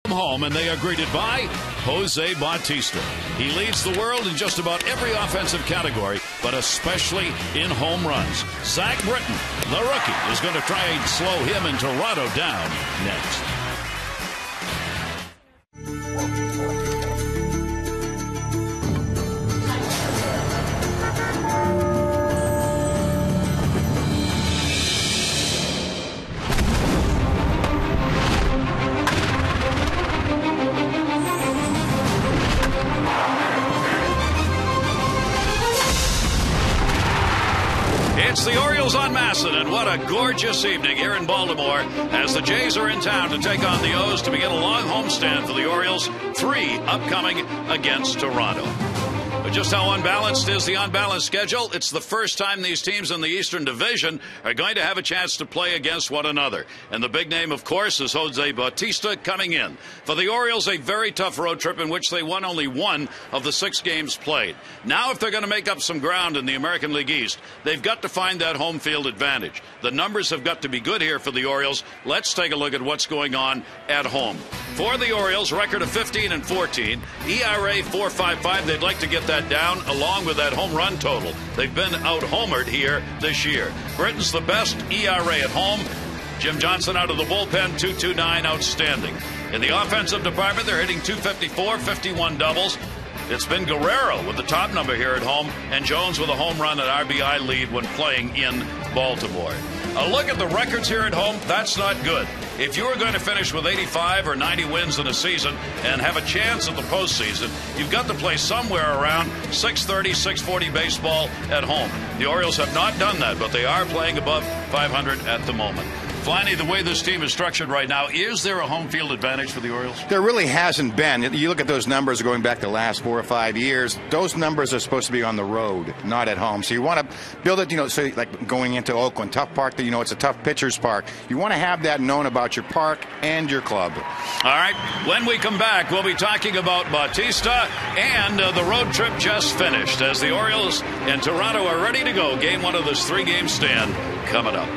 Home, and they are greeted by Jose Bautista. He leads the world in just about every offensive category, but especially in home runs. Zach Britton, the rookie, is going to try and slow him in Toronto down next. It's the Orioles on Masson, and what a gorgeous evening here in Baltimore as the Jays are in town to take on the O's to begin a long homestand for the Orioles. 3 upcoming against Toronto. But just how unbalanced is the unbalanced schedule? It's the first time these teams in the Eastern Division are going to have a chance to play against one another. And the big name, of course, is Jose Bautista coming in. For the Orioles, a very tough road trip in which they won only 1 of the 6 games played. Now, if they're going to make up some ground in the American League East, they've got to find that home field advantage. The numbers have got to be good here for the Orioles. Let's take a look at what's going on at home. For the Orioles, record of 15-14, ERA 4.55. They'd like to get that down along with that home run total. They've been out-homered here this year. Britain's the best ERA at home. Jim Johnson out of the bullpen, 2.29, outstanding. In the offensive department, they're hitting 254, 51 doubles. It's been Guerrero with the top number here at home, and Jones with a home run and RBI lead when playing in Baltimore. A look at the records here at home, that's not good. If you are going to finish with 85 or 90 wins in a season and have a chance at the postseason, you've got to play somewhere around 630, 640 baseball at home. The Orioles have not done that, but they are playing above 500 at the moment. Flanny, the way this team is structured right now, is there a home field advantage for the Orioles? There really hasn't been. You look at those numbers going back the last 4 or 5 years, those numbers are supposed to be on the road, not at home. So you want to build it, so like going into Oakland, tough park, it's a tough pitcher's park. You want to have that known about your park and your club. All right, when we come back, we'll be talking about Bautista and the road trip just finished as the Orioles and Toronto are ready to go. Game 1 of this 3-game stand coming up.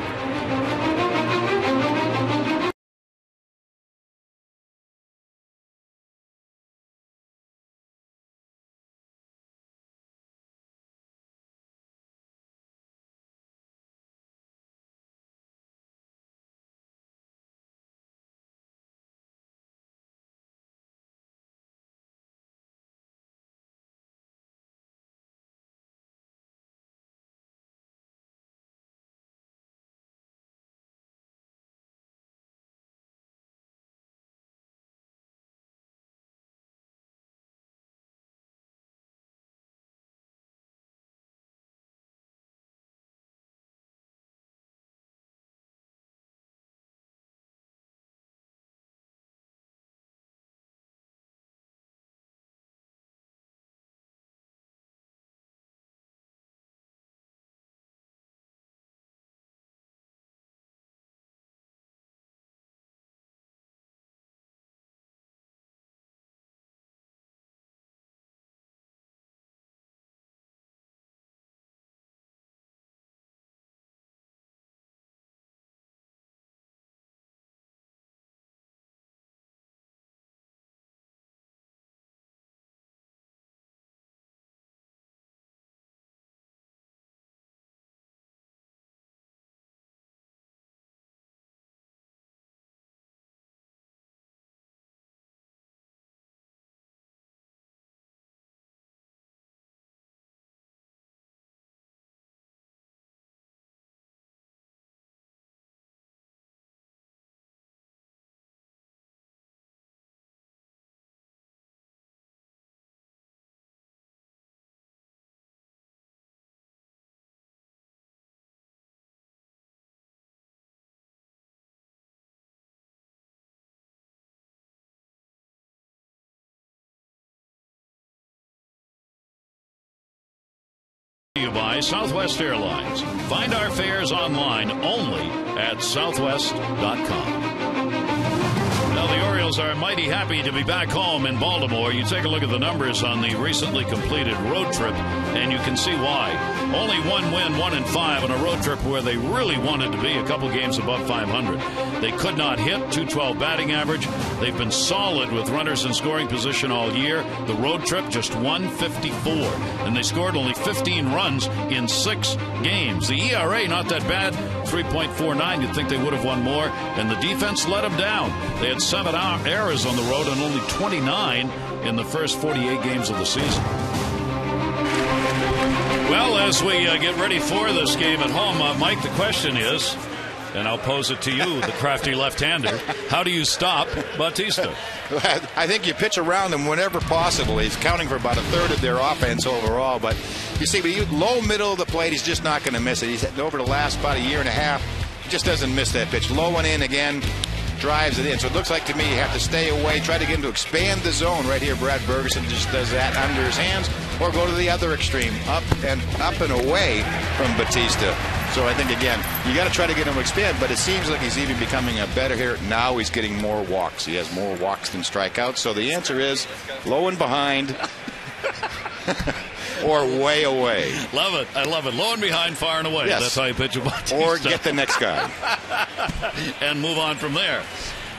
By Southwest Airlines. Find our fares online only at southwest.com. Now the Orioles Orioles are mighty happy to be back home in Baltimore. You take a look at the numbers on the recently completed road trip, and you can see why. Only one win, 1-5 on a road trip where they really wanted to be a couple games above 500. They could not hit .212 batting average. They've been solid with runners in scoring position all year. The road trip just 154, and they scored only 15 runs in 6 games. The ERA not that bad, 3.49. You'd think they would have won more, and the defense let them down. They had 7 errors on the road and only 29 in the first 48 games of the season. Well, as we get ready for this game at home, Mike, the question is, and I'll pose it to you, the crafty left-hander, how do you stop Bautista? I think you pitch around him whenever possible. He's counting for about a third of their offense overall. But you see, low middle of the plate, he's just not going to miss it. He's over the last about a year and a half. He just doesn't miss that pitch. Low and in again, drives it in. So it looks like to me you have to stay away, try to get him to expand the zone. Right here, Brad Bergeson just does that under his hands, or go to the other extreme, up and away from Bautista. So I think, again, you got to try to get him to expand, but it seems like he's even becoming a better hitter. Now he's getting more walks. He has more walks than strikeouts. So the answer is low and behind or way away. Love it. I love it. Low and behind, far and away. Yes. That's how you pitch a Bautista. Or get the next guy. And move on from there.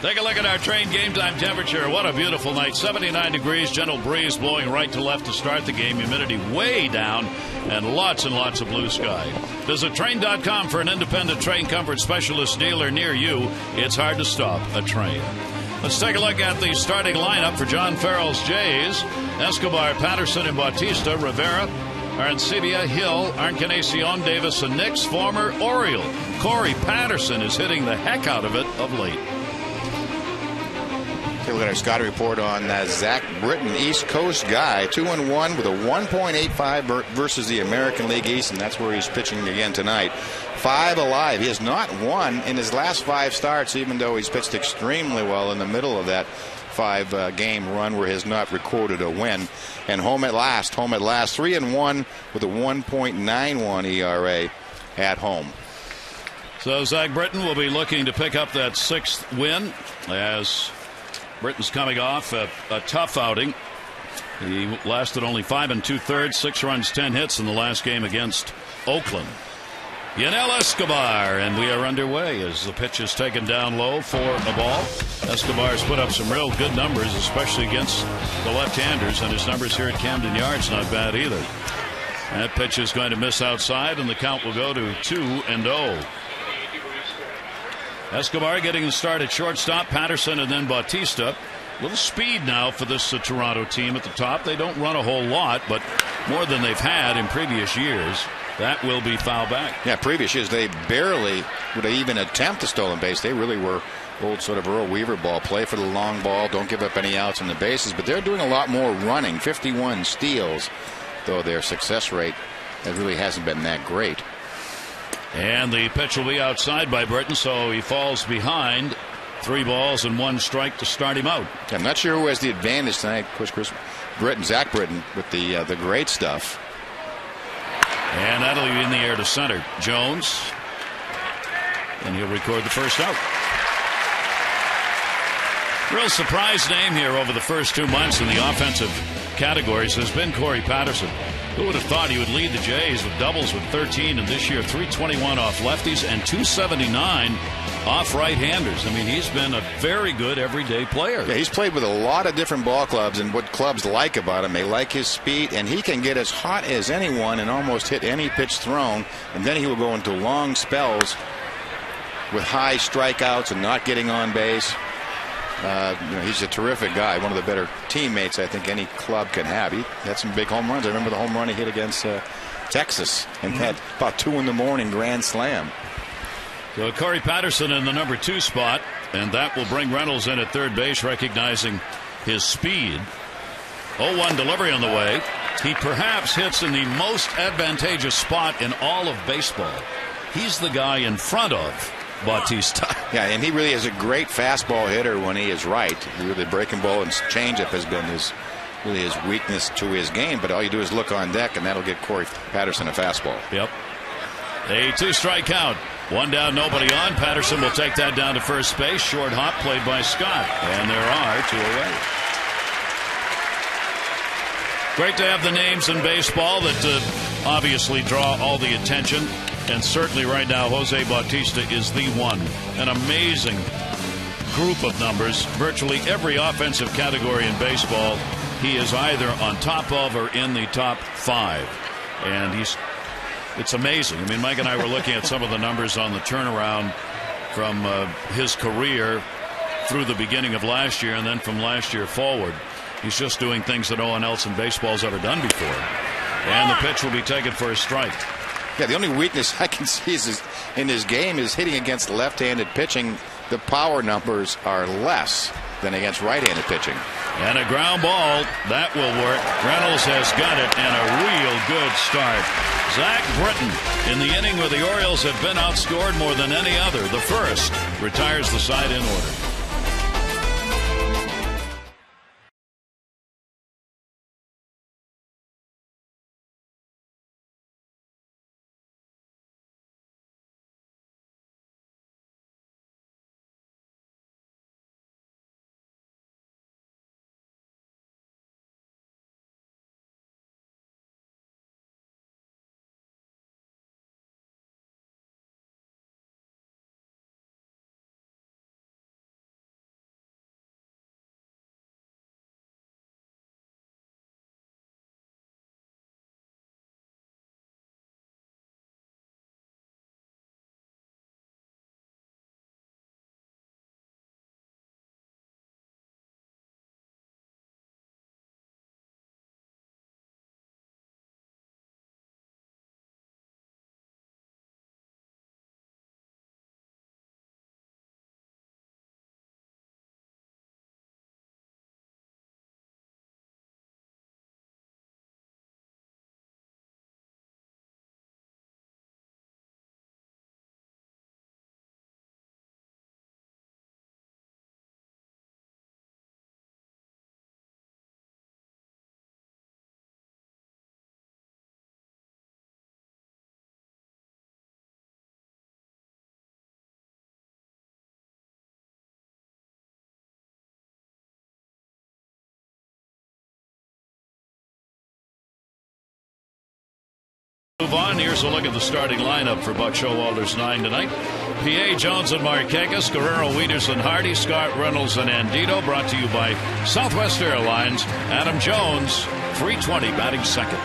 Take a look at our train game time temperature. What a beautiful night. 79 degrees, gentle breeze blowing right to left to start the game. Humidity way down and lots of blue sky. Visit train.com for an independent train comfort specialist dealer near you. It's hard to stop a train. Let's take a look at the starting lineup for John Farrell's Jays. Escobar, Patterson, and Bautista. Rivera, Arencibia, Hill, Encarnacion, Davis, and Nix. Former Oriole Corey Patterson is hitting the heck out of it of late. Take a look at our Scotty report on Zach Britton, East Coast guy, 2-1 with a 1.85 versus the American League East, and that's where he's pitching again tonight. 5 alive. He has not won in his last 5 starts, even though he's pitched extremely well in the middle of that 5-game run where he has not recorded a win. And home at last, 3-1 with a 1.91 ERA at home. So Zach Britton will be looking to pick up that 6th win, as Britton's coming off a tough outing. He lasted only 5 2/3, 6 runs, 10 hits in the last game against Oakland. Yanel Escobar, and we are underway as the pitch is taken down low for a ball. Escobar's put up some real good numbers, especially against the left-handers, and his numbers here at Camden Yards not bad either. That pitch is going to miss outside, and the count will go to 2-0. Escobar getting the start at shortstop, Patterson, and then Bautista. A little speed now for this Toronto team at the top. They don't run a whole lot, but more than they've had in previous years. That will be foul back. Yeah, previous years they barely would even attempt a stolen base. They really were old sort of Earl Weaver ball, play for the long ball, don't give up any outs on the bases. But they're doing a lot more running, 51 steals, though their success rate really hasn't been that great. And the pitch will be outside by Britton, so he falls behind. 3 balls and 1 strike to start him out. I'm not sure who has the advantage tonight. Of course, Zach Britton with the great stuff. And that'll be in the air to center. Jones. And he'll record the first out. Real surprise name here over the first 2 months in the offensive categories has been Corey Patterson. Who would have thought he would lead the Jays with doubles with 13, and this year 321 off lefties and 279 off right-handers. I mean, he's been a very good everyday player. Yeah, he's played with a lot of different ball clubs, and what clubs like about him, they like his speed, and he can get as hot as anyone and almost hit any pitch thrown, and then he will go into long spells with high strikeouts and not getting on base. He's a terrific guy, one of the better teammates I think any club can have. He had some big home runs. I remember the home run he hit against Texas, and had about 2 a.m. grand slam. So Corey Patterson in the number 2 spot, and that will bring Reynolds in at third base, recognizing his speed. 0-1 delivery on the way. He perhaps hits in the most advantageous spot in all of baseball. He's the guy in front of Bautista. Yeah, and he really is a great fastball hitter when he is right. The breaking ball and changeup has been his weakness to his game, but all you do is look on deck, and that'll get Corey Patterson a fastball. Yep. A 2-strike count. One down, nobody on. Patterson will take that down to first base. Short hop played by Scott. And there are two away. Great to have the names in baseball that obviously draw all the attention. And certainly right now, Jose Bautista is the one. An amazing group of numbers. Virtually every offensive category in baseball, he is either on top of or in the top 5. And it's amazing. I mean, Mike and I were looking at some of the numbers on the turnaround from his career through the beginning of last year and then from last year forward. He's just doing things that no one else in baseball has ever done before. And the pitch will be taken for a strike. Yeah, the only weakness I can see is in his game is hitting against left-handed pitching. The power numbers are less than against right-handed pitching. And a ground ball. That will work. Reynolds has got it, and a real good start. Zach Britton in the inning where the Orioles have been outscored more than any other. The first retires the side in order. Move on. Here's a look at the starting lineup for Buck Showalter's 9 tonight. P.A. Jones and Markakis, Guerrero, Wieters and Hardy, Scott, Reynolds and Andito. Brought to you by Southwest Airlines. Adam Jones, 320, batting second.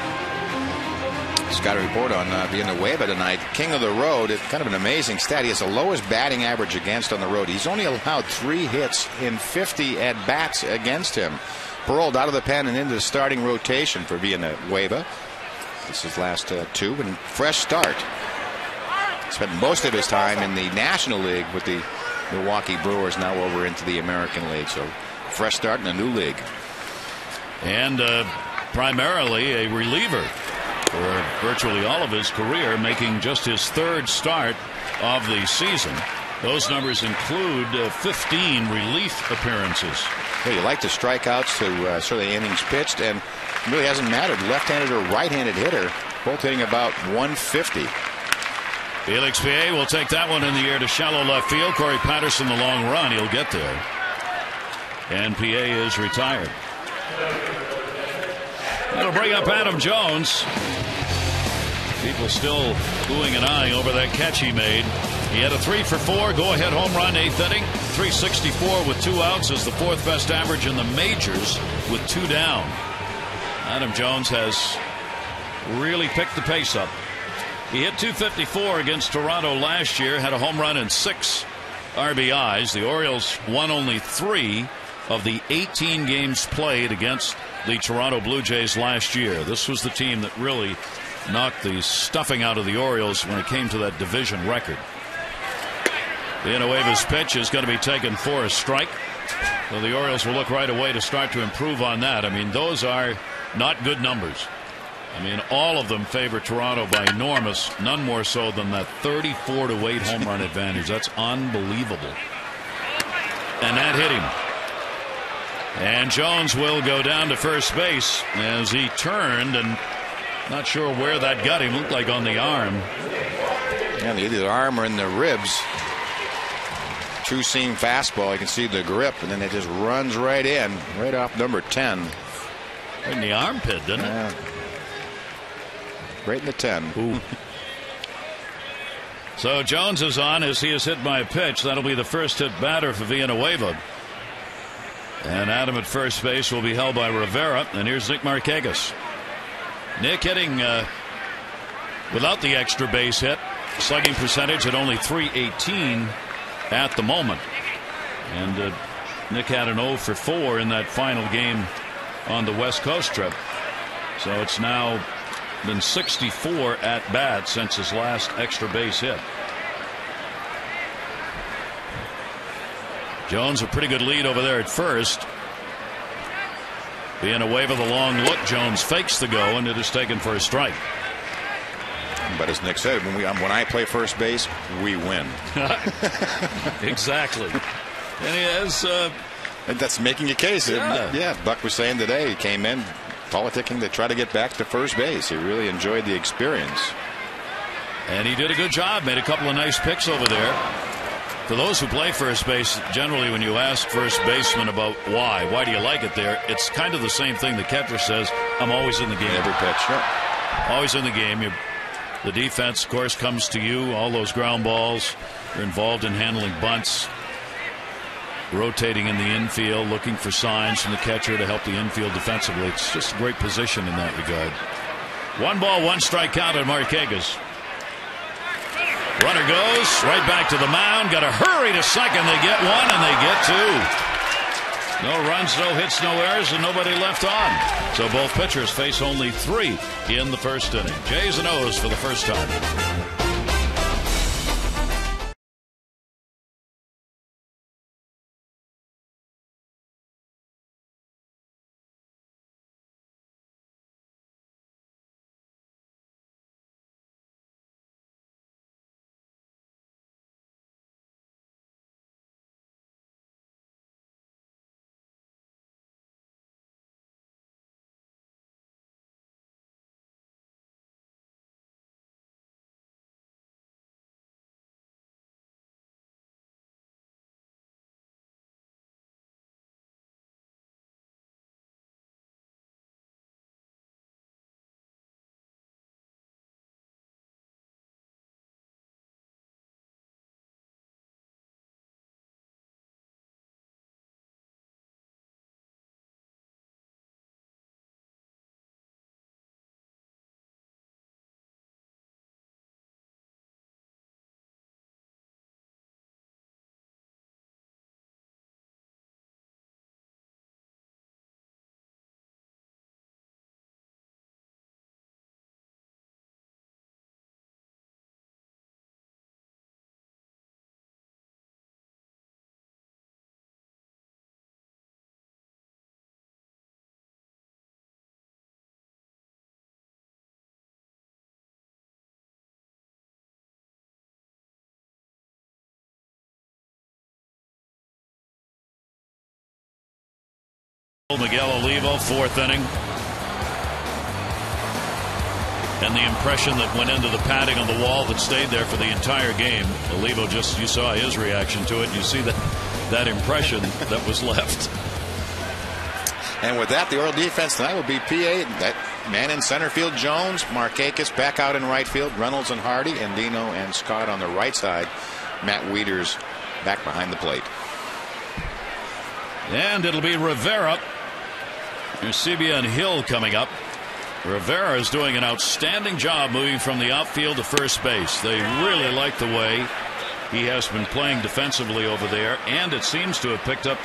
Just got a report on Villanueva tonight. King of the road. It's kind of an amazing stat. He has the lowest batting average against on the road. He's only allowed 3 hits in 50 at-bats against him. Paroled out of the pen and into the starting rotation for Villanueva. This is last 2 and fresh start. Spent most of his time in the National League with the Milwaukee Brewers, now over into the American League. So fresh start in a new league. And primarily a reliever for virtually all of his career, making just his 3rd start of the season. Those numbers include 15 relief appearances. Well, you like the strikeouts to sort of the innings pitched, and it really hasn't mattered. Left-handed or right-handed hitter, both hitting about 150. Felix P.A. will take that one in the air to shallow left field. Corey Patterson, the long run, he'll get there. And P.A. is retired. That'll bring up Adam Jones. People still oohing and eyeing over that catch he made. He had a 3-for-4 go-ahead home run, 8th inning. 364 with 2 outs is the 4th best average in the majors with 2 down. Adam Jones has really picked the pace up. He hit 254 against Toronto last year, had a home run and 6 RBIs. The Orioles won only 3 of the 18 games played against the Toronto Blue Jays last year. This was the team that really knocked the stuffing out of the Orioles when it came to that division record. Villanueva's pitch is going to be taken for a strike. So the Orioles will look right away to start to improve on that. I mean, those are not good numbers. I mean, all of them favor Toronto by enormous, none more so than that 34-8 home run advantage. That's unbelievable. And that hit him. And Jones will go down to first base as he turned, and not sure where that got him. Looked like on the arm. Yeah, either the arm or in the ribs. True seam fastball. You can see the grip, and then it just runs right in, right off number 10. In the armpit, didn't it? Right in the 10. Ooh. So Jones is on as he is hit by a pitch. That'll be the first hit batter for Villanueva. And Adam at first base will be held by Rivera. And here's Nick Markakis. Nick hitting without the extra base hit. Slugging percentage at only .318 at the moment. And Nick had an 0 for 4 in that final game on the West Coast trip. So it's now been 64 at bat since his last extra base hit. Jones a pretty good lead over there at first. Villanueva the long look. Jones fakes the go, and it is taken for a strike. But as Nick said, when I play first base, we win. Exactly. And he has. And that's making a case. Yeah, Buck was saying today he came in politicking to try to get back to first base. He really enjoyed the experience. And he did a good job. Made a couple of nice picks over there. For those who play first base, generally when you ask first baseman about why do you like it there, it's kind of the same thing the catcher says. I'm always in the game. Every pitch. Yeah. Always in the game. The defense, of course, comes to you. All those ground balls. You're involved in handling bunts. Rotating in the infield, looking for signs from the catcher to help the infield defensively. It's just a great position in that regard. 1 ball, 1 strike count at Markakis. Runner goes right back to the mound. Got to hurry to second. They get 1 and they get 2. No runs, no hits, no errors, and nobody left on. So both pitchers face only 3 in the first inning. Jays and O's for the first time. Miguel Olivo, 4th inning. And the impression that went into the padding on the wall that stayed there for the entire game. Olivo you saw his reaction to it. You see that impression that was left. And with that, the Oriole defense tonight will be PA. That man in center field, Jones, Markakis back out in right field, Reynolds and Hardy, and Dino and Scott on the right side. Matt Wieters back behind the plate. And it'll be Rivera, Arencibia and Hill coming up. Rivera is doing an outstanding job moving from the outfield to first base. They really like the way he has been playing defensively over there, and it seems to have picked up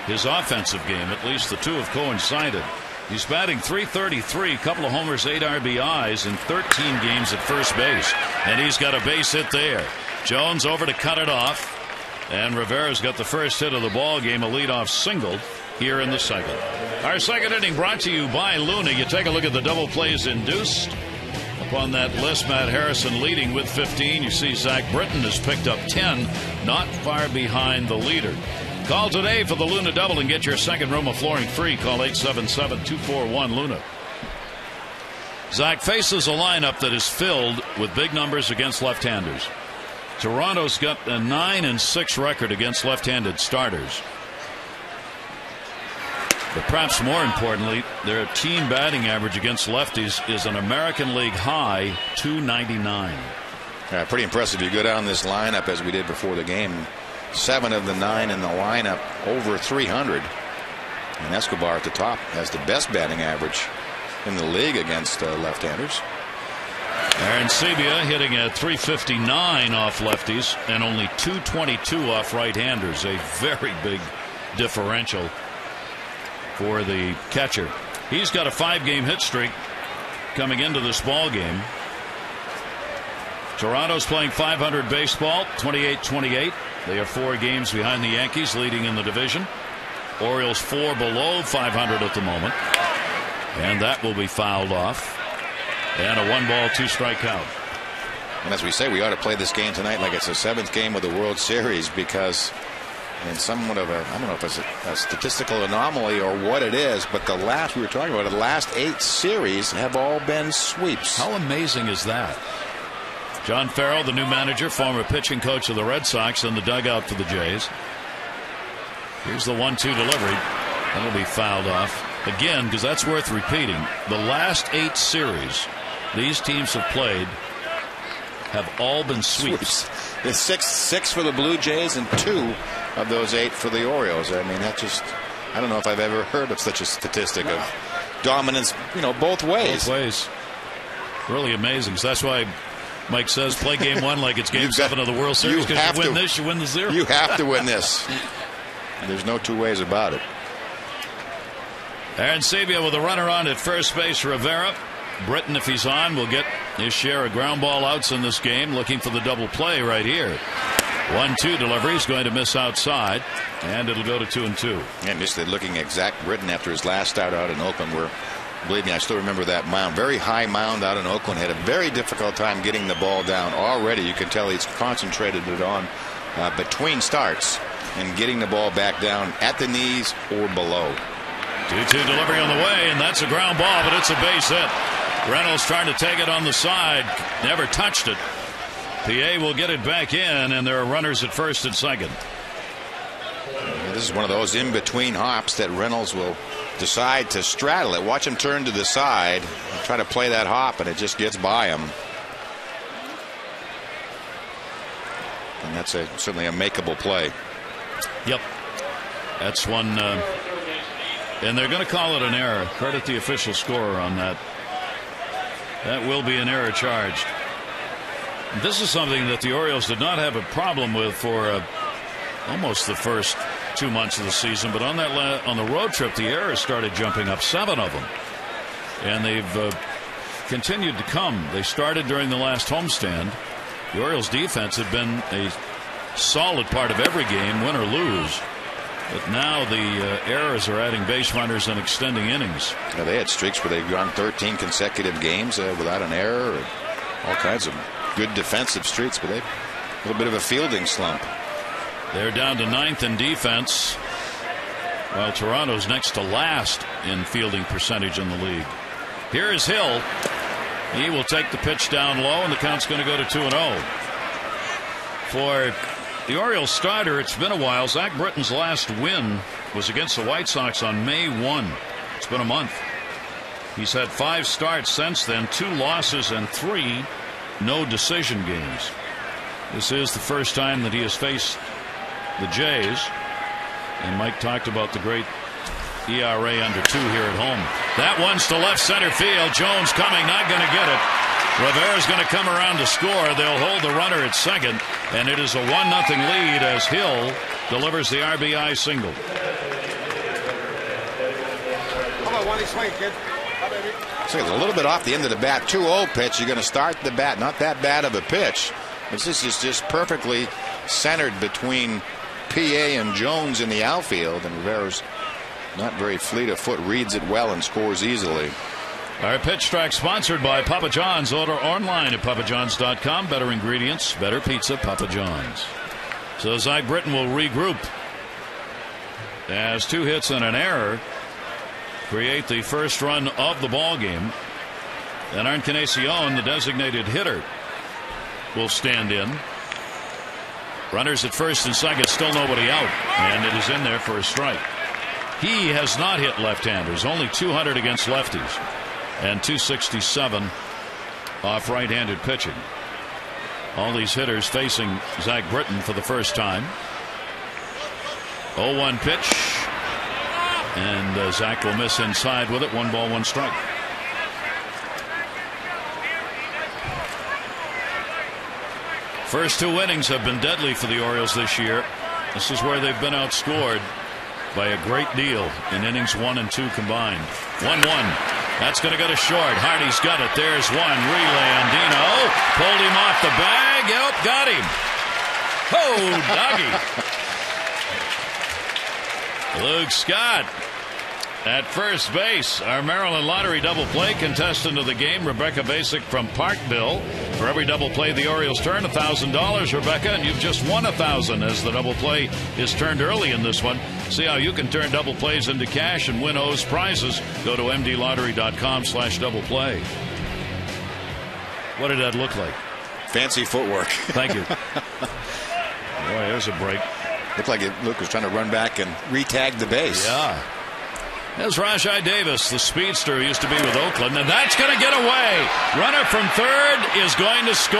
his offensive game. At least the two have coincided. He's batting .333, a couple of homers, 8 RBIs in 13 games at first base, and he's got a base hit there. Jones over to cut it off. And Rivera's got the first hit of the ball game, a leadoff single here in the second. Our second inning brought to you by Luna. You take a look at the double plays induced. Upon that list, Matt Harrison leading with 15. You see Zach Britton has picked up 10, not far behind the leader. Call today for the Luna double and get your second room of flooring free. Call 877-241-LUNA. Zach faces a lineup that is filled with big numbers against left-handers. Toronto's got a 9-6 record against left-handed starters. But perhaps more importantly, their team batting average against lefties is an American League high .299. Yeah, pretty impressive. You go down this lineup as we did before the game. 7 of the 9 in the lineup over 300. And Escobar at the top has the best batting average in the league against left-handers. Arencibia hitting at .359 off lefties and only .222 off right-handers. A very big differential for the catcher. He's got a 5-game hit streak coming into this ball game. Toronto's playing .500 baseball, 28-28. They are 4 games behind the Yankees, leading in the division. Orioles 4 below .500 at the moment, and that will be fouled off. And a 1-ball, 2-strike count. And as we say, we ought to play this game tonight like it's a 7th game of the World Series, because in somewhat of a, I don't know if it's a statistical anomaly or what it is, but the last, we were talking about, the last 8 series have all been sweeps. How amazing is that? John Farrell, the new manager, former pitching coach of the Red Sox, in the dugout for the Jays. Here's the 1-2 delivery. That'll be fouled off. Again, because that's worth repeating, the last 8 series these teams have played have all been sweeps. There's 6 for the Blue Jays and 2 of those 8 for the Orioles. I mean, that just, I don't know if I've ever heard of such a statistic of dominance, both ways. Both ways. Really amazing. So that's why Mike says play game 1 like it's game 7 of the World Series, because you win this, you win the 0. You have to win this. There's no 2 ways about it. Arencibia with a runner on at first base. Rivera. Britton, if he's on, will get his share of ground ball outs in this game, looking for the double play right here. 1-2 delivery is going to miss outside, and it'll go to 2-2. And just looking at Zach Britton after his last start out in Oakland, where, believe me, I still remember that mound. Very high mound out in Oakland. Had a very difficult time getting the ball down. Already you can tell he's concentrated it on between starts and getting the ball back down at the knees or below. 2-2 delivery on the way, and that's a ground ball, but it's a base hit. Reynolds trying to take it on the side, never touched it. PA will get it back in, and there are runners at first and second. This is one of those in-between hops that Reynolds will decide to straddle it. Watch him turn to the side, try to play that hop, and it just gets by him. And that's certainly a makeable play. Yep. That's one. And they're going to call it an error. Credit the official scorer on that. That will be an error charged. This is something that the Orioles did not have a problem with for almost the first 2 months of the season, but on the road trip, the errors started jumping up, 7 of them, and they've continued to come. They started during the last homestand. The Orioles defense had been a solid part of every game, win or lose. But now the errors are adding base runners and extending innings. Yeah, they had streaks where they've gone 13 consecutive games without an error, or all kinds of good defensive streaks, but they've a little bit of a fielding slump. They're down to 9th in defense, while Toronto's next to last in fielding percentage in the league. Here is Hill. He will take the pitch down low, and the count's going to go to 2-0. For the Orioles starter, it's been a while. Zach Britton's last win was against the White Sox on May 1. It's been a month. He's had 5 starts since then, 2 losses and 3 no decision games. This is the first time that he has faced the Jays. And Mike talked about the great ERA under 2 here at home. That one's to left center field. Jones coming, not going to get it. Rivera's going to come around to score. They'll hold the runner at second, and it is a 1-0 lead as Hill delivers the RBI single. Come on, one swing, kid. So it's a little bit off the end of the bat. 2-0 pitch. You're going to start the bat. Not that bad of a pitch. This is just perfectly centered between PA and Jones in the outfield, and Rivera's not very fleet of foot, reads it well and scores easily. Our pitch track sponsored by Papa John's. Order online at papajohns.com. Better ingredients, better pizza, Papa John's. So Zach Britton will regroup as 2 hits and an error create the first run of the ball game. And Encarnacion, the designated hitter, will stand in. Runners at first and second, still nobody out, and it is in there for a strike. He has not hit left-handers, only 200 against lefties, and 267 off right-handed pitching. All these hitters facing Zach Britton for the first time. 0-1 pitch, and Zach will miss inside with it. 1 ball, 1 strike. First 2 innings have been deadly for the Orioles this year. This is where they've been outscored by a great deal in innings 1 and 2 combined. 1-1. That's going to go to short. Hardy's got it. There's one. Relay on Dino. Pulled him off the bag. Yep, got him. Oh, doggy. Luke Scott at first base. Our Maryland Lottery double play contestant of the game, Rebecca Basic from Parkville. For every double play the Orioles turn, $1,000, Rebecca, and you've just won $1,000 as the double play is turned early in this one. See how you can turn double plays into cash and win O's prizes. Go to mdlottery.com/double play. What did that look like? Fancy footwork. Thank you. Boy, there's a break. Looked like Luke was trying to run back and re-tag the base. Yeah. There's Rajai Davis, the speedster who used to be with Oakland, and that's going to get away. Runner from third is going to score.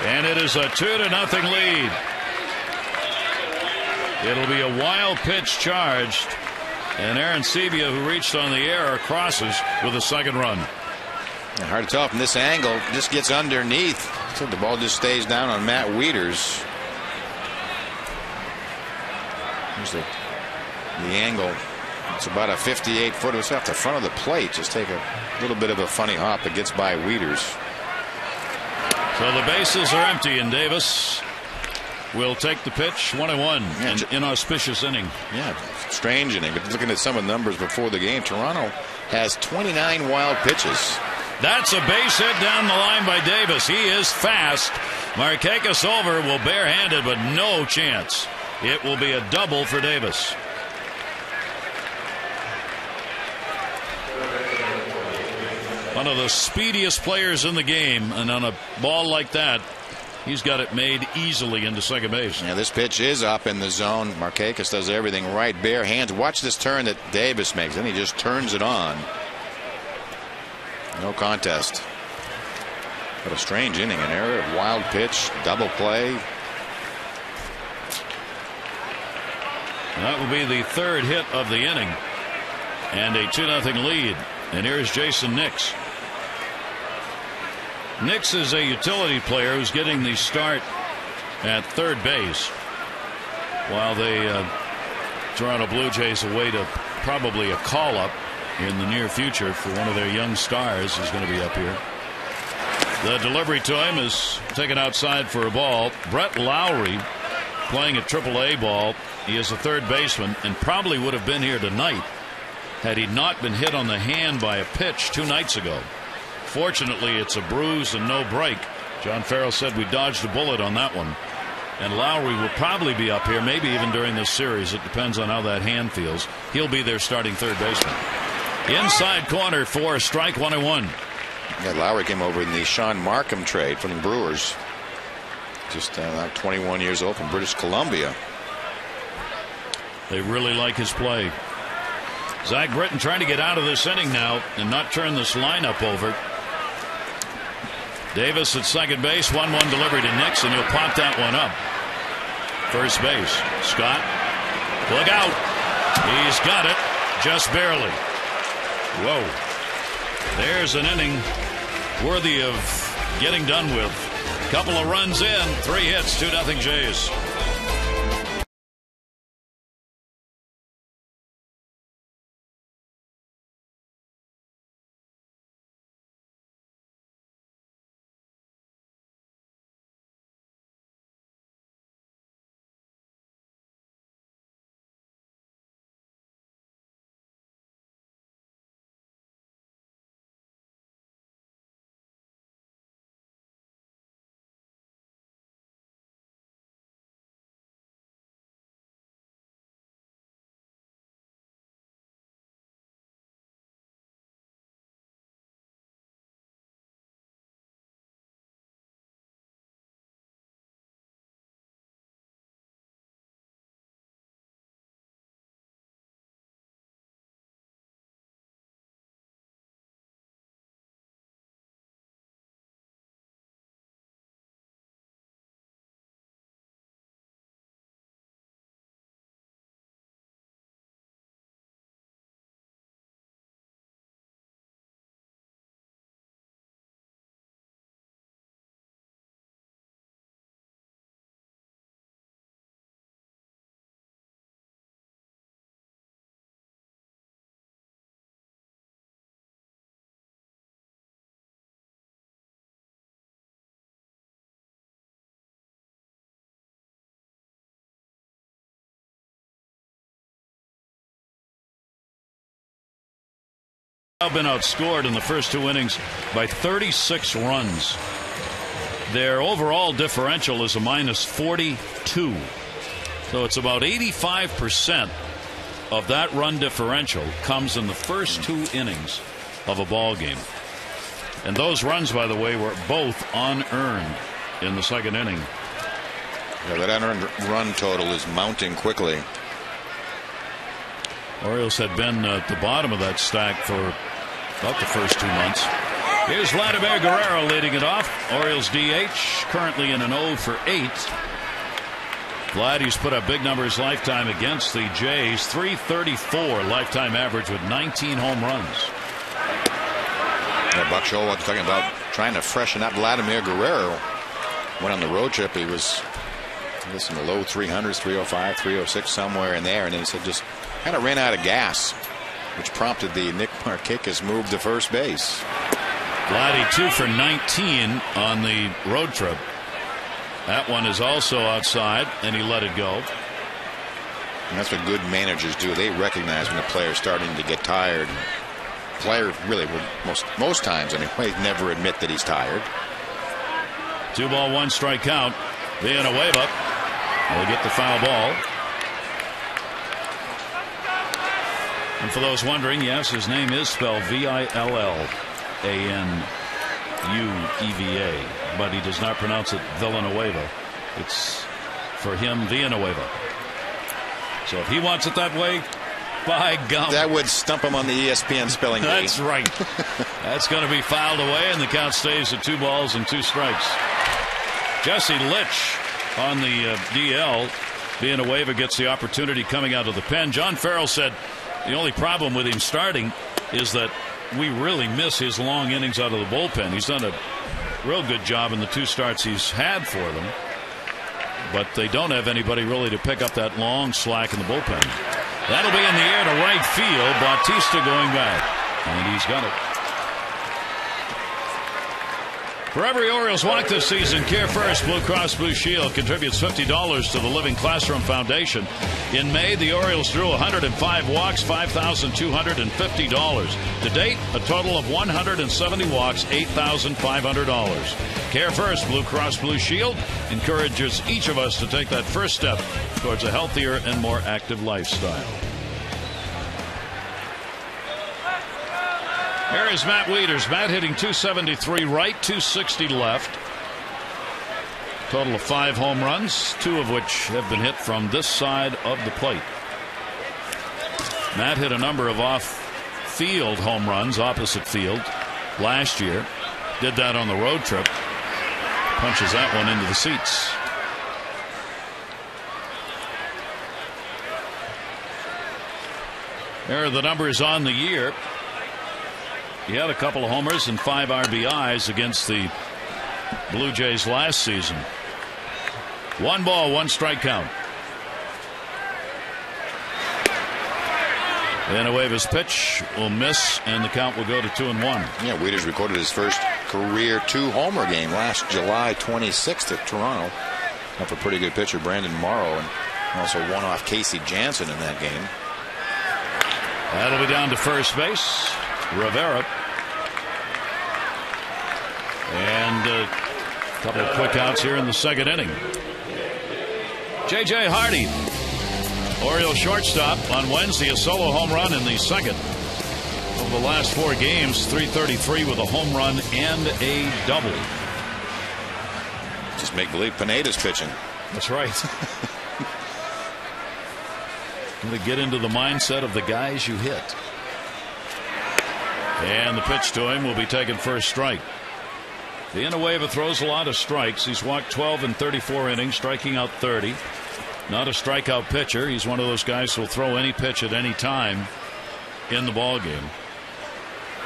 And it is a 2-0 lead. It'll be a wild pitch charged, and Arencibia, who reached on the air, crosses with a second run. Hard to tell from this angle. Just gets underneath. So the ball just stays down on Matt Wieters. Here's the angle. It's about a 58-footer. It's off the front of the plate. Just take a little bit of a funny hop. It gets by Wieters. So the bases are empty, and Davis will take the pitch. 1-1. An inauspicious inning. Yeah, strange inning. But looking at some of the numbers before the game, Toronto has 29 wild pitches. That's a base hit down the line by Davis. He is fast. Markakis over will barehanded, but no chance. It will be a double for Davis. One of the speediest players in the game, and on a ball like that, he's got it made easily into second base. Yeah, this pitch is up in the zone. Markakis does everything right. Bare hands. Watch this turn that Davis makes. Then he just turns it on. No contest. What a strange inning. An error, wild pitch, double play. That will be the third hit of the inning, and a 2-0 lead. And here's Jason Nix. Nix is a utility player who's getting the start at third base, while the Toronto Blue Jays await probably a call-up in the near future for one of their young stars who's going to be up here. The delivery to him is taken outside for a ball. Brett Lowry playing a AAA ball. He is a third baseman and probably would have been here tonight had he not been hit on the hand by a pitch 2 nights ago. Fortunately, it's a bruise and no break. John Farrell said we dodged a bullet on that one. And Lowry will probably be up here, maybe even during this series. It depends on how that hand feels. He'll be their starting third baseman. Inside corner for a strike, 1-1. Yeah, Lowry came over in the Sean Markham trade from the Brewers. Just like 21 years old from British Columbia. They really like his play. Zach Britton trying to get out of this inning now and not turn this lineup over. Davis at second base. 1-1 delivery to Nix, and he'll pop that one up. First base. Scott. Look out. He's got it. Just barely. Whoa. There's an inning worthy of getting done with. Couple of runs in. 3 hits. 2-0 Jays. Now been outscored in the first 2 innings by 36 runs. Their overall differential is a -42. So it's about 85% of that run differential comes in the first 2 innings of a ball game. And those runs, by the way, were both unearned in the second inning. Yeah, that unearned run total is mounting quickly. Orioles had been at the bottom of that stack for about the first 2 months. Here's Vladimir Guerrero leading it off. Orioles DH currently in an 0-for-8. Vladdy's put up big numbers lifetime against the Jays. 334 lifetime average with 19 home runs. Yeah, Buck Showalter talking about trying to freshen up Vladimir Guerrero. Went on the road trip. He was in the low 300s, 305, 306, somewhere in there. And then he said just kind of ran out of gas, which prompted the Nick Markakis move to first base. Vladdy 2 for 19 on the road trip. That one is also outside, and he let it go. And that's what good managers do. They recognize when the player's starting to get tired. Player really would most times anyway never admit that he's tired. 2 ball, 1 strike count. Villanueva will get the foul ball. And for those wondering, yes, his name is spelled Villanueva, but he does not pronounce it Villanueva. It's for him Villanueva. So if he wants it that way, by gum. That would stump him on the ESPN spelling bee. That's right. That's going to be fouled away, and the count stays at 2 balls and 2 strikes. Jesse Litch on the DL. Villanueva gets the opportunity coming out of the pen. John Farrell said the only problem with him starting is that we really miss his long innings out of the bullpen. He's done a real good job in the 2 starts he's had for them, but they don't have anybody really to pick up that long slack in the bullpen. That'll be in the air to right field. Bautista going back, and he's got it. For every Orioles walk this season, Care First Blue Cross Blue Shield contributes $50 to the Living Classroom Foundation. In May, the Orioles drew 105 walks, $5,250. To date, a total of 170 walks, $8,500. Care First Blue Cross Blue Shield encourages each of us to take that first step towards a healthier and more active lifestyle. Here is Matt Wieters. Matt hitting .273 right, .260 left. Total of 5 home runs, 2 of which have been hit from this side of the plate. Matt hit a number of off-field home runs, opposite field, last year. Did that on the road trip. Punches that one into the seats. There are the numbers on the year. He had a couple of homers and 5 RBIs against the Blue Jays last season. 1 ball, 1 strike count. Villanueva's pitch will miss, and the count will go to 2-1. Yeah, Wieters recorded his first career 2-homer game last July 26th at Toronto. Off a pretty good pitcher, Brandon Morrow, and also one off Casey Jansen in that game. That'll be down to first base. Rivera. And a couple of quick outs here in the second inning. J.J. Hardy, Orioles shortstop, on Wednesday, a solo home run in the second. Over the last 4 games, .333 with a home run and a double. Just make believe Pineda's pitching. That's right. Going to get into the mindset of the guys you hit. And the pitch to him will be taken for a strike. Villanueva throws a lot of strikes. He's walked 12 in 34 innings, striking out 30. Not a strikeout pitcher. He's one of those guys who will throw any pitch at any time in the ball game.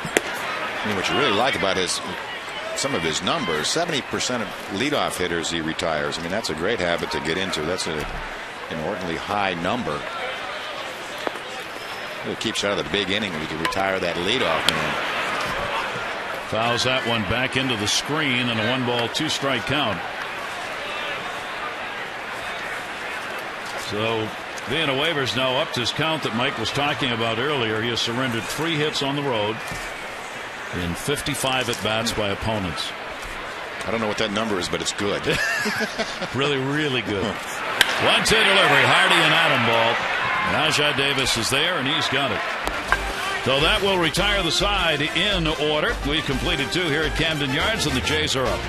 I mean, what you really like about some of his numbers, 70% of leadoff hitters he retires. I mean, that's a great habit to get into. That's an inordinately high number. It keeps you out of the big inning when you can retire that leadoff man. Fouls that one back into the screen, and a 1 ball, 2 strike count. So Villanueva's now upped his count that Mike was talking about earlier. He has surrendered 3 hits on the road in 55 at bats by opponents. I don't know what that number is, but it's good. Really, really good. 1-2 delivery. Hardy and Adam ball. Rajai Davis is there, and he's got it. So that will retire the side in order. We've completed 2 here at Camden Yards, and the Jays are up.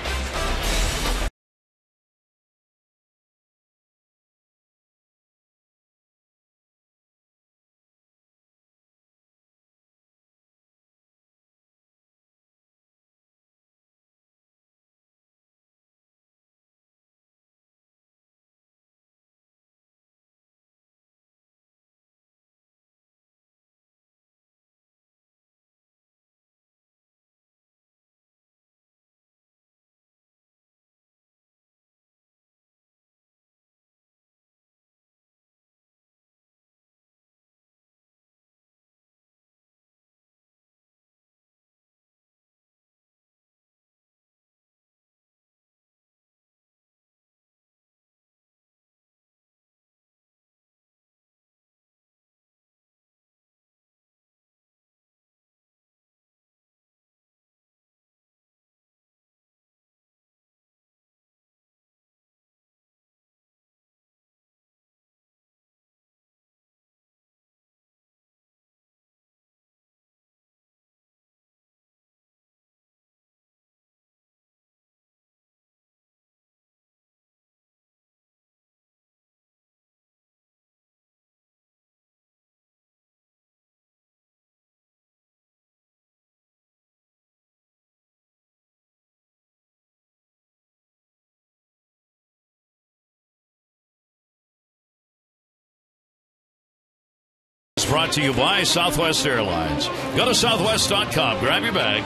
Brought to you by Southwest Airlines. Go to southwest.com. Grab your bag.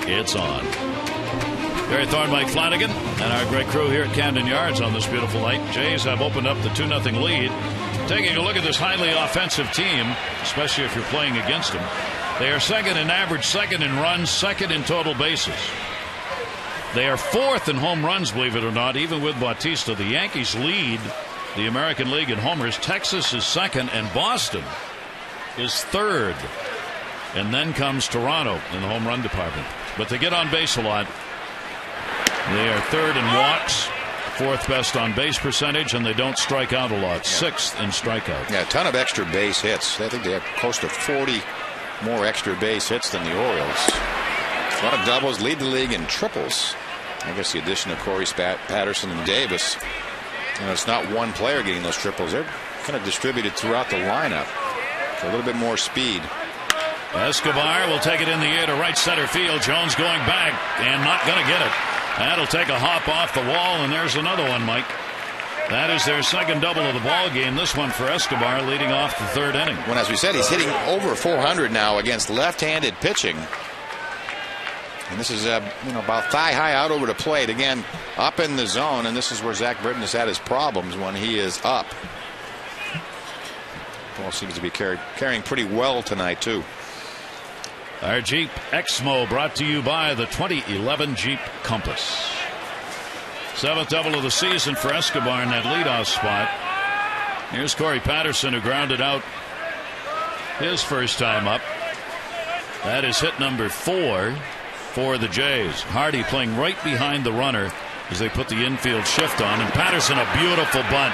It's on. Barry Thorne, Mike Flanagan, and our great crew here at Camden Yards on this beautiful night. Jays have opened up the 2-0 lead. Taking a look at this highly offensive team, especially if you're playing against them. They are second in average, second in runs, second in total bases. They are 4th in home runs, believe it or not, even with Bautista. The Yankees lead the American League in homers. Texas is second, and Boston is 3rd, and then comes Toronto in the home run department. But they get on base a lot. They are 3rd in walks, 4th best on base percentage, and they don't strike out a lot. 6th in strikeout. Yeah, a ton of extra base hits. I think they have close to 40 more extra base hits than the Orioles. A lot of doubles, lead the league in triples. I guess the addition of Corey Patterson and Davis. It's not one player getting those triples. They're kind of distributed throughout the lineup. A little bit more speed. Escobar will take it in the air to right center field. Jones going back and not going to get it. That'll take a hop off the wall, and there's another one, Mike. That is their second double of the ball game. This one for Escobar, leading off the 3rd inning. Well, as we said, he's hitting over 400 now against left-handed pitching. And this is about thigh high out over the plate. Again, up in the zone, and this is where Zach Britton has had his problems when he is up. Ball seems to be carrying pretty well tonight, too. Our Jeep Exmo brought to you by the 2011 Jeep Compass. 7th double of the season for Escobar in that leadoff spot. Here's Corey Patterson, who grounded out his first time up. That is hit number 4 for the Jays. Hardy playing right behind the runner as they put the infield shift on. And Patterson, a beautiful bunt.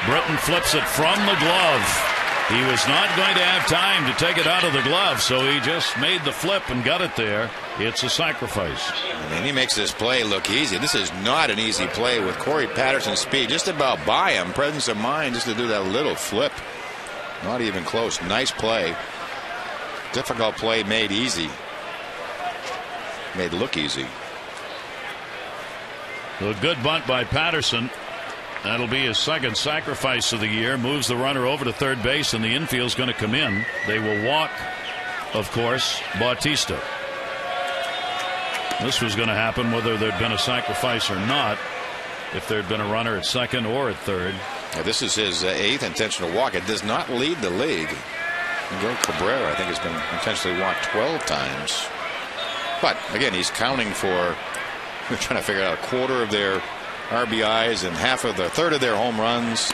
Britton flips it from the glove. He was not going to have time to take it out of the glove, so he just made the flip and got it there. It's a sacrifice. And he makes this play look easy. This is not an easy play with Corey Patterson's speed. Just about by him. Presence of mind just to do that little flip. Not even close. Nice play. Difficult play made easy. Made look easy. A good bunt by Patterson. That'll be his second sacrifice of the year. Moves the runner over to third base, and the infield's going to come in. They will walk, of course, Bautista. This was going to happen whether there'd been a sacrifice or not, if there'd been a runner at second or at third. Yeah, this is his 8th intentional walk. It does not lead the league. Miguel Cabrera, I think, has been intentionally walked 12 times. But again, he's counting for, we're trying to figure out, a quarter of their RBIs and a third of their home runs.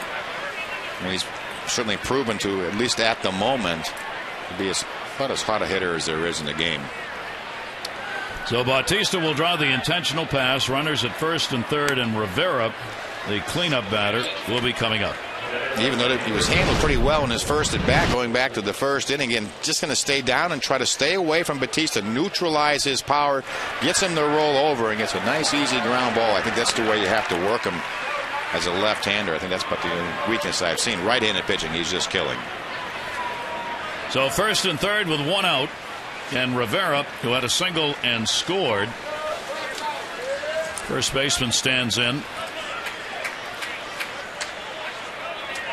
And he's certainly proven to, at least at the moment, to be about as hot a hitter as there is in the game. So Bautista will draw the intentional pass. Runners at first and third, and Rivera, the cleanup batter, will be coming up. Even though he was handled pretty well in his first at bat, going back to the first inning, and just going to stay down and try to stay away from Bautista, neutralize his power, gets him to roll over, and gets a nice, easy ground ball. I think that's the way you have to work him as a left-hander. I think that's about the weakness I've seen. Right-handed pitching, he's just killing. So first and third with one out. And Rivera, who had a single and scored. First baseman stands in.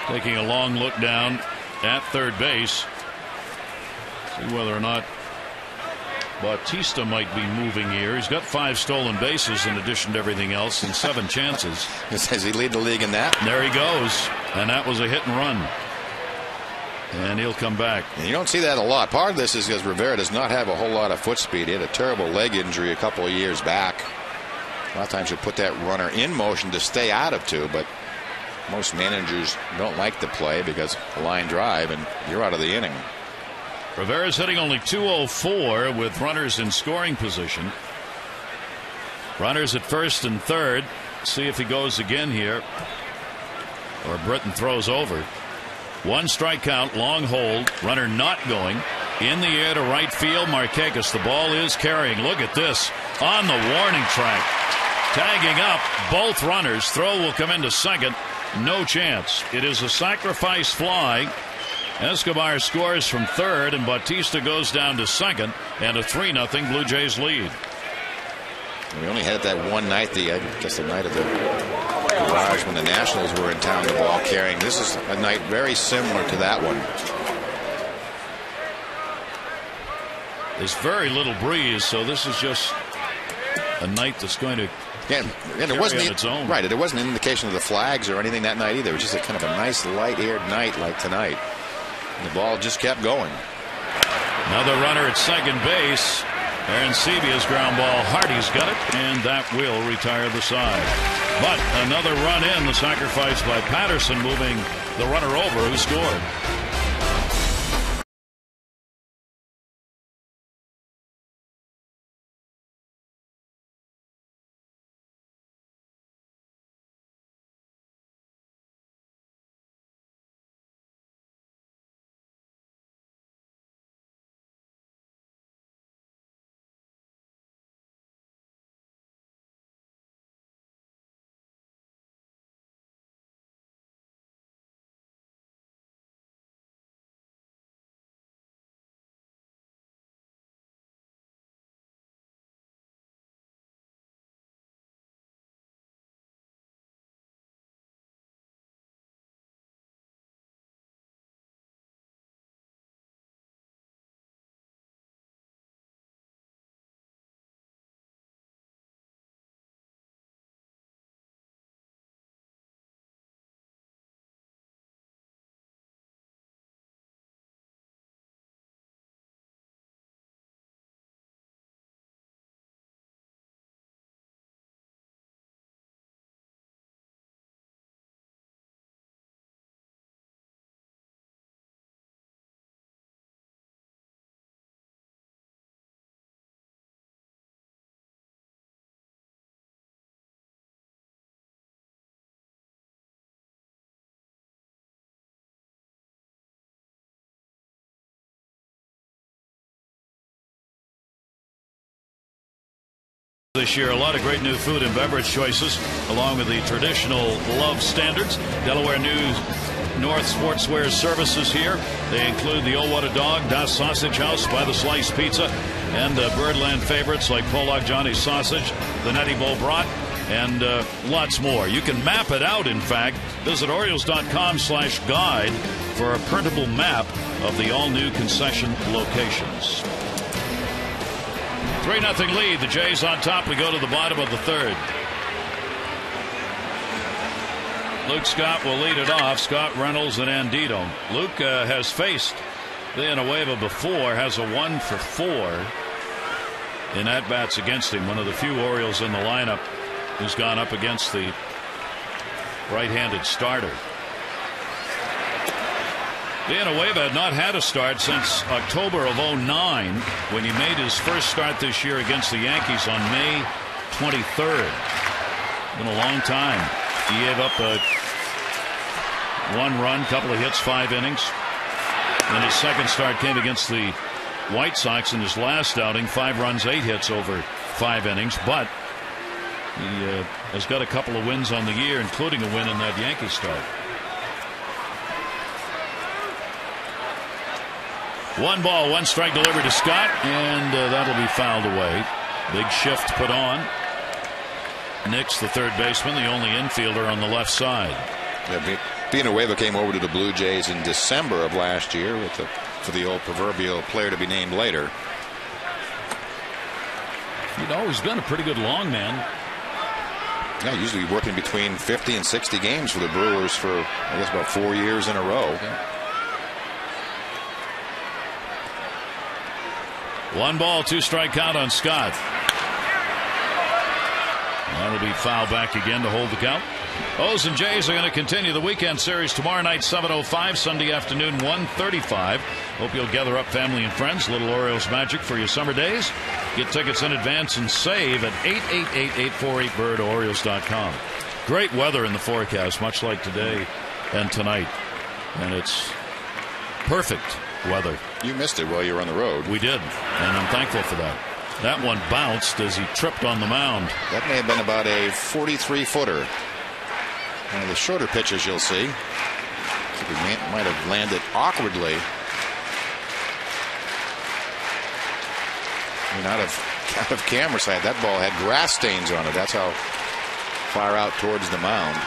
Taking a long look down at third base. See whether or not Bautista might be moving here. He's got 5 stolen bases in addition to everything else and 7 chances. Does he lead the league in that? There he goes. And that was a hit and run. And he'll come back. And you don't see that a lot. Part of this is because Rivera does not have a whole lot of foot speed. He had a terrible leg injury a couple of years back. A lot of times you put that runner in motion to stay out of 2, but most managers don't like the play because a line drive and you're out of the inning. Rivera's hitting only .204 with runners in scoring position. Runners at first and third. See if he goes again here. Or Britton throws over. 1 strike count, long hold, runner not going. In the air to right field, Markakis. The ball is carrying. Look at this. On the warning track. Tagging up both runners. Throw will come into second. No chance. It is a sacrifice fly. Escobar scores from third, and Bautista goes down to second, and a 3-0 Blue Jays lead. We only had that one night, the night of the garage when the Nationals were in town, the ball carrying. This is a night very similar to that one. There's very little breeze, so this is just a night that's going to and it wasn't on its own. Right, there wasn't an indication of the flags or anything that night either. It was just a kind of a nice light-aired night like tonight. And the ball just kept going. Another runner at second base. Arencibia's ground ball. Hardy's got it, and that will retire the side. But another run in, the sacrifice by Patterson, moving the runner over who scored. This year, a lot of great new food and beverage choices, along with the traditional love standards. Delaware News North Sportswear services here. They include the Oh What a Dog, Das Sausage House, By the Slice Pizza, and Birdland favorites like Pollock Johnny's Sausage, the Nutty Bowl Brat, and lots more. You can map it out, in fact. Visit Orioles.com/guide for a printable map of the all-new concession locations. 3-0 lead. The Jays on top. We go to the bottom of the third. Luke Scott will lead it off. Scott, Reynolds, and Andino. Luke has faced Villanueva before, has a 1-for-4 in at-bats against him. One of the few Orioles in the lineup who's gone up against the right-handed starter. Villanueva had not had a start since October of 2009 when he made his first start this year against the Yankees on May 23rd. Been a long time. He gave up a 1 run, couple of hits, 5 innings. And his second start came against the White Sox in his last outing, 5 runs, 8 hits over 5 innings. But he has got a couple of wins on the year, including a win in that Yankee start. 1 ball, 1 strike delivered to Scott, and that'll be fouled away. Big shift put on. Nick's the third baseman, the only infielder on the left side. Yeah, Villanueva came over to the Blue Jays in December of last year for the old proverbial player to be named later. He'd always been a pretty good long man. Yeah, usually working between 50 and 60 games for the Brewers for, I guess, about 4 years in a row. Yeah. 1 ball, 2 strike count on Scott. That'll be foul back again to hold the count. O's and Jays are going to continue the weekend series tomorrow night, 7:05, Sunday afternoon, 1:35. Hope you'll gather up family and friends. Little Orioles magic for your summer days. Get tickets in advance and save at 888-848-BIRD, Orioles.com. Great weather in the forecast, much like today and tonight. And it's perfect weather. You missed it while you were on the road. We did, and I'm thankful for that. That one bounced as he tripped on the mound. That may have been about a 43-footer. One of the shorter pitches you'll see. He might have landed awkwardly. I mean, out of camera side, that ball had grass stains on it. That's how far out towards the mound.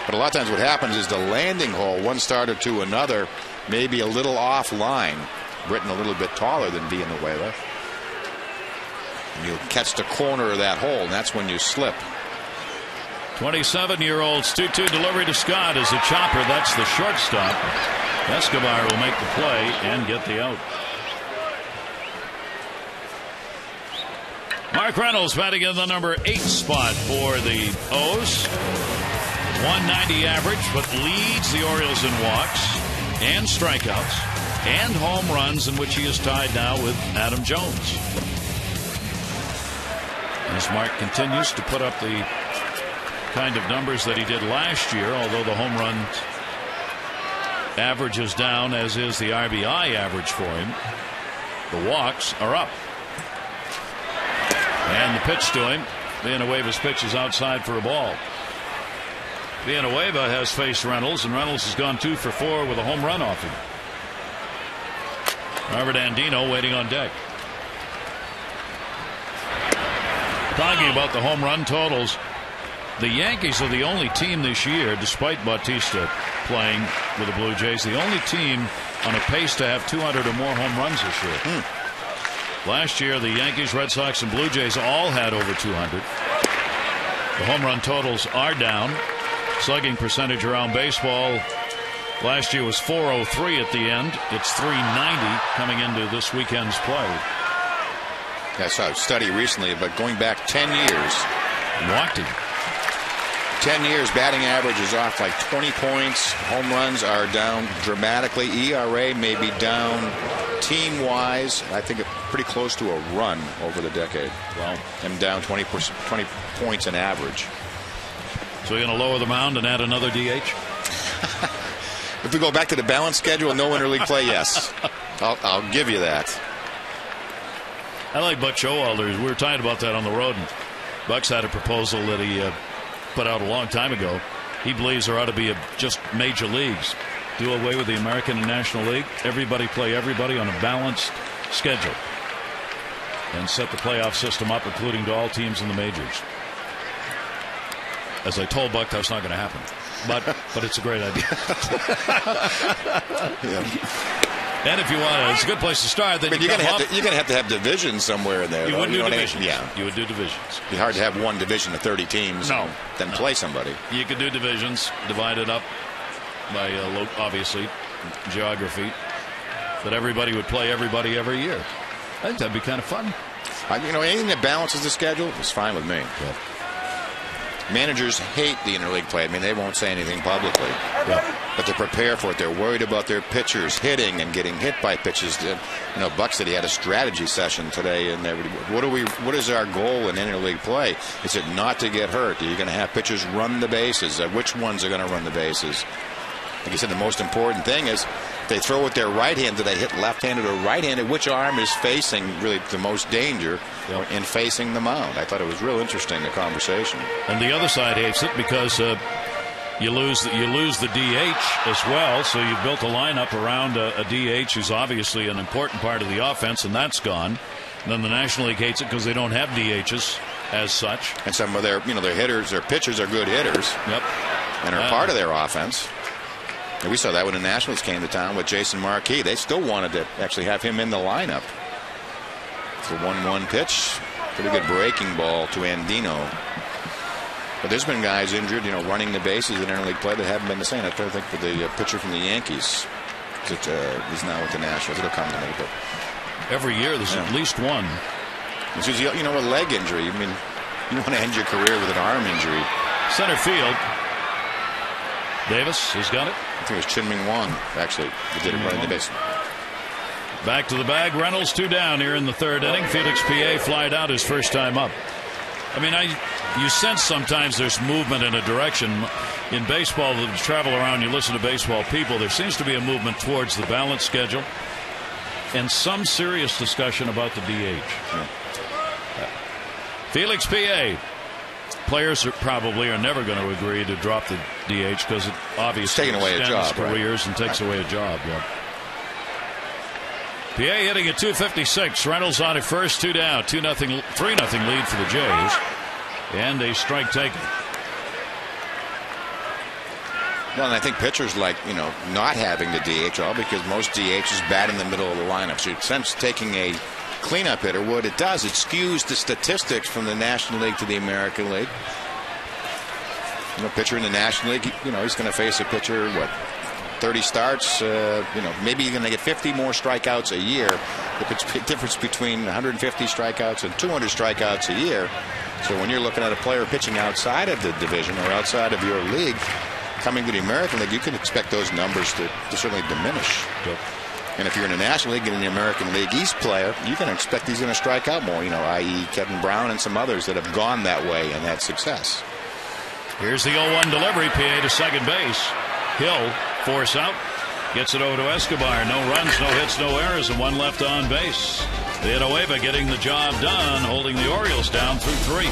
But a lot of times what happens is the landing hole, one starter to another, maybe a little offline. Britton a little bit taller than Villanueva. And you'll catch the corner of that hole, and that's when you slip. 27-year-old's 2-2 delivery to Scott is a chopper. That's the shortstop. Escobar will make the play and get the out. Mark Reynolds batting in the number 8 spot for the O's. 190 average, but leads the Orioles in walks and strikeouts and home runs, in which he is tied now with Adam Jones. As Mark continues to put up the kind of numbers that he did last year, although the home run average is down, as is the RBI average for him. The walks are up. And the pitch to him. Villanueva's pitch is outside for a ball. Villanueva has faced Reynolds, and Reynolds has gone 2 for 4 with a home run off him. Robert Andino waiting on deck. Talking about the home run totals, the Yankees are the only team this year, despite Bautista playing with the Blue Jays, the only team on a pace to have 200 or more home runs this year. Last year, the Yankees, Red Sox, and Blue Jays all had over 200. The home run totals are down. Slugging percentage around baseball last year was .403 at the end. It's .390 coming into this weekend's play. I saw a study recently, but going back 10 years. Walked him. 10 years, batting average is off like 20 points. Home runs are down dramatically. ERA may be down team-wise. I think pretty close to a run over the decade. Well, and down 20 points in average. So you're going to lower the mound and add another DH? If we go back to the balanced schedule, no interleague play, yes. I'll give you that. I like Buck Showalter. We were talking about that on the road, and Buck's had a proposal that he put out a long time ago. He believes there ought to be just major leagues. Do away with the American and National League. Everybody play everybody on a balanced schedule. And set the playoff system up, including to all teams in the majors. As I told Buck, that's not going to happen. But it's a great idea. Yeah. And if you want, it's a good place to start. Then you're going to have to have divisions somewhere in there. You would do divisions. I mean? Yeah, you would do divisions. It'd be hard to have one division of 30 teams. No, then play somebody. You could do divisions, divided up by obviously geography. That everybody would play everybody every year. I think that'd be kind of fun. Anything that balances the schedule is fine with me. Yeah. managers hate the interleague play. I mean, they won't say anything publicly, but to prepare for it, they're worried about their pitchers hitting and getting hit by pitches. You know, Buck said he had a strategy session today, and what is our goal in interleague play? Is it not to get hurt? Are you going to have pitchers run the bases? Which ones are going to run the bases? Like you said, the most important thing is they throw with their right hand. Do they hit left-handed or right-handed? Which arm is facing really the most danger in facing the mound? I thought it was real interesting, the conversation. And the other side hates it because you lose the DH as well. So you've built a lineup around a DH who's obviously an important part of the offense, and that's gone. And then the National League hates it because they don't have DHs as such. And some of their hitters, their pitchers are good hitters. Yep. And are part of their offense. And we saw that when the Nationals came to town with Jason Marquis. They still wanted to actually have him in the lineup. It's a 1-1 pitch. Pretty good breaking ball to Andino. But there's been guys injured, running the bases in interleague play that haven't been the same. I'm trying to think for the pitcher from the Yankees. He's now with the Nationals. It'll come to me. But every year there's at least one. It's usually, a leg injury. I mean, you don't want to end your career with an arm injury. Center field. Davis has got it. I think it was Chin-Ming Wong, actually, that did it running the base. Back to the bag. Reynolds 2 down here in the 3rd inning. Felix P.A. flied out his first time up. I mean, you sense sometimes there's movement in a direction. In baseball, you travel around, you listen to baseball people, there seems to be a movement towards the balanced schedule and some serious discussion about the DH. Felix P.A. Players probably are never going to agree to drop the DH because it obviously extends careers and takes away a job. PA hitting at 256. Reynolds on at first, 2 down, 2-0, 3-0 lead for the Jays, and a strike taken. Well, and I think pitchers like not having the DH all because most DHs bat in the middle of the lineup. So since taking a cleanup hitter, what it does, it skews the statistics from the National League to the American League. Pitcher in the National League, he's going to face a pitcher, 30 starts, maybe you're going to get 50 more strikeouts a year. The difference between 150 strikeouts and 200 strikeouts a year. So when you're looking at a player pitching outside of the division or outside of your league, coming to the American League, you can expect those numbers to certainly diminish. And if you're in the National League and in the American League East player, you can expect he's going to strike out more, i.e. Kevin Brown and some others that have gone that way and had success. Here's the 0-1 delivery, PA to second base. Hill, force out, gets it over to Escobar. No runs, no hits, no errors, and 1 left on base. Villanueva getting the job done, holding the Orioles down through 3.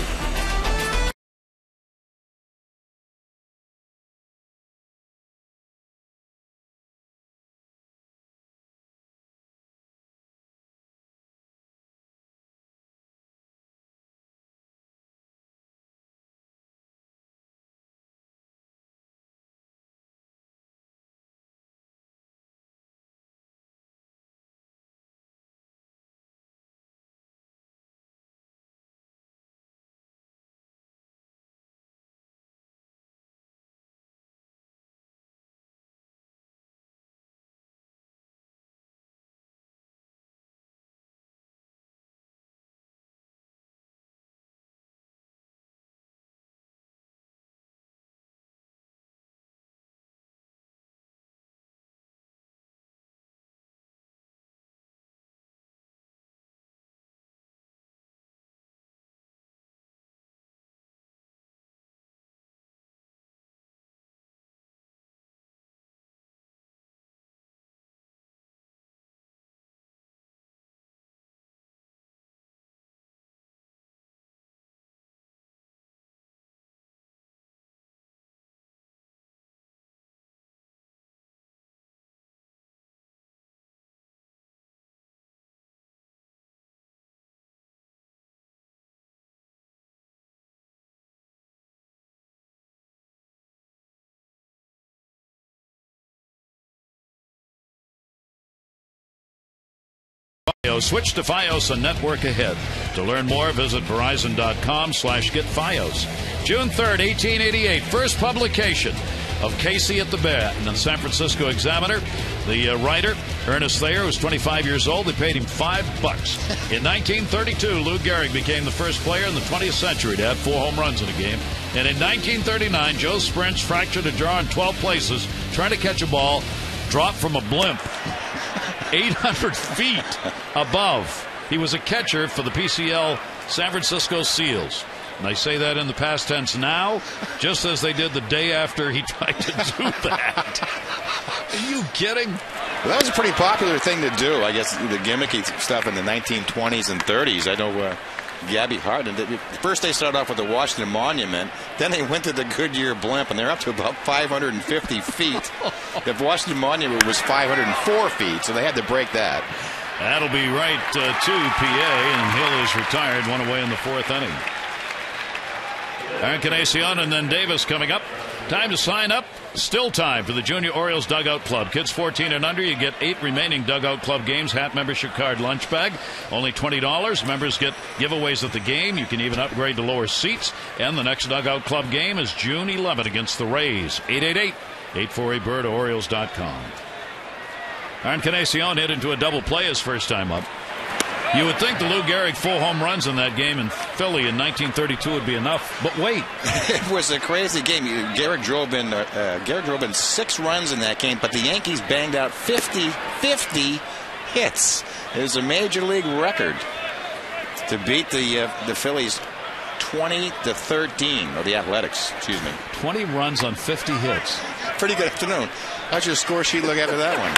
Switch to Fios and network ahead. To learn more, visit Verizon.com/getFios. June 3rd, 1888, first publication of Casey at the Bat in the San Francisco Examiner. The writer, Ernest Thayer, was 25 years old. They paid him $5. In 1932, Lou Gehrig became the first player in the 20th century to have 4 home runs in a game. And in 1939, Joe Sprintz fractured a jaw in 12 places trying to catch a ball dropped from a blimp 800 feet above. He was a catcher for the PCL San Francisco Seals. And I say that in the past tense now, just as they did the day after he tried to do that. Are you kidding? Well, that was a pretty popular thing to do, I guess, the gimmicky stuff in the 1920s and 30s. I know Gabby Hart, first they started off with the Washington Monument, then they went to the Goodyear Blimp, and they're up to about 550 feet. The Washington Monument was 504 feet, so they had to break that. That'll be right to PA, and Hill is retired, one away in the fourth inning. Arencibia and then Davis coming up. Time to sign up. Still time for the Junior Orioles Dugout Club. Kids 14 and under, you get 8 remaining Dugout Club games, hat membership card, lunch bag. Only $20. Members get giveaways at the game. You can even upgrade to lower seats. And the next Dugout Club game is June 11 against the Rays. 888-848-BIRD, Orioles.com. Arencibia hit into a double play his first time up. You would think the Lou Gehrig 4 home runs in that game in Philly in 1932 would be enough, but wait. It was a crazy game. Gehrig drove in 6 runs in that game, but the Yankees banged out 50 hits. It was a major league record to beat the Phillies 20-13, or the Athletics, excuse me. 20 runs on 50 hits. Pretty good afternoon. How's your score sheet look after that one?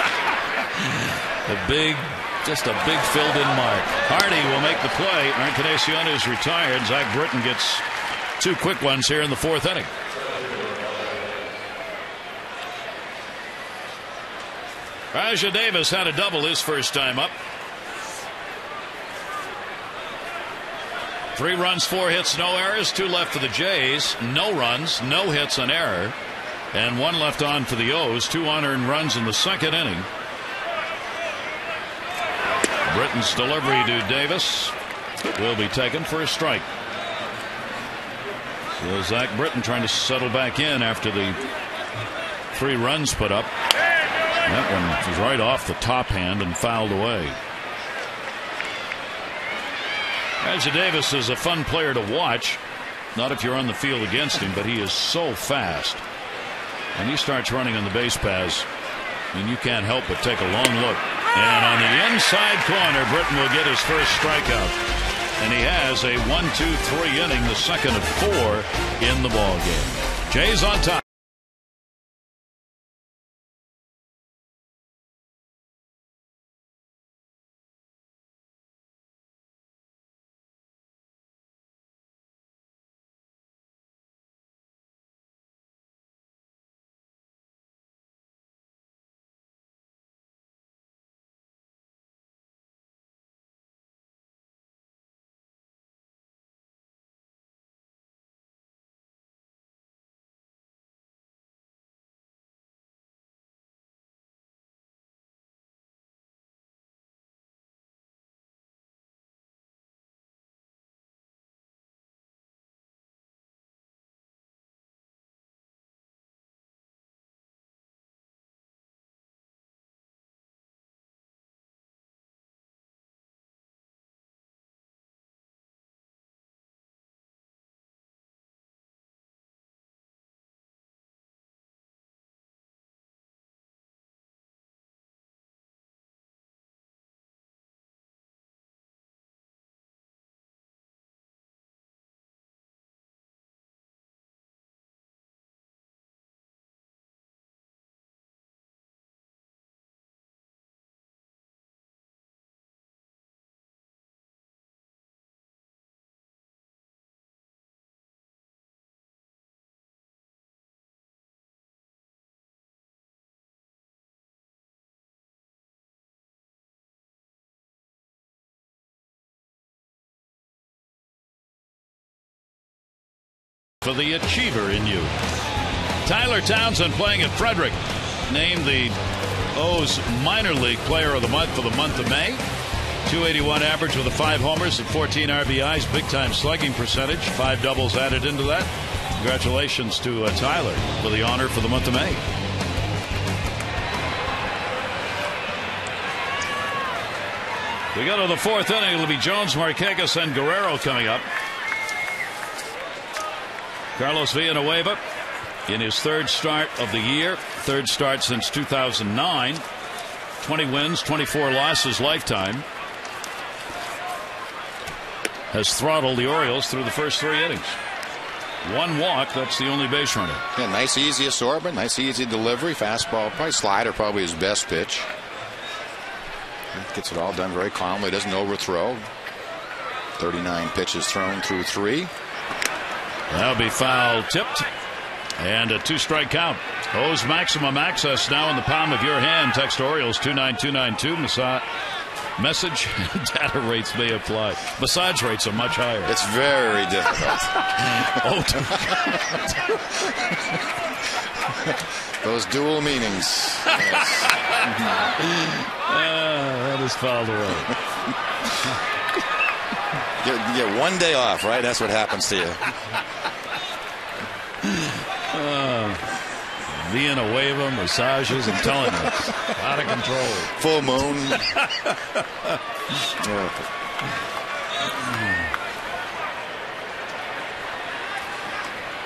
Just a big filled-in mark. Hardy will make the play. Arencibia is retired. Zach Britton gets 2 quick ones here in the fourth inning. Rajah Davis had a double his first time up. 3 runs, 4 hits, no errors. 2 left for the Jays. No runs, no hits, an error. And 1 left on for the O's. 2 unearned runs in the second inning. Britton's delivery to Davis will be taken for a strike. So Zach Britton trying to settle back in after the 3 runs put up. That one was right off the top hand and fouled away. Rajah Davis is a fun player to watch. Not if you're on the field against him, but he is so fast. When he starts running on the base paths, and you can't help but take a long look. And on the inside corner, Britton will get his first strikeout. And he has a 1-2-3 inning, the second of 4 in the ball game. Jays on top. For the achiever in you. Tyler Townsend playing at Frederick, named the O's minor league player of the month for the month of May. 281 average with 5 homers and 14 RBIs, big time slugging percentage, 5 doubles added into that. Congratulations to Tyler for the honor for the month of May. We go to the fourth inning. It'll be Jones, Markakis, and Guerrero coming up. Carlos Villanueva in his third start of the year, third start since 2009. 20 wins, 24 losses lifetime. Has throttled the Orioles through the first 3 innings. 1 walk, that's the only base runner. Yeah, nice easy assortment, nice easy delivery, fastball, probably slider, probably his best pitch. Gets it all done very calmly, doesn't overthrow. 39 pitches thrown through 3. That'll be foul tipped. And a 2-strike count. O's maximum access now in the palm of your hand. Text Orioles 29292. Message data rates may apply. Massage rates are much higher. It's very difficult. Those dual meanings. Yes. That is fouled away. You get 1 day off, right? That's what happens to you. Villanueva, massages, I'm telling you, out of control. Full moon.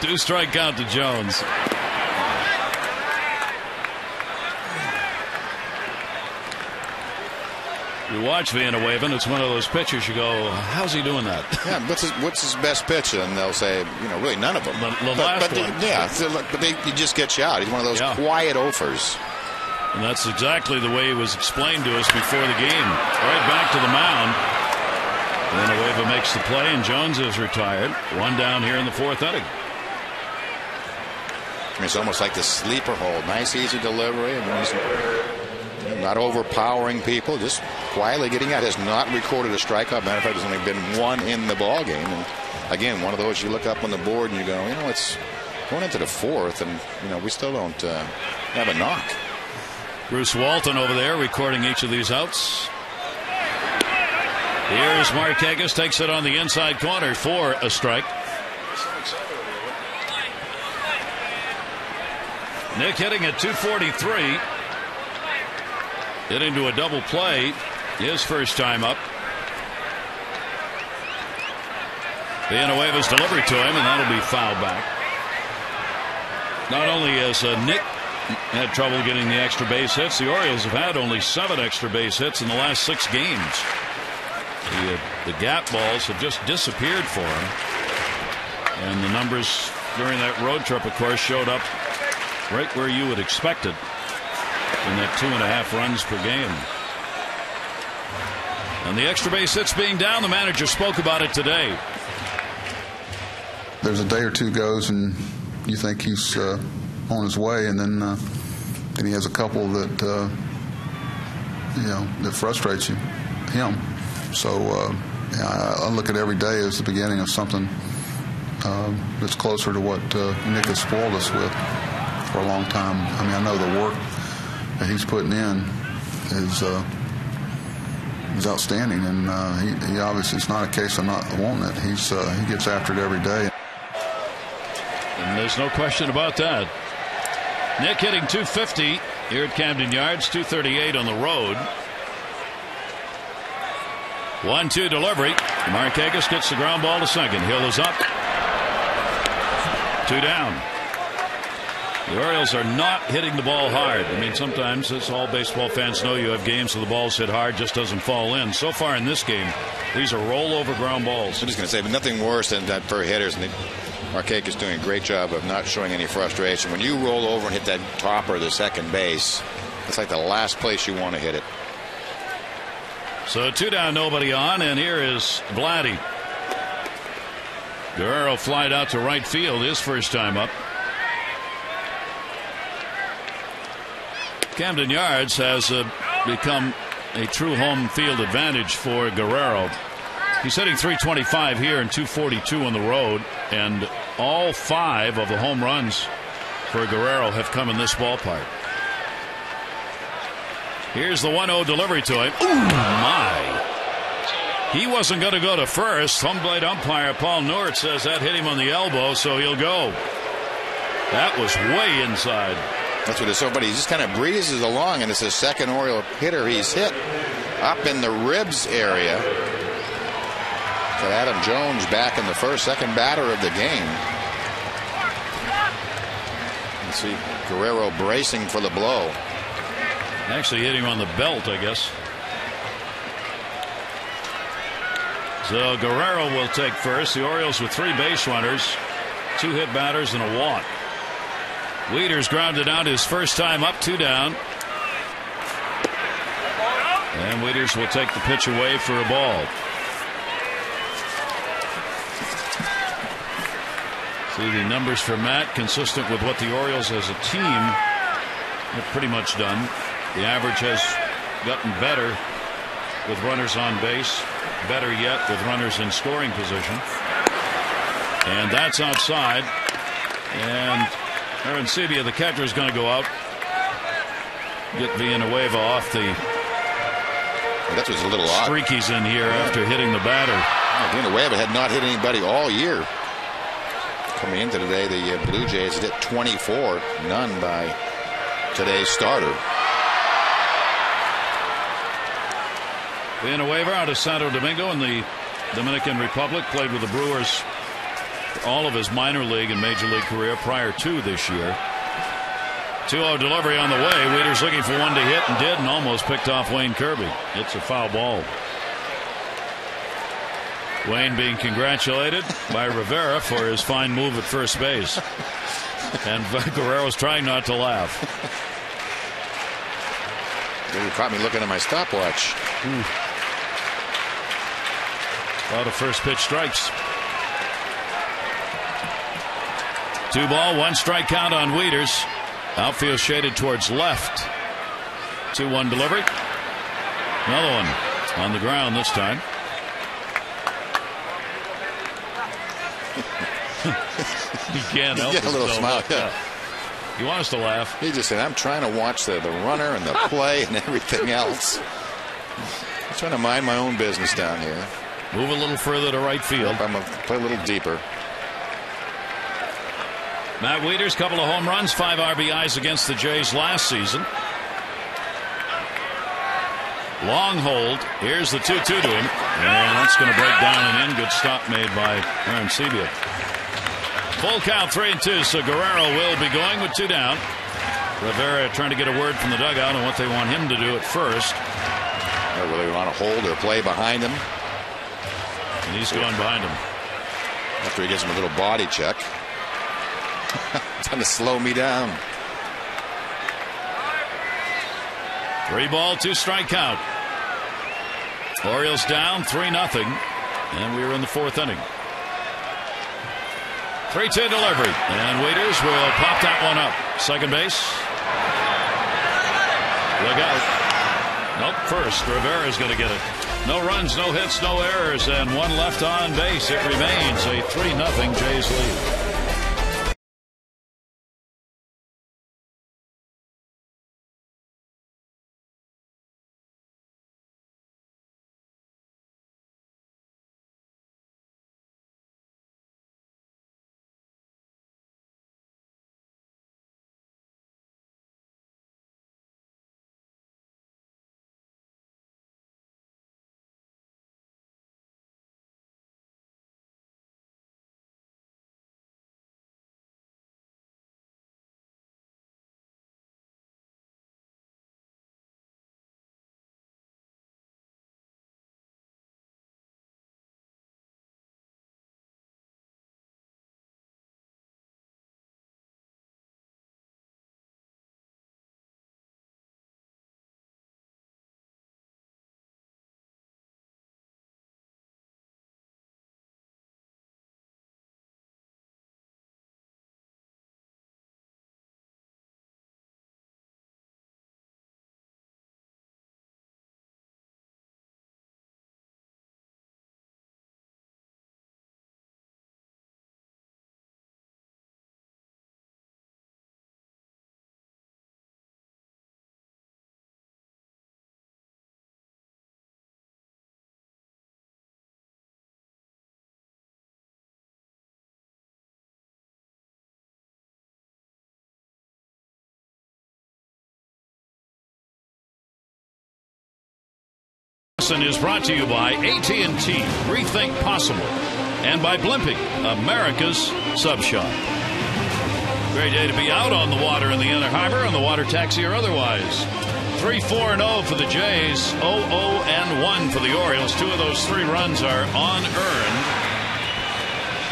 Two-strike count to Jones. You watch Villanueva, and it's one of those pitchers you go, how's he doing that? Yeah, what's his best pitch? And they'll say, really none of them. He just gets you out. He's one of those quiet offers. And that's exactly the way it was explained to us before the game. Right back to the mound. Villanueva makes the play, and Jones is retired. 1 down here in the 4th inning. It's almost like the sleeper hold. Nice, easy delivery. Not overpowering people, just quietly getting out. Has not recorded a strikeout. Matter of fact, there's only been 1 in the ball game. And again, one of those you look up on the board and you go, it's going into the 4th, and we still don't have a knock. Bruce Walton over there recording each of these outs. Here's Marquez, takes it on the inside corner for a strike. Nick hitting at 243. Get into a double play. His first time up. Villanueva's delivery to him, and that'll be fouled back. Not only has Nick had trouble getting the extra base hits, the Orioles have had only 7 extra base hits in the last 6 games. The gap balls have just disappeared for him. And the numbers during that road trip, of course, showed up right where you would expect it. In that 2.5 runs per game. And the extra base hits being down, the manager spoke about it today. There's a day or 2 goes and you think he's on his way, and then he has a couple that that frustrates him. So I look at every day as the beginning of something that's closer to what Nick has spoiled us with for a long time. I mean, I know the work that he's putting in is outstanding, and he obviously, it's not a case of not wanting it. He gets after it every day. And there's no question about that. Nick hitting 250 here at Camden Yards, 238 on the road. 1-2 delivery. Marquez gets the ground ball to second. Hill is up. 2 down. The Orioles are not hitting the ball hard. I mean, sometimes, as all baseball fans know, you have games where the ball's hit hard, just doesn't fall in. So far in this game, these are rollover ground balls. I'm just going to say, but nothing worse than that for hitters. And Marquez is doing a great job of not showing any frustration. When you roll over and hit that topper of the second base, it's like the last place you want to hit it. So 2 down, nobody on, and here is Vladdy. Guerrero flied out to right field his first time up. Camden Yards has become a true home field advantage for Guerrero. He's hitting .325 here and .242 on the road, and all 5 of the home runs for Guerrero have come in this ballpark. Here's the 1-0 delivery to him. Ooh, my. He wasn't going to go to first. Home plate umpire Paul Nort says that hit him on the elbow, so he'll go. That was way inside. That's what it's so, but he just kind of breezes along, and it's his second Oriole hitter he's hit up in the ribs area. So Adam Jones back in the second batter of the game. See Guerrero bracing for the blow. Actually hit him on the belt, I guess. So Guerrero will take first. The Orioles with 3 base runners, 2 hit batters, and a walk. Wieters grounded out his first time up, 2 down. And Wieters will take the pitch away for a ball. See the numbers for Matt consistent with what the Orioles as a team have pretty much done. The average has gotten better with runners on base, better yet with runners in scoring position. And that's outside. And Arencibia, the catcher, is going to go out. Get Villanueva off the. That was a little odd. Streaky's in here after hitting the batter. Villanueva had not hit anybody all year. Coming into today, the Blue Jays hit 24, none by today's starter. Villanueva out of Santo Domingo in the Dominican Republic, played with the Brewers for all of his minor league and major league career prior to this year. 2-0 delivery on the way. Wieters looking for one to hit and did, and almost picked off Wayne Kirby. It's a foul ball. Wayne being congratulated by Rivera for his fine move at first base. And Guerrero's trying not to laugh. You caught me looking at my stopwatch. A lot of first pitch strikes. 2 ball, 1 strike count on Wieters. Outfield shaded towards left. 2-1 delivery. Another one on the ground this time. He can't help Get a little smile. Yeah. You want us to laugh? He just said, I'm trying to watch the runner and the play and everything else. I'm trying to mind my own business down here. Move a little further to right field. I'm going to play a little deeper. Matt Wieters, couple of home runs, 5 RBIs against the Jays last season. Long hold. Here's the 2-2 to him. And that's going to break down and in. Good stop made by Arencibia. Full count, 3-2. So Guerrero will be going with 2 down. Rivera trying to get a word from the dugout on what they want him to do at first. Whether they want to hold or play behind him. And he's going behind him. After he gets him a little body check. Trying to slow me down. 3 ball, 2 strike count. Orioles down 3-0. And we are in the 4th inning. 3-2 delivery. And Wieters will pop that one up. Second base. Look out. Nope, first. Rivera's going to get it. No runs, no hits, no errors, and 1 left on base. It remains a 3-0 Jays lead. Is brought to you by AT&T, Rethink Possible, and by Blimpie, America's Sub Shop. Great day to be out on the water in the Inner Harbor, on the water taxi or otherwise. 3-4-0 for the Jays, 0-0-1 for the Orioles. 2 of those 3 runs are unearned,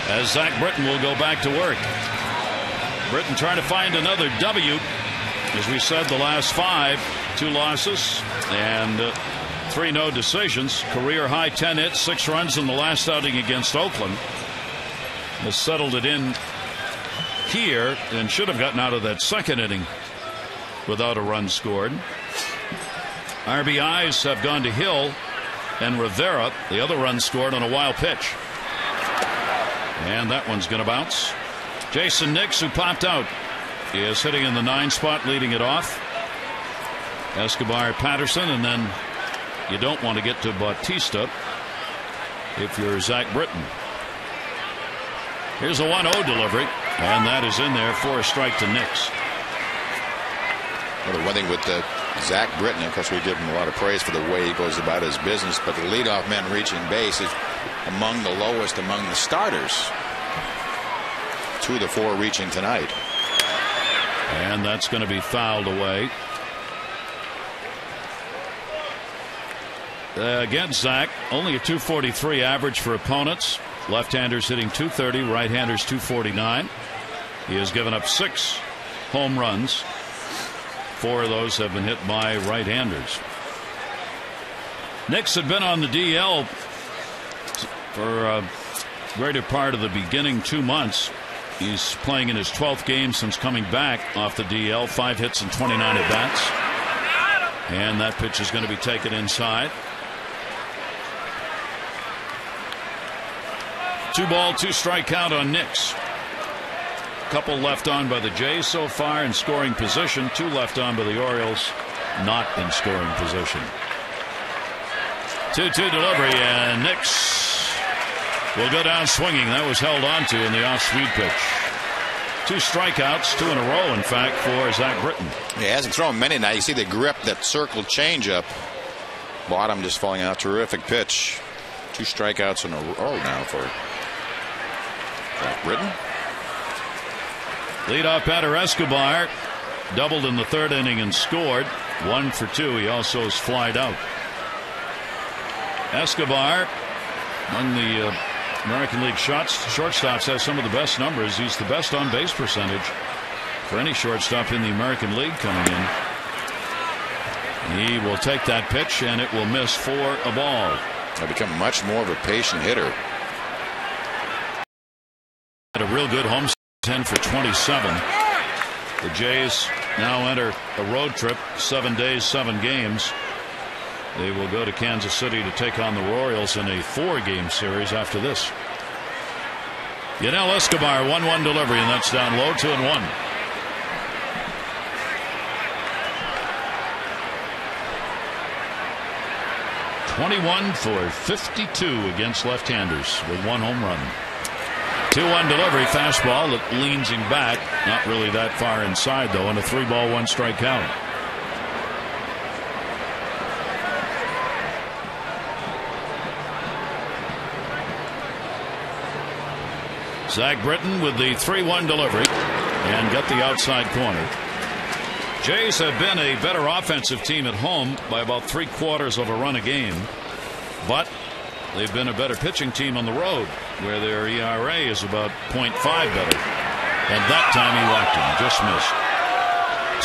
as Zach Britton will go back to work. Britton trying to find another W. As we said, the last 5, 2 losses and 3 no decisions. Career high 10 hits, 6 runs in the last outing against Oakland. Has settled it in here and should have gotten out of that second inning without a run scored. RBIs have gone to Hill and Rivera. The other run scored on a wild pitch. And that one's going to bounce. Jason Nix, who popped out, is hitting in the 9 spot, leading it off. Escobar, Patterson, and then you don't want to get to Bautista if you're Zach Britton. Here's a 1-0 delivery, and that is in there for a strike to Nix. Well, the one thing with Zach Britton, of course, we give him a lot of praise for the way he goes about his business, but the leadoff man reaching base is among the lowest among the starters. 2 of the 4 reaching tonight. And that's going to be fouled away. Against Zach, only a 243 average for opponents. Left-handers hitting 230, right-handers 249. He has given up 6 home runs. 4 of those have been hit by right-handers. Nix had been on the DL for a greater part of the beginning 2 months. He's playing in his 12th game since coming back off the DL. 5 hits and 29 at bats. And that pitch is going to be taken inside. 2 ball, 2 strike count on Nix. Couple left on by the Jays so far in scoring position. 2 left on by the Orioles, not in scoring position. 2-2 delivery, and Nix will go down swinging. That was held onto in the off-speed pitch. 2 strikeouts, 2 in a row, in fact, for Zach Britton. He hasn't thrown many now. You see the grip, that circle changeup. Bottom just falling out. Terrific pitch. 2 strikeouts in a row now for Zach Britton. Leadoff batter Escobar doubled in the 3rd inning and scored. 1 for 2. He also is flied out. Escobar, among the American League shortstops, has some of the best numbers. He's the best on base percentage for any shortstop in the American League coming in. He will take that pitch, and it will miss for a ball. He'll become much more of a patient hitter. Had a real good home 10 for 27. The Jays now enter a road trip, 7 days, 7 games. They will go to Kansas City to take on the Orioles in a 4-game series after this. Yadiel Escobar, 1-1 delivery, and that's down low, 2-1. '21 for 52 against left-handers with 1 home run. 2-1 delivery, fastball that leans him back. Not really that far inside, though, and a 3-ball, 1-strike count. Zach Britton with the 3-1 delivery and got the outside corner. Jays have been a better offensive team at home by about 3/4 of a run a game, but they've been a better pitching team on the road, where their ERA is about .5 better. And that time he walked him, just missed.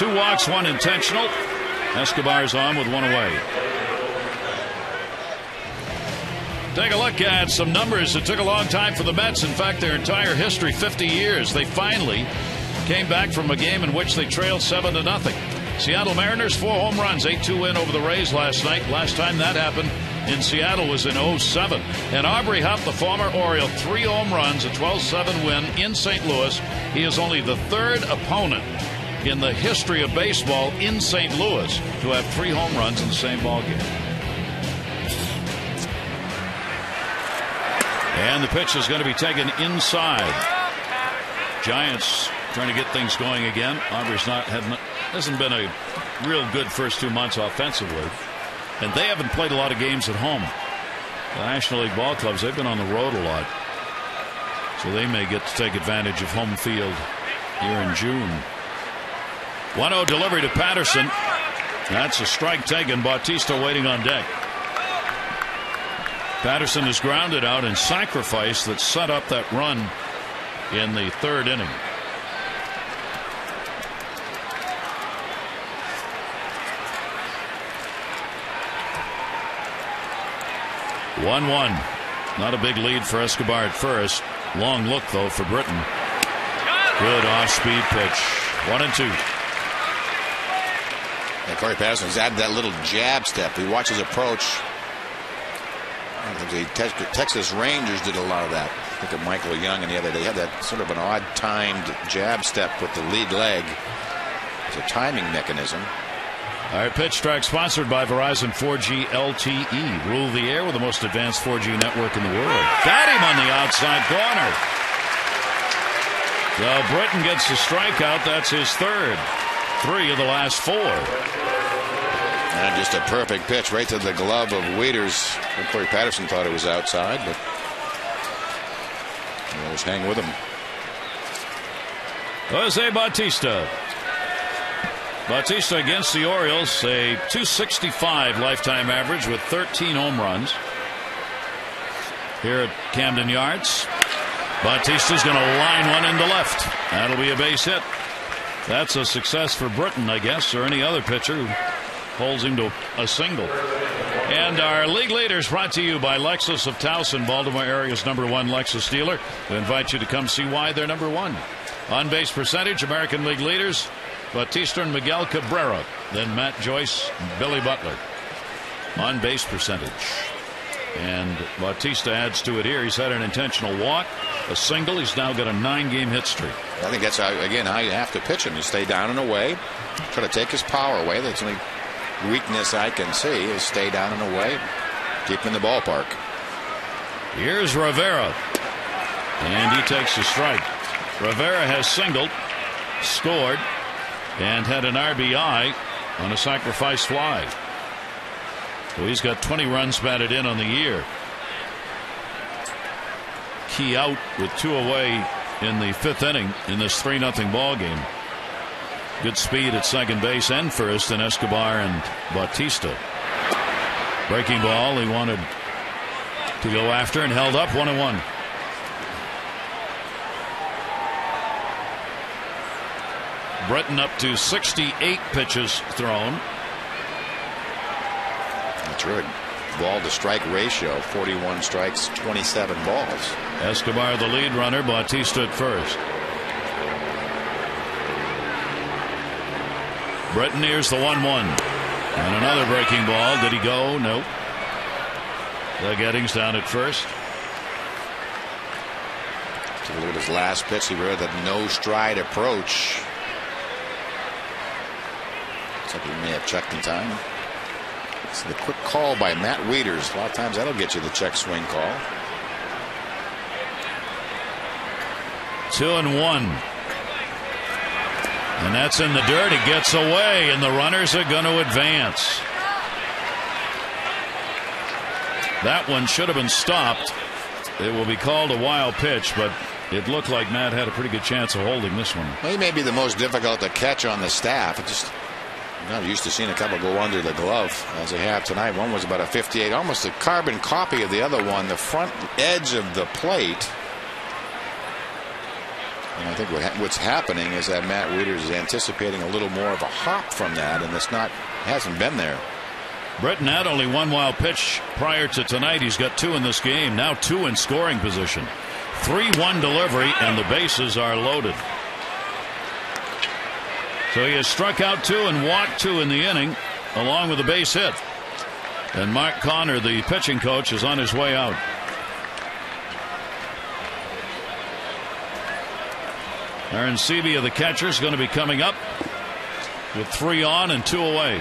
2 walks, 1 intentional. Escobar's on with 1 away. Take a look at some numbers. It took a long time for the Mets. In fact, their entire history, 50 years. They finally came back from a game in which they trailed 7-0. Seattle Mariners, 4 home runs, 8-2 win over the Rays last night. Last time that happened in Seattle was in 2007. And Aubrey Huff, the former Oriole, 3 home runs, a 12-7 win in St. Louis. He is only the 3rd opponent in the history of baseball in St. Louis to have 3 home runs in the same ballgame. And the pitch is going to be taken inside. Giants trying to get things going again. Aubrey's hasn't been a real good first 2 months offensively, and they haven't played a lot of games at home. The National League ball clubs, they've been on the road a lot, so they may get to take advantage of home field here in June. 1-0 delivery to Patterson. That's a strike taken. Bautista waiting on deck. Patterson is grounded out in sacrifice that set up that run in the third inning. One. Not a big lead for Escobar at first. Long look though for Britton. Good off-speed pitch. 1-2. And Corey Patterson's added that little jab step. He watches approach. The Texas Rangers did a lot of that. Look at Michael Young and the other. They had that sort of an odd timed jab step with the lead leg. It's a timing mechanism. All right, pitch track sponsored by Verizon 4G LTE. Rule the air with the most advanced 4G network in the world. Got him on the outside corner. So Britton gets the strikeout. That's his third. 3 of the last 4. And just a perfect pitch right to the glove of Wieters. Corey Patterson thought it was outside, but we'll just hang with him. Jose Bautista. Bautista against the Orioles, a .265 lifetime average with 13 home runs. Here at Camden Yards, Bautista's going to line one into left. That'll be a base hit. That's a success for Britton, I guess, or any other pitcher who holds him to a single. And our league leaders brought to you by Lexus of Towson, Baltimore area's #1 Lexus dealer. We invite you to come see why they're #1. On base percentage, American League leaders Bautista and Miguel Cabrera, then Matt Joyce, Billy Butler. On base percentage. And Bautista adds to it here. He's had an intentional walk, a single. He's now got a 9-game hit streak. I think that's how you have to pitch him. You stay down and away, try to take his power away. That's the only weakness I can see is stay down and away, keep him in the ballpark. Here's Rivera, and he takes a strike. Rivera has singled, scored, and had an RBI on a sacrifice fly. So he's got 20 runs batted in on the year. Key out with 2 away in the 5th inning in this 3-0 ball game. Good speed at second base and first in Escobar and Bautista. Breaking ball he wanted to go after and held up 1-1. Britton up to 68 pitches thrown. Terrific ball to strike ratio, 41 strikes, 27 balls. Escobar the lead runner, Bautista at first. Britton here's the 1-1 and another breaking ball. Did he go? No. Doug Eddings down at first. Take a look at his last pitch. He read that no stride approach. Looks like he may have checked in time. It's the quick call by Matt Wieters. A lot of times that'll get you the check swing call. 2-1. And that's in the dirt. It gets away, and the runners are going to advance. That one should have been stopped. It will be called a wild pitch, but it looked like Matt had a pretty good chance of holding this one. Well, he may be the most difficult to catch on the staff. It just, I'm not used to seeing a couple go under the glove as they have tonight. One was about a 58, almost a carbon copy of the other one. The front edge of the plate. And I think what's happening is that Matt Wieters is anticipating a little more of a hop from that, and it's not, hasn't been there. Britton had only 1 wild pitch prior to tonight. He's got 2 in this game. Now 2 in scoring position. 3-1 delivery, and the bases are loaded. So he has struck out 2 and walked 2 in the inning, along with a base hit. And Mark Connor, the pitching coach, is on his way out. Arencibia, the catcher, is going to be coming up with 3 on and 2 away.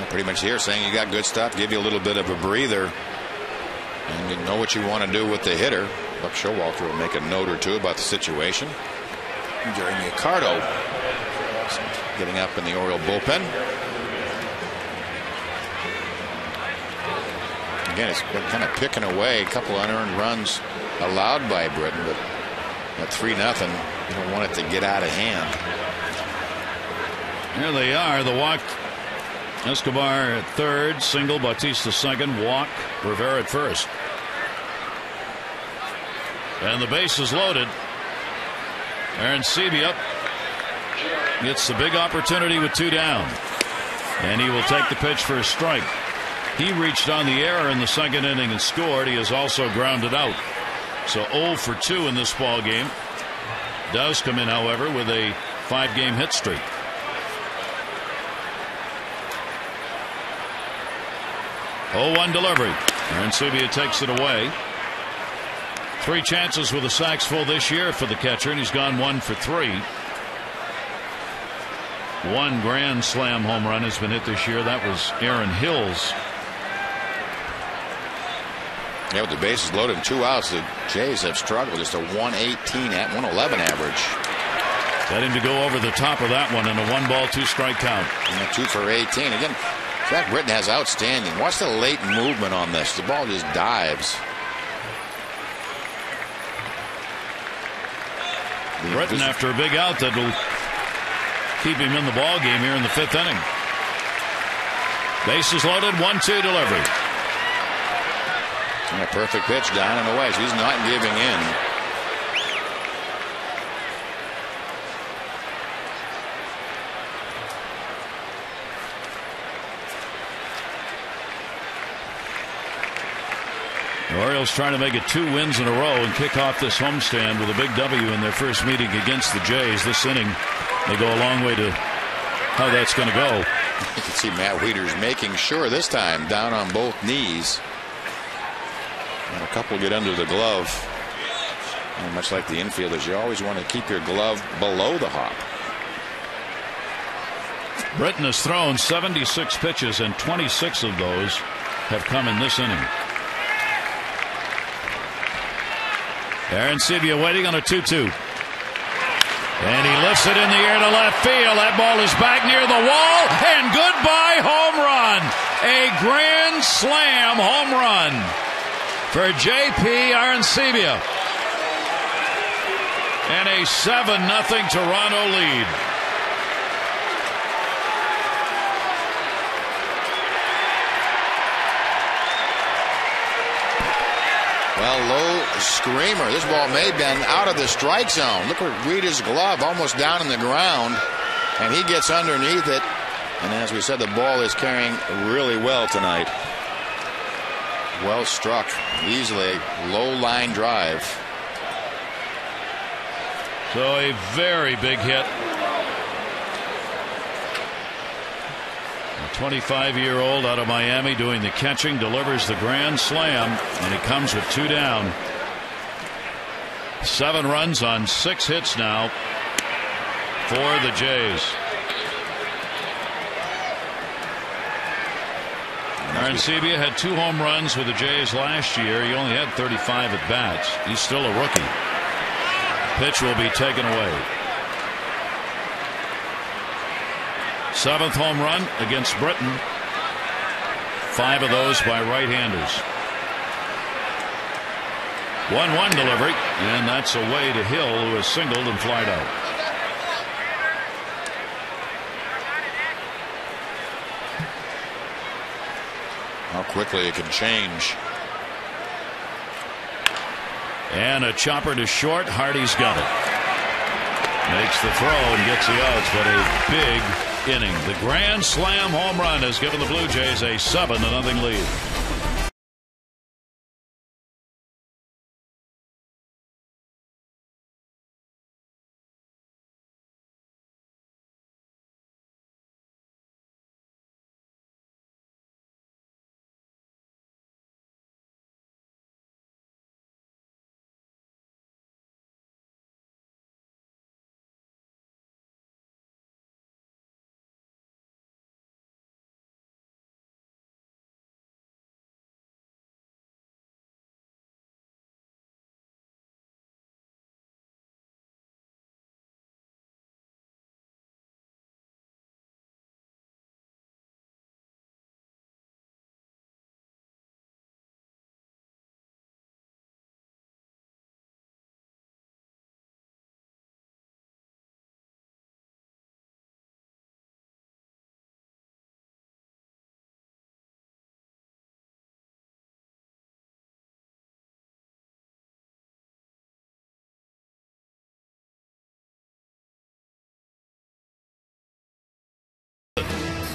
Pretty much here saying you got good stuff, give you a little bit of a breather, and you know what you want to do with the hitter. Buck Showalter will make a note or two about the situation. Jeremy Accardo getting up in the Oriole bullpen. Again, it's been kind of picking away a couple unearned runs allowed by Britton, but at 3-0, you don't want it to get out of hand. Here they are. The walk. Escobar at third, single, Bautista second, walk, Rivera at first. And the base is loaded. Arencibia gets the big opportunity with 2 down. And he will take the pitch for a strike. He reached on the error in the second inning and scored. He has also grounded out. So 0 for 2 in this ball game. Does come in, however, with a 5-game hit streak. 0-1 delivery. Arencibia takes it away. 3 chances with the sacks full this year for the catcher, and he's gone 1 for 3. 1 grand slam home run has been hit this year. That was Aaron Hill's. Yeah, with the bases loaded and 2 outs, the Jays have struggled. Just a 118 at 111 average. Got him to go over the top of that one in a 1-ball, 2-strike count. And a 2 for 18. Again, Zach Britton has outstanding. Watch the late movement on this. The ball just dives. Britton after a big out that will keep him in the ball game here in the 5th inning. Bases loaded, 1-2 delivery. And a perfect pitch down and away. So he's not giving in. The Orioles trying to make it 2 wins in a row and kick off this homestand with a big W in their first meeting against the Jays. This inning, they go a long way to how that's going to go. You can see Matt Wieters making sure this time down on both knees. And a couple get under the glove. And much like the infielders, you always want to keep your glove below the hop. Britton has thrown 76 pitches, and 26 of those have come in this inning. Arencibia waiting on a 2-2. And he lifts it in the air to left field. That ball is back near the wall, and goodbye home run. A grand slam home run for J.P. Arencibia. And a 7-0 Toronto lead. Well, low screamer. This ball may have been out of the strike zone. Look at Reed's glove almost down in the ground. And he gets underneath it. And as we said, the ball is carrying really well tonight. Well struck. Easily low line drive. So a very big hit. A 25-year-old out of Miami doing the catching, delivers the grand slam, and he comes with 2 down. 7 runs on 6 hits now for the Jays. Arencibia had 2 home runs with the Jays last year. He only had 35 at bats. He's still a rookie. Pitch will be taken away. 7th home run against Britton. 5 of those by right-handers. 1-1 delivery, and that's away to Hill, who has singled and flied out. How quickly it can change. And a chopper to short. Hardy's got it. Makes the throw and gets the outs, but a big inning. The grand slam home run has given the Blue Jays a 7-0 lead.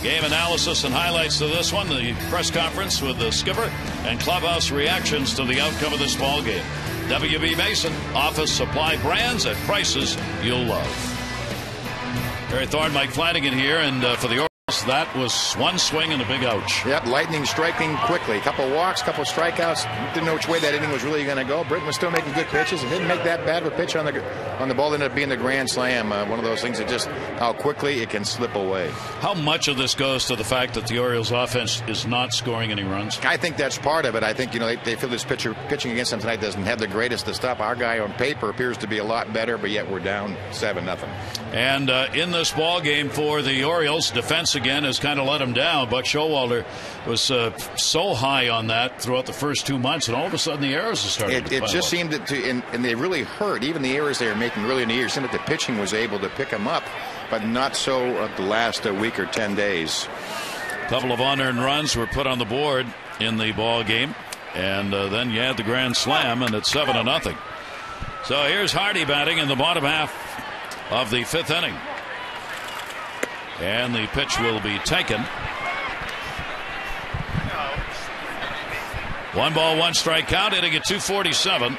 Game analysis and highlights to this one, the press conference with the skipper, and clubhouse reactions to the outcome of this ball game. W.B. Mason, office supply brands at prices you'll love. Barry Thorne, Mike Flanagan here, and for the Orioles, that was one swing and a big ouch. Yep, Lightning striking quickly. A couple walks, couple strikeouts. Didn't know which way that inning was really going to go. Britton was still making good pitches and didn't make that bad of a pitch on the ball. Ended up being the grand slam. One of those things that just how quickly it can slip away. How much of this goes to the fact that the Orioles offense is not scoring any runs? I think that's part of it. I think they feel this pitching against them tonight doesn't have the greatest of stuff. Our guy on paper appears to be a lot better, but yet we're down 7-0. And in this ball game for the Orioles, defense again has kind of let them down. Buck Showalter was so high on that throughout the first 2 months, and all of a sudden the errors have started. It just seemed and they really hurt. Even the errors they were making early in the year, it seemed that the pitching was able to pick them up, but not so the last week or 10 days. A couple of unearned runs were put on the board in the ball game, and then you had the grand slam, and it's 7-0. So here's Hardy batting in the bottom half of the 5th inning. And the pitch will be taken. 1 ball, 1 strike count, hitting at 247.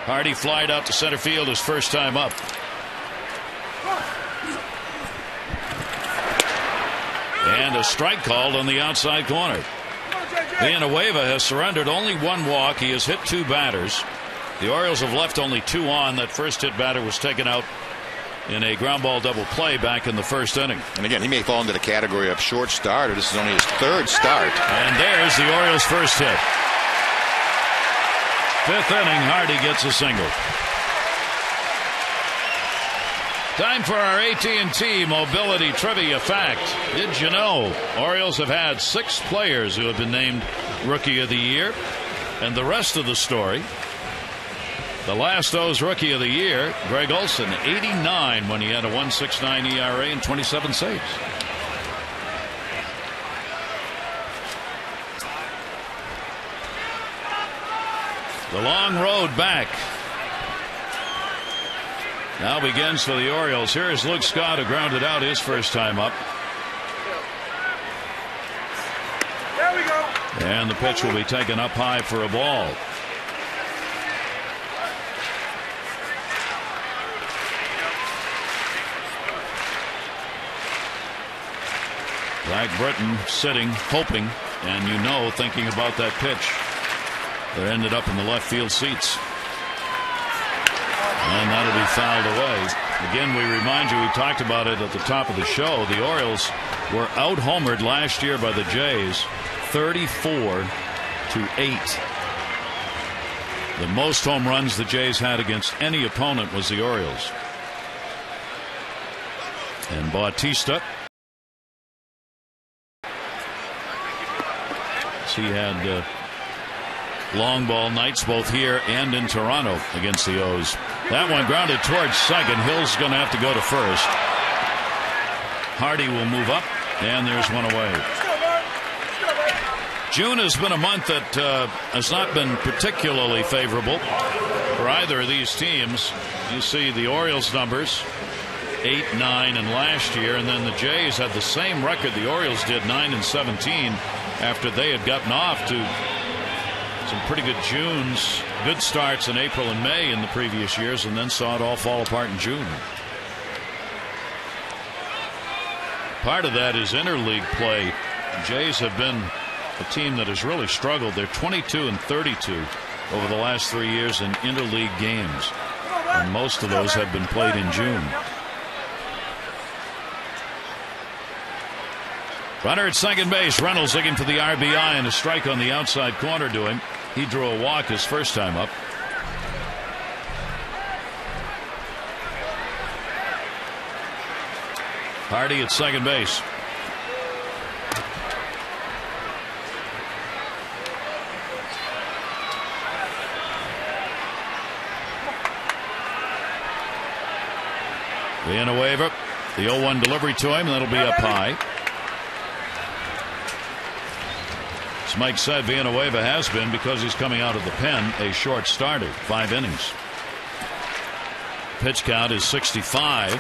Hardy flied out to center field his first time up. And a strike called on the outside corner. Villanueva has surrendered only 1 walk. He has hit 2 batters. The Orioles have left only 2 on. That first hit batter was taken out in a ground ball double play back in the 1st inning. And again, he may fall into the category of short starter. This is only his 3rd start. And there's the Orioles' first hit. 5th inning, Hardy gets a single. Time for our AT&T Mobility Trivia Fact. Did you know Orioles have had 6 players who have been named Rookie of the Year? And the rest of the story, the last O's Rookie of the Year, Greg Olson, 89 when he had a 1.69 ERA and 27 saves. The long road back now begins for the Orioles. Here is Luke Scott, who grounded out his first time up. There we go. And the pitch will be taken up high for a ball. Zach Britton sitting, hoping, and thinking about that pitch that ended up in the left field seats. And that'll be fouled away. Again, we remind you, we talked about it at the top of the show. The Orioles were out-homered last year by the Jays, 34-8. The most home runs the Jays had against any opponent was the Orioles. And Bautista, he had long ball nights both here and in Toronto against the O's. That one grounded towards second. Hill's going to have to go to first. Hardy will move up, and there's one away. June has been a month that has not been particularly favorable for either of these teams. You see the Orioles numbers, 8, 9, and last year, and then the Jays had the same record the Orioles did, 9 and 17, after they had gotten off to some pretty good Junes, good starts in April and May in the previous years, and then saw it all fall apart in June. Part of that is interleague play. The Jays have been a team that has really struggled. They're 22 and 32 over the last 3 years in interleague games, and most of those have been played in June. Runner at second base. Reynolds looking for the RBI, and a strike on the outside corner to him. He drew a walk his first time up. Hardy at second base. Villanueva, the 0-1 delivery to him, and that'll be up high. As Mike said, Villanueva has been, because he's coming out of the pen, a short starter, 5 innings. Pitch count is 65.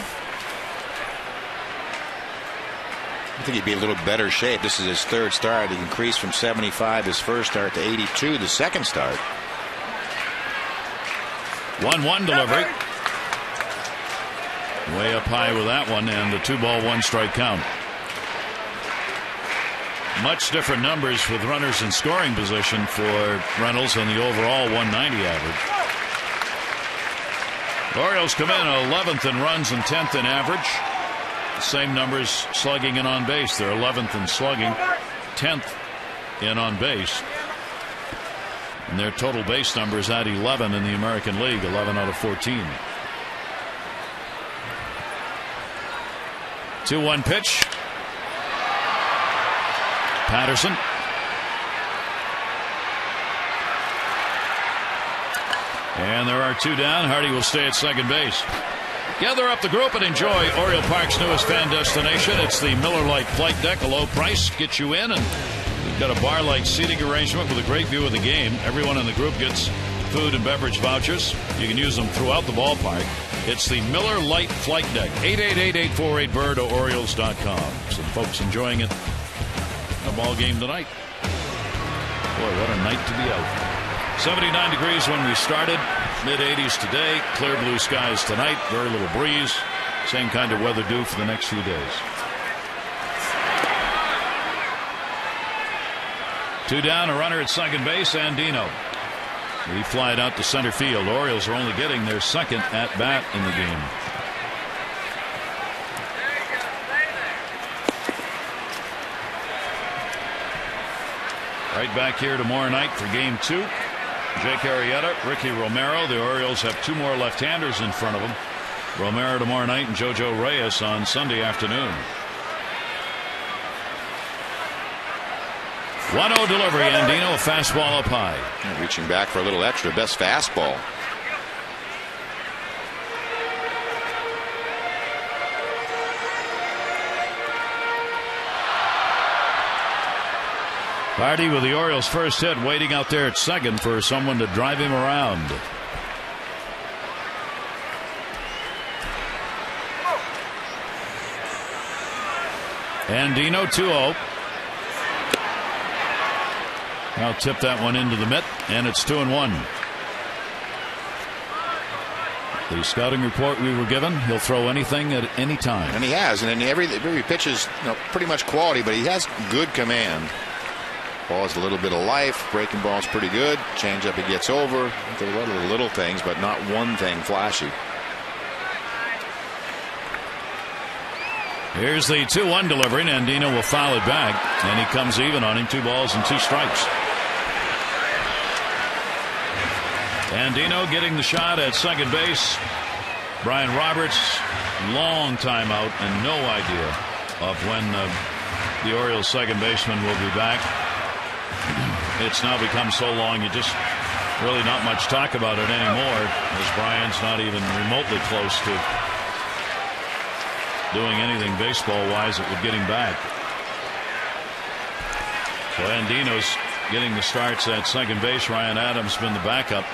I think he'd be a little better shape. This is his third start. He increased from 75 his first start to 82 the second start. 1-1 delivery. Way up high with that one, and the 2-ball 1-strike count. Much different numbers with runners in scoring position for Reynolds and the overall 190 average. The Orioles come in 11th in runs and 10th in average. Same numbers slugging and on base. They're 11th in slugging, 10th in on base. And their total base number is at 11 in the American League, 11 out of 14. 2-1 pitch. Patterson. And there are 2 down. Hardy will stay at second base. Gather up the group and enjoy Oriole Park's newest fan destination. It's the Miller Lite Flight Deck. A low price gets you in, and we've got a bar-like seating arrangement with a great view of the game. Everyone in the group gets food and beverage vouchers. You can use them throughout the ballpark. It's the Miller Lite Flight Deck. 888-848-BIRD or Orioles.com. Some folks enjoying it. A ball game tonight. Boy, what a night to be out. 79 degrees when we started. Mid-80s today. Clear blue skies tonight. Very little breeze. Same kind of weather due for the next few days. 2 down, a runner at second base, Andino. He flied out to center field. Orioles are only getting their second at bat in the game. Right back here tomorrow night for game 2. Jake Arrieta, Ricky Romero. The Orioles have 2 more left-handers in front of them. Romero tomorrow night and JoJo Reyes on Sunday afternoon. 1-0 delivery. Andino, a fastball up high. Reaching back for a little extra. Best fastball. Hardy with the Orioles' first hit, waiting out there at second for someone to drive him around. Andino 2-0. I'll tip that one into the mitt, and it's 2-1. The scouting report we were given, he'll throw anything at any time. And he has, and in every pitch is pretty much quality, but he has good command. Ball has a little bit of life. Breaking ball's pretty good. Changeup he gets over. A lot of the little things, but not one thing flashy. Here's the 2-1 delivery, and Andino will foul it back, and he comes even on him. 2 balls and 2 strikes. Andino getting the shot at second base. Brian Roberts, long time out and no idea of when the Orioles second baseman will be back. It's now become so long you just really not much talk about it anymore, as Brian's not even remotely close to doing anything baseball-wise that would get him back. So Andino's getting the starts at second base. Ryan Adams been the backup.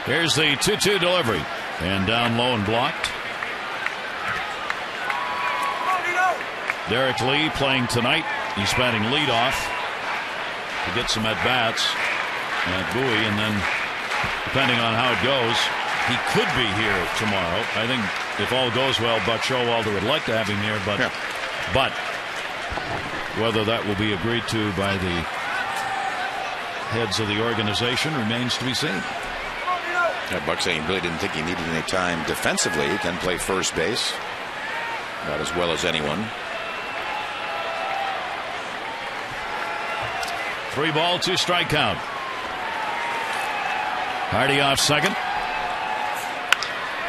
Here's the 2-2 delivery, and down low and blocked. Derek Lee playing tonight. He's batting leadoff to get some at-bats at Bowie, and then depending on how it goes, he could be here tomorrow. I think if all goes well, Buck Showalter would like to have him here, but whether that will be agreed to by the heads of the organization remains to be seen. Buck saying he really didn't think he needed any time defensively. He can play first base about as well as anyone. 3 ball, 2 strike count. Hardy off second.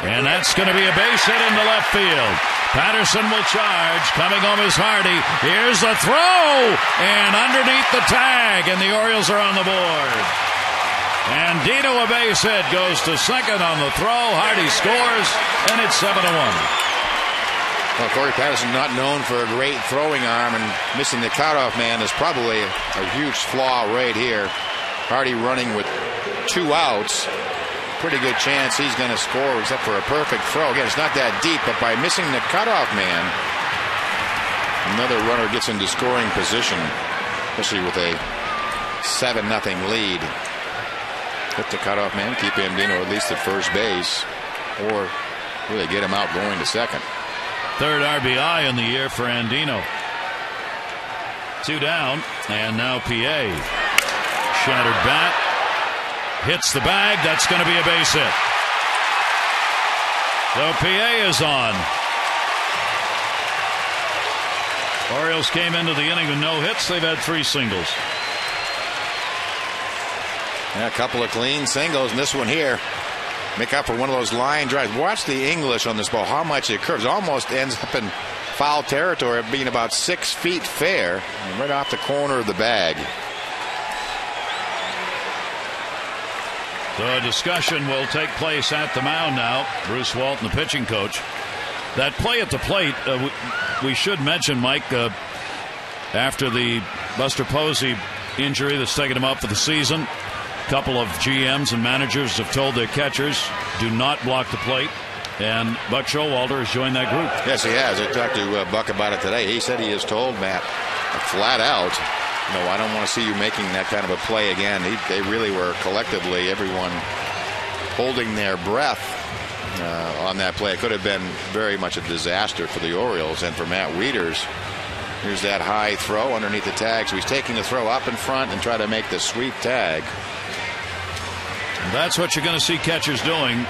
And that's going to be a base hit into left field. Patterson will charge. Coming home is Hardy. Here's the throw. And underneath the tag. And the Orioles are on the board. And Dino, a base hit, goes to second on the throw. Hardy scores. And it's 7-1. Well, Corey Patterson, not known for a great throwing arm, and missing the cutoff man is probably a huge flaw right here. Hardy running with 2 outs. Pretty good chance he's going to score except for a perfect throw. Again, it's not that deep, but by missing the cutoff man, Another runner gets into scoring position, especially with a 7-0 lead. Hit the cutoff man, keep Andino at least at first base, or really get him out going to second. Third RBI in the year for Andino. 2 down, and now PA. Shattered bat. Hits the bag. That's going to be a base hit. So PA is on. Orioles came into the inning with no hits. They've had 3 singles. Yeah, a couple of clean singles, and this one here make up for one of those line drives. Watch the English on this ball, how much it curves. Almost ends up in foul territory, being about 6 feet fair, and right off the corner of the bag. So a discussion will take place at the mound now. Bruce Walton, the pitching coach. That play at the plate, we should mention, Mike, after the Buster Posey injury that's taken him out for the season, a couple of GMs and managers have told their catchers, do not block the plate. And Buck Showalter has joined that group. Yes, he has. I talked to Buck about it today. He said he has told Matt flat out, no, I don't want to see you making that kind of a play again. They really were collectively, everyone holding their breath on that play. It could have been very much a disaster for the Orioles and for Matt Wieters. Here's that high throw underneath the tag. So he's taking the throw up in front and try to make the sweep tag. And that's what you're going to see catchers doing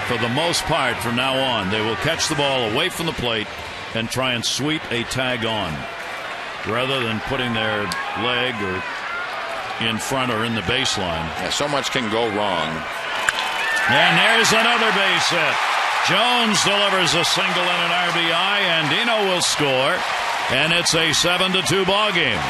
for the most part from now on. They will catch the ball away from the plate and try and sweep a tag on, rather than putting their leg or in front or in the baseline. Yeah, so much can go wrong. And there's another base hit. Jones delivers a single and an RBI, and Dino will score, and it's a 7-2 ball game.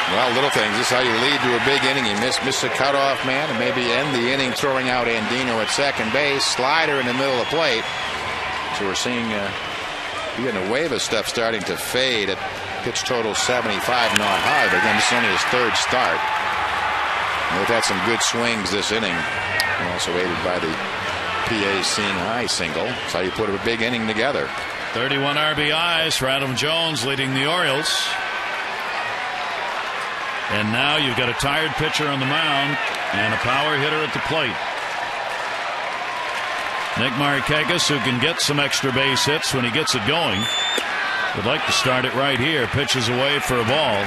Well, little things. This is how you lead to a big inning. You miss a cutoff man and maybe end the inning throwing out Andino at second base. Slider in the middle of the plate. So we're seeing a wave of stuff starting to fade at pitch total 75, not high. But again, this is only his 3rd start. And they've had some good swings this inning. And also aided by the PA seeing high single. That's how you put a big inning together. 31 RBIs for Adam Jones leading the Orioles. And now you've got a tired pitcher on the mound and a power hitter at the plate. Nick Markakis, who can get some extra base hits when he gets it going, would like to start it right here. Pitches away for a ball.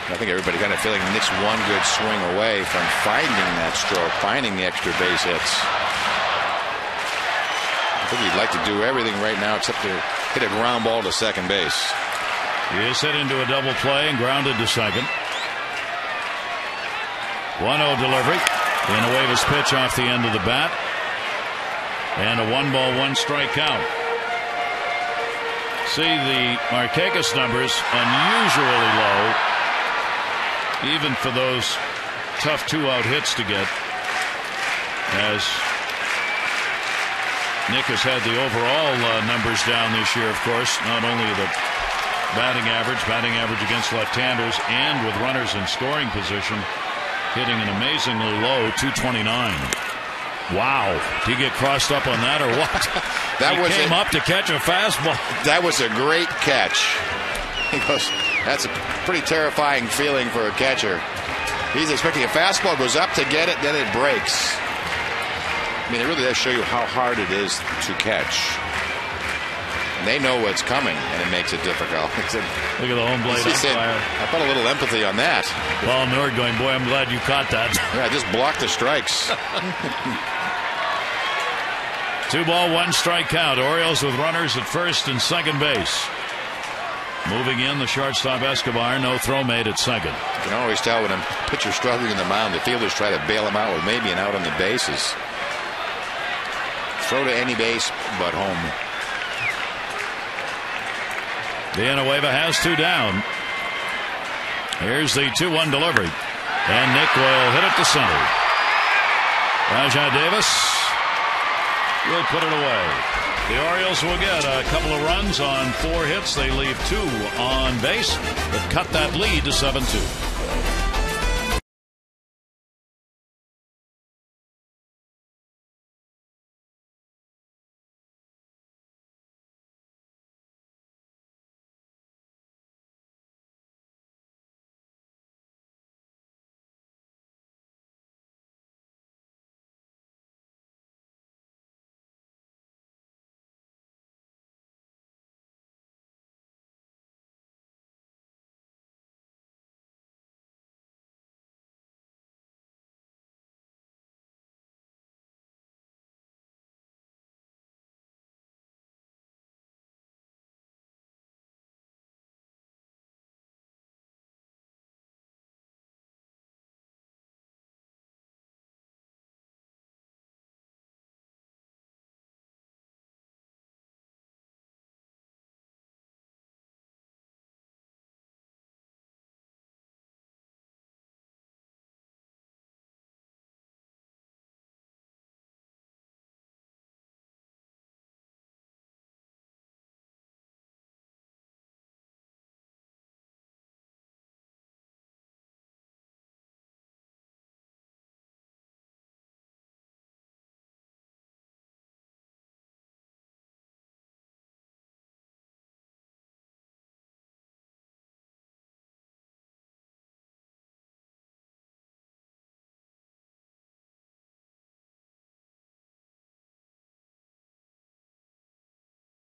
I think everybody kind of feeling Nick's one good swing away from finding that stroke, finding the extra base hits. I think he'd like to do everything right now except to hit a ground ball to second base. He is hit into a double play and grounded to second. 1-0 delivery. In a Wavis pitch off the end of the bat. And a 1-ball, 1-strike count. See the Markakis numbers unusually low, even for those tough 2-out hits to get, as Nick has had the overall numbers down this year, of course. Not only the batting average against left-handers, and with runners in scoring position, hitting an amazingly low 229. Wow. Did he get crossed up on that or what? He came up to catch a fastball. That was a great catch. He goes, that's a pretty terrifying feeling for a catcher. He's expecting a fastball, goes up to get it, then it breaks. I mean, it really does show you how hard it is to catch. And they know what's coming, and it makes it difficult. Look at the home plate umpire. I felt a little empathy on that. Paul Nord going, boy, I'm glad you caught that. Yeah, just block the strikes. 2-ball, 1-strike count. Orioles with runners at first and second base. Moving in, the shortstop Escobar. No throw made at second. You can always tell when a pitcher's struggling in the mound, the fielders try to bail him out with maybe an out on the bases. Throw to any base but home. Villanueva has 2 down. Here's the 2-1 delivery. And Nick will hit it to center. Rajai Davis will put it away. The Orioles will get a couple of runs on 4 hits. They leave 2 on base, but cut that lead to 7-2.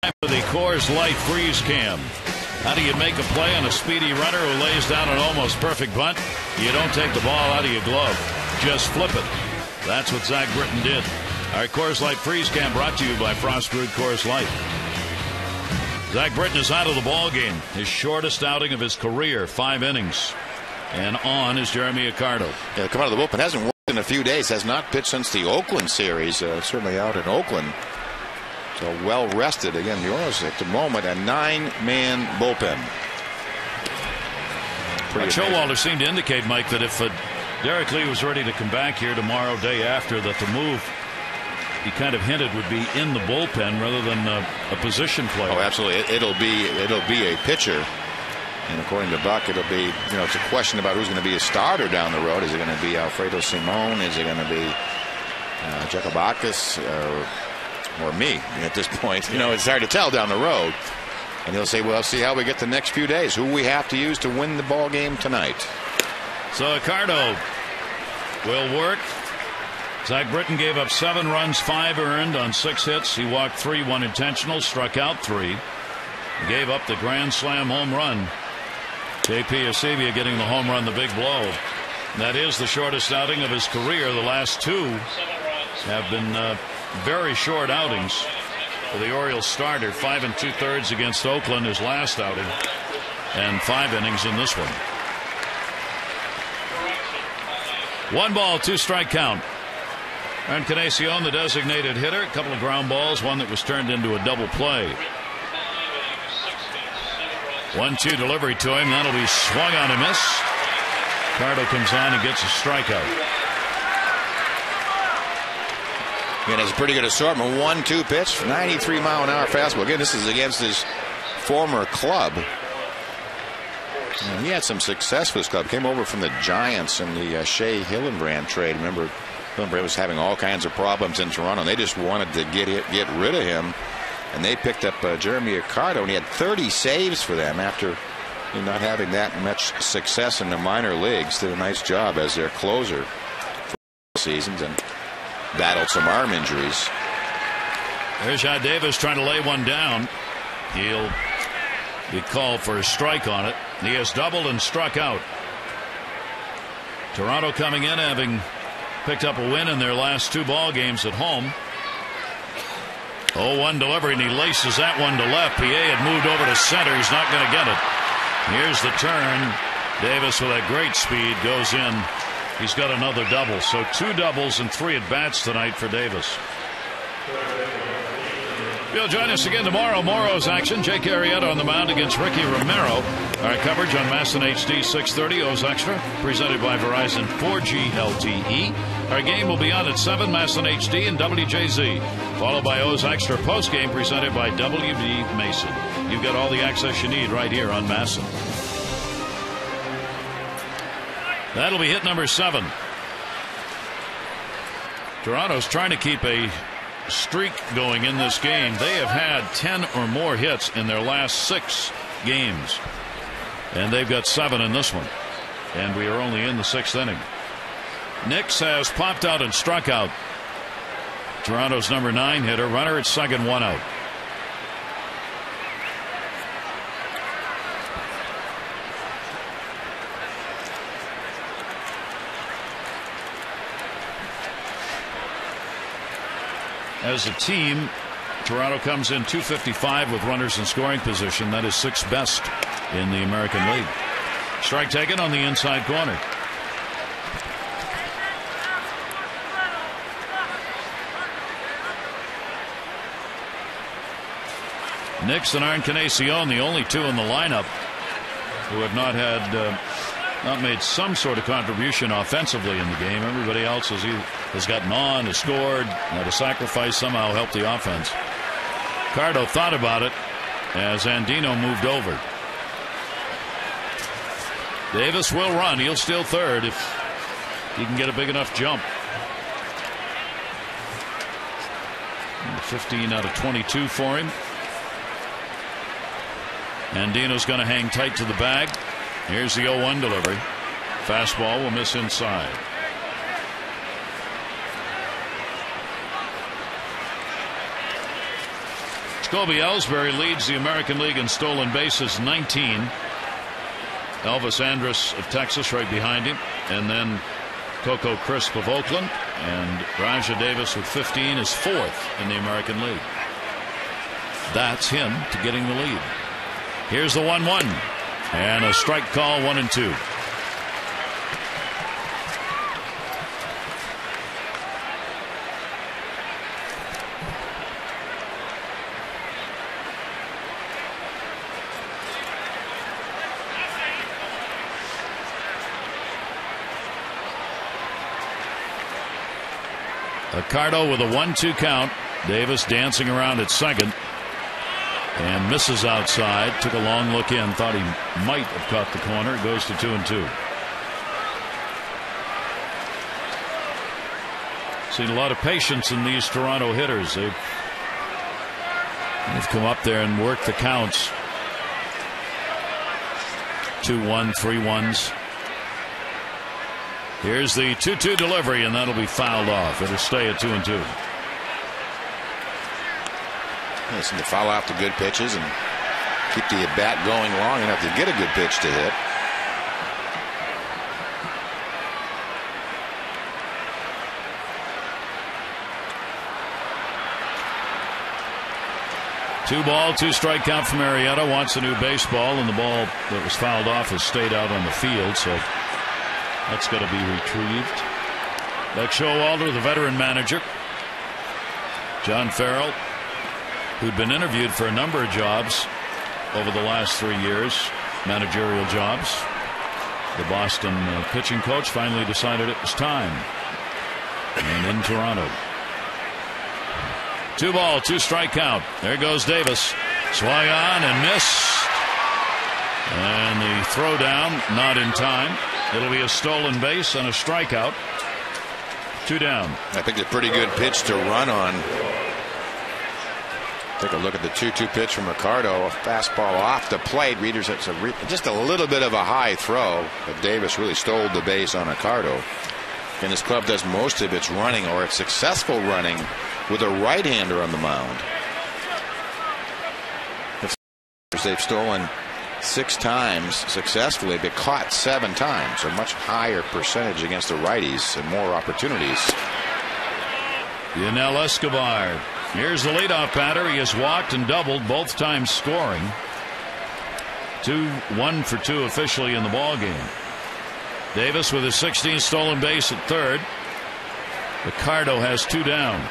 For the Coors Light Freeze Cam. How do you make a play on a speedy runner who lays down an almost perfect bunt? You don't take the ball out of your glove. Just flip it. That's what Zach Britton did. All right, Coors Light Freeze Cam brought to you by Frost Brewed Coors Light. Zach Britton is out of the ball game. His shortest outing of his career, 5 innings. And on is Jeremy Accardo. Yeah, come out of the bullpen. Hasn't worked in a few days. Has not pitched since the Oakland series. Certainly out in Oakland. So well rested. Again, the Orioles at the moment a 9-man bullpen. Showalter seemed to indicate, Mike, that if Derek Lee was ready to come back here tomorrow, day after, that the move he kind of hinted would be in the bullpen rather than a position player. Oh, absolutely. It'll be a pitcher. And according to Buck, it'll be, it's a question about who's going to be a starter down the road. Is it going to be Alfredo Simon? Is it going to be Jakubakis or me at this point? It's hard to tell down the road. And he'll say, well, see how we get the next few days. Who we have to use to win the ball game tonight. So Accardo will work. Zach Britton gave up 7 runs, 5 earned on 6 hits. He walked 3, 1 intentional, struck out 3. He gave up the grand slam home run. J.P. Arencibia getting the home run, the big blow. That is the shortest outing of his career. The last 2 have been very short outings for the Orioles starter. 5 2/3 against Oakland, his last outing, and 5 innings in this one. 1 ball, 2 strike count. Encarnacion, the designated hitter. A couple of ground balls, one that was turned into a double play. 1-2 delivery to him. That'll be swung on a miss. Cardo comes on and gets a strikeout. Again, it's a pretty good assortment. 1-2 pitch, 93-mile-an-hour fastball. Again, this is against his former club. And he had some success with his club. Came over from the Giants in the Shea Hillenbrand trade. Remember, Hillenbrand was having all kinds of problems in Toronto. And they just wanted to get rid of him. And they picked up Jeremy Accardo, and he had 30 saves for them after not having that much success in the minor leagues. Did a nice job as their closer for seasons and battled some arm injuries. There's Rajai Davis trying to lay one down. He'll be called for a strike on it. He has doubled and struck out. Toronto coming in having picked up a win in their last 2 ball games at home. 0-1 delivery, and he laces that one to left. PA had moved over to center. He's not going to get it. Here's the turn. Davis with that great speed goes in. He's got another double. So 2 doubles and 3 at bats tonight for Davis. You'll join us again tomorrow. Moro's action. Jake Arrieta on the mound against Ricky Romero. Our coverage on Masson HD 630 O's Extra, presented by Verizon 4G LTE. Our game will be on at 7, Masson HD and WJZ, followed by O's Extra postgame presented by WB Mason. You've got all the access you need right here on Masson. That'll be hit number 7. Toronto's trying to keep a streak going in this game. They have had 10 or more hits in their last 6 games, and they've got 7 in this one, and we are only in the 6th inning. Nix has popped out and struck out. Toronto's number 9 hitter. Runner at second, 1 out. As a team, Toronto comes in 255 with runners in scoring position. That is 6th best in the American League. Strike taken on the inside corner. Nix and Encarnacion, the only 2 in the lineup who have not made some sort of contribution offensively in the game. Everybody else has gotten on, has scored, had a sacrifice, somehow helped the offense. Cardo thought about it as Andino moved over. Davis will run. He'll steal third if he can get a big enough jump. 15 out of 22 for him. Andino's going to hang tight to the bag. Here's the 0-1 delivery. Fastball will miss inside. Scobie Ellsbury leads the American League in stolen bases, 19. Elvis Andrus of Texas right behind him, and then Coco Crisp of Oakland, and Rajah Davis with 15 is fourth in the American League. That's him to getting the lead. Here's the 1-1 and a strike call, 1-2. Accardo with a 1-2 count. Davis dancing around at second and misses outside. Took a long look in, thought he might have caught the corner. Goes to 2-2. Seen a lot of patience in these Toronto hitters. They've come up there and worked the counts. 2-1, 3-1s. Here's the 2-2 delivery, and that'll be fouled off. It'll stay at 2-2. Listen, to foul out the good pitches and keep the at-bat going long enough to get a good pitch to hit. Two ball, two strike count from Marietta. Wants a new baseball, and the ball that was fouled off has stayed out on the field, so that's got to be retrieved. Like Showalter, the veteran manager. John Farrell, who'd been interviewed for a number of jobs over the last 3 years, managerial jobs. The Boston pitching coach finally decided it was time. And in Toronto. Two ball, two strike count. There goes Davis. Swung on and missed. And the throw down, not in time. It'll be a stolen base and a strikeout. Two down. I think a pretty good pitch to run on. Take a look at the 2-2 pitch from Ricardo. A fastball off the plate. Readers, it's just a little bit of a high throw, but Davis really stole the base on Ricardo. And his club does most of its running, or its successful running, with a right-hander on the mound. They've stolen 6 times successfully, but caught 7 times. A much higher percentage against the righties and more opportunities. Yunel Escobar. Here's the leadoff batter. He has walked and doubled, both times scoring. 1 for 2 officially in the ball game. Davis with his 16th stolen base at third. Ricardo has 2 down.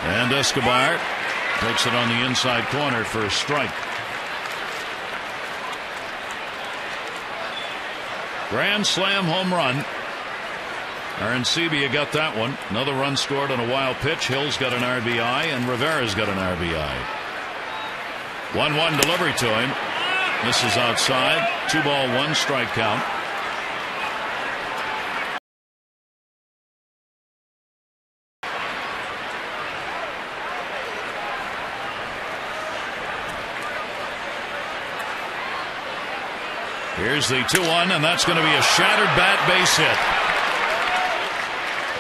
And Escobar takes it on the inside corner for a strike. Grand slam home run. Arencibia got that one. Another run scored on a wild pitch. Hill's got an RBI, and Rivera's got an RBI. 1-1 delivery to him. This is outside. 2 ball, 1 strike count. Here's the 2-1, and that's going to be a shattered bat base hit.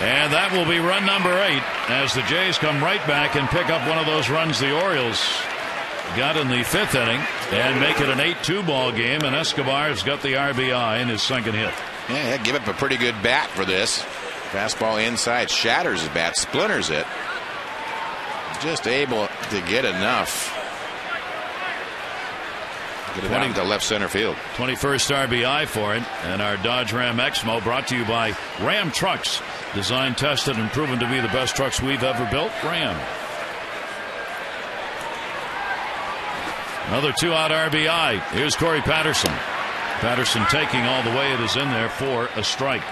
And that will be run number 8 as the Jays come right back and pick up one of those runs the Orioles got in the 5th inning and make it an 8-2 ball game. And Escobar's got the RBI in his second hit. Yeah, give up a pretty good bat for this. Fastball inside, shatters his bat, splinters it. Just able to get enough. Get it out to left center field. 21st RBI for it. And our Dodge Ram Exmo brought to you by Ram Trucks. Designed, tested, and proven to be the best trucks we've ever built. Ram. Another 2-out RBI. Here's Corey Patterson. Patterson taking all the way. It is in there for a strike.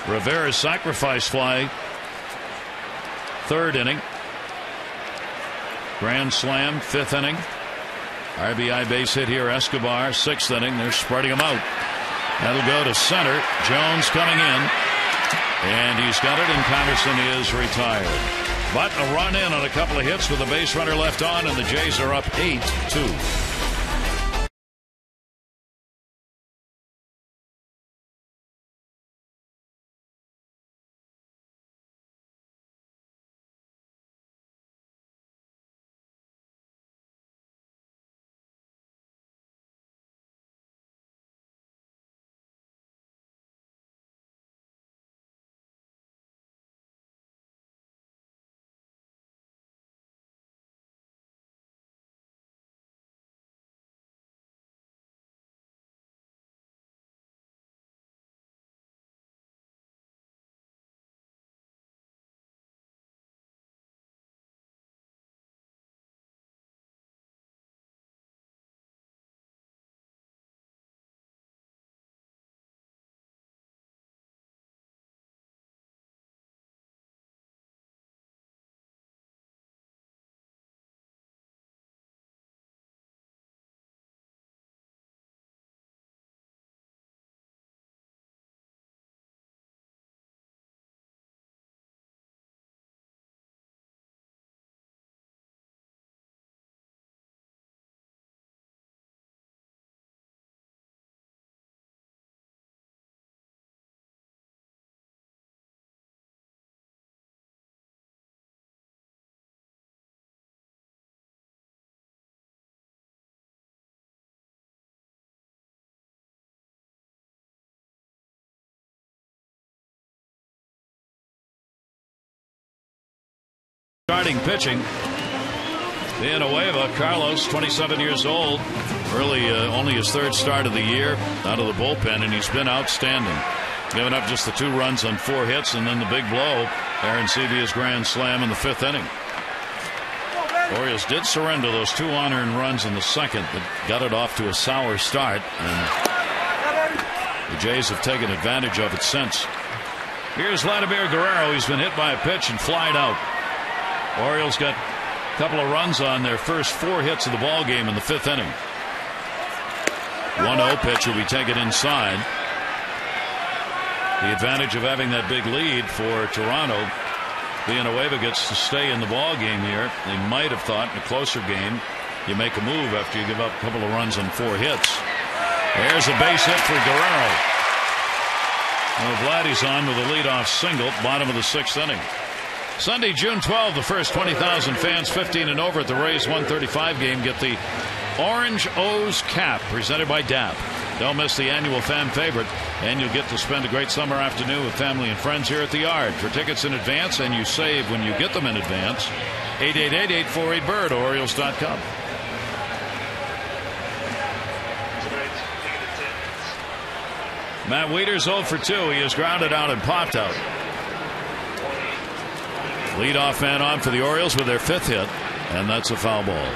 Rivera's sacrifice fly. 3rd inning. Grand slam, 5th inning. RBI base hit here, Escobar, 6th inning. They're spreading them out. That'll go to center. Jones coming in. And he's got it, and Patterson is retired. But a run in on a couple of hits with a base runner left on, and the Jays are up 8-2. Starting pitching. Villanueva, Carlos, 27 years old. Only his third start of the year out of the bullpen, and he's been outstanding. Giving up just the 2 runs on 4 hits, and then the big blow, Arencibia's grand slam in the 5th inning. Orioles did surrender those 2 unearned runs in the 2nd that got it off to a sour start, and the Jays have taken advantage of it since. Here's Vladimir Guerrero. He's been hit by a pitch and flied out. Orioles got a couple of runs on their first 4 hits of the ball game in the 5th inning. 1-0 pitch will be taken inside. The advantage of having that big lead for Toronto. Villanueva gets to stay in the ball game here. They might have thought in a closer game you make a move after you give up a couple of runs on 4 hits. There's a base hit for Guerrero. Well, Vladdy's on with a leadoff single, bottom of the 6th inning. Sunday, June 12th, the first 20,000 fans 15 and over at the Rays 135 game get the Orange O's cap presented by DAP. Don't miss the annual fan favorite, and you'll get to spend a great summer afternoon with family and friends here at the Yard. For tickets in advance, and you save when you get them in advance, 888-848-BIRD, Orioles.com. Matt Wieters 0 for 2. He is grounded out and popped out. Leadoff man on for the Orioles with their 5th hit, and that's a foul ball.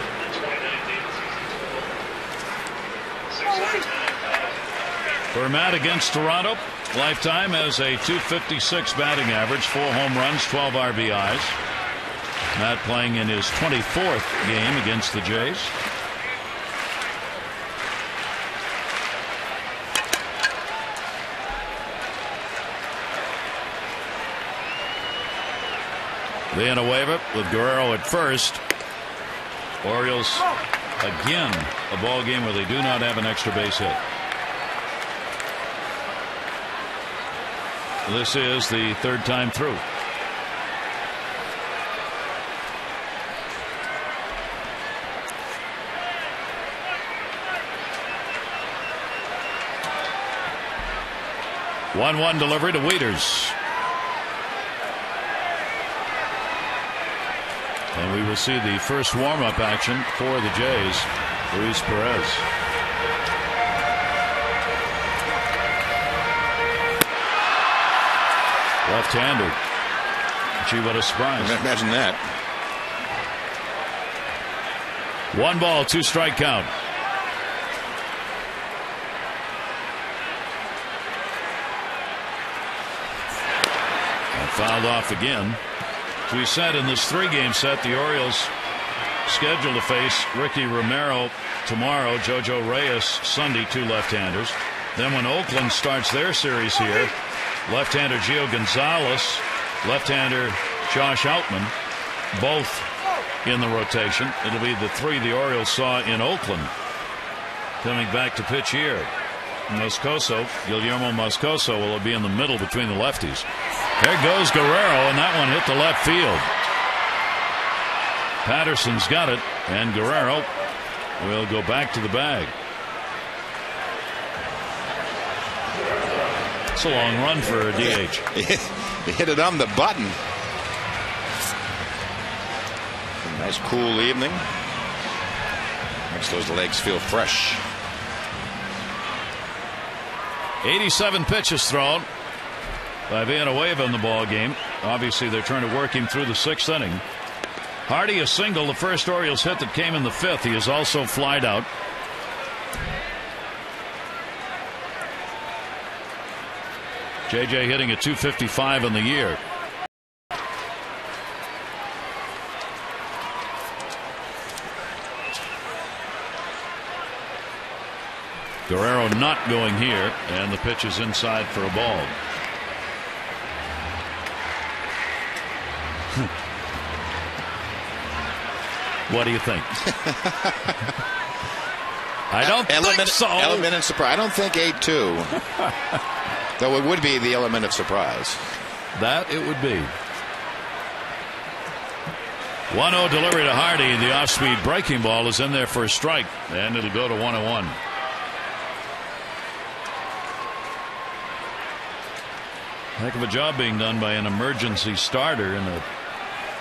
For Matt against Toronto, lifetime has a .256 batting average, 4 home runs, 12 RBIs. Matt playing in his 24th game against the Jays. Villanueva with Guerrero at first. Orioles again a ball game where they do not have an extra base hit. This is the 3rd time through. One delivery to Wieters. And we will see the first warm-up action for the Jays. Luis Perez. Left-hander. Gee, what a surprise. Imagine that. 1 ball, 2 strike count. And fouled off again. As we said, in this 3-game set, the Orioles scheduled to face Ricky Romero tomorrow, Jojo Reyes Sunday, 2 left-handers. Then when Oakland starts their series here, left-hander Gio Gonzalez, left-hander Josh Outman, both in the rotation. It'll be the 3 the Orioles saw in Oakland coming back to pitch here. Guillermo Moscoso will be in the middle between the lefties. There goes Guerrero, and that one hit the left field. Patterson's got it, and Guerrero will go back to the bag. It's a long run for a DH. He hit it on the button. A nice cool evening. Makes those legs feel fresh. 87 pitches thrown by Villanueva in the ball game. Obviously, they're trying to work him through the 6th inning. Hardy a single, the first Orioles hit that came in the 5th. He is also flied out. JJ hitting a .255 in the year. Guerrero not going here, and the pitch is inside for a ball. What do you think? I don't think so. Element of surprise. I don't think 8-2. Though it would be the element of surprise. That it would be. 1-0 delivery to Hardy. The off-speed breaking ball is in there for a strike, and it'll go to 1-1. Heck of a job being done by an emergency starter in a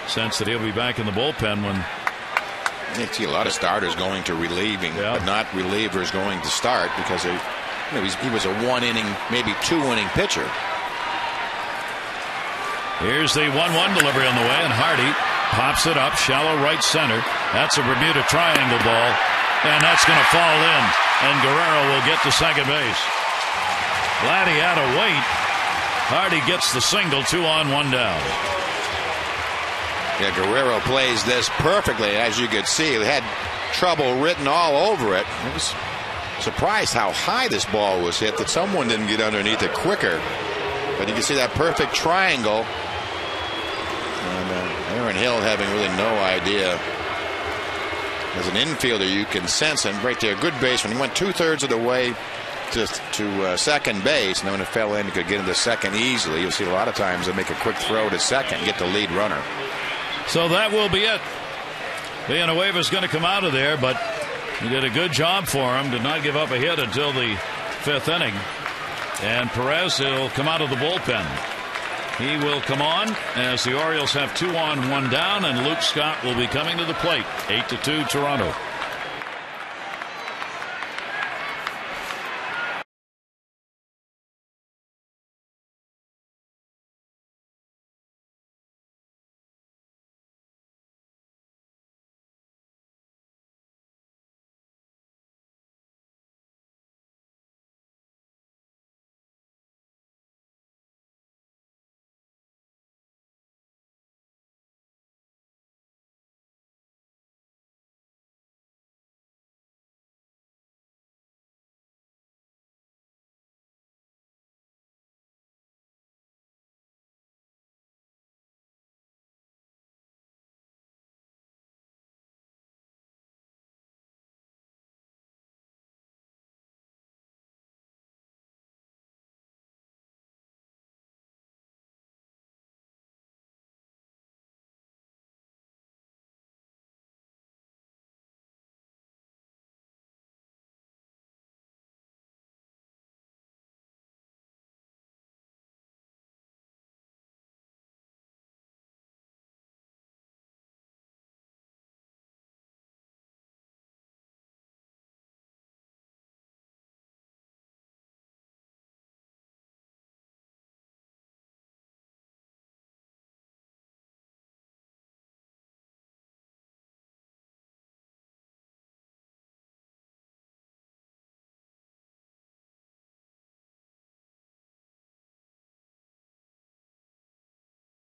sense that he'll be back in the bullpen when. You see a lot of starters going to relieving, but not relievers going to start because he was a 1-inning, maybe 2-inning pitcher. Here's the 1-1 delivery on the way, and Hardy pops it up shallow right center. That's a Bermuda Triangle ball, and that's going to fall in, and Guerrero will get to second base. Glad he had to wait. Hardy gets the single, 2 on, 1 down. Yeah, Guerrero plays this perfectly, as you could see. He had trouble written all over it. I was surprised how high this ball was hit, that someone didn't get underneath it quicker. But you can see that perfect triangle. And Aaron Hill having really no idea. As an infielder, you can sense him right there. Good baseman. He went 2/3 of the way to second base, and then when it fell in, he could get into second easily. You'll see a lot of times they make a quick throw to second and get the lead runner. So that will be it. Villanueva's going to come out of there, but he did a good job for him. Did not give up a hit until the 5th inning. And Perez will come out of the bullpen. He will come on as the Orioles have 2 on, 1 down, and Luke Scott will be coming to the plate. 8-2 Toronto.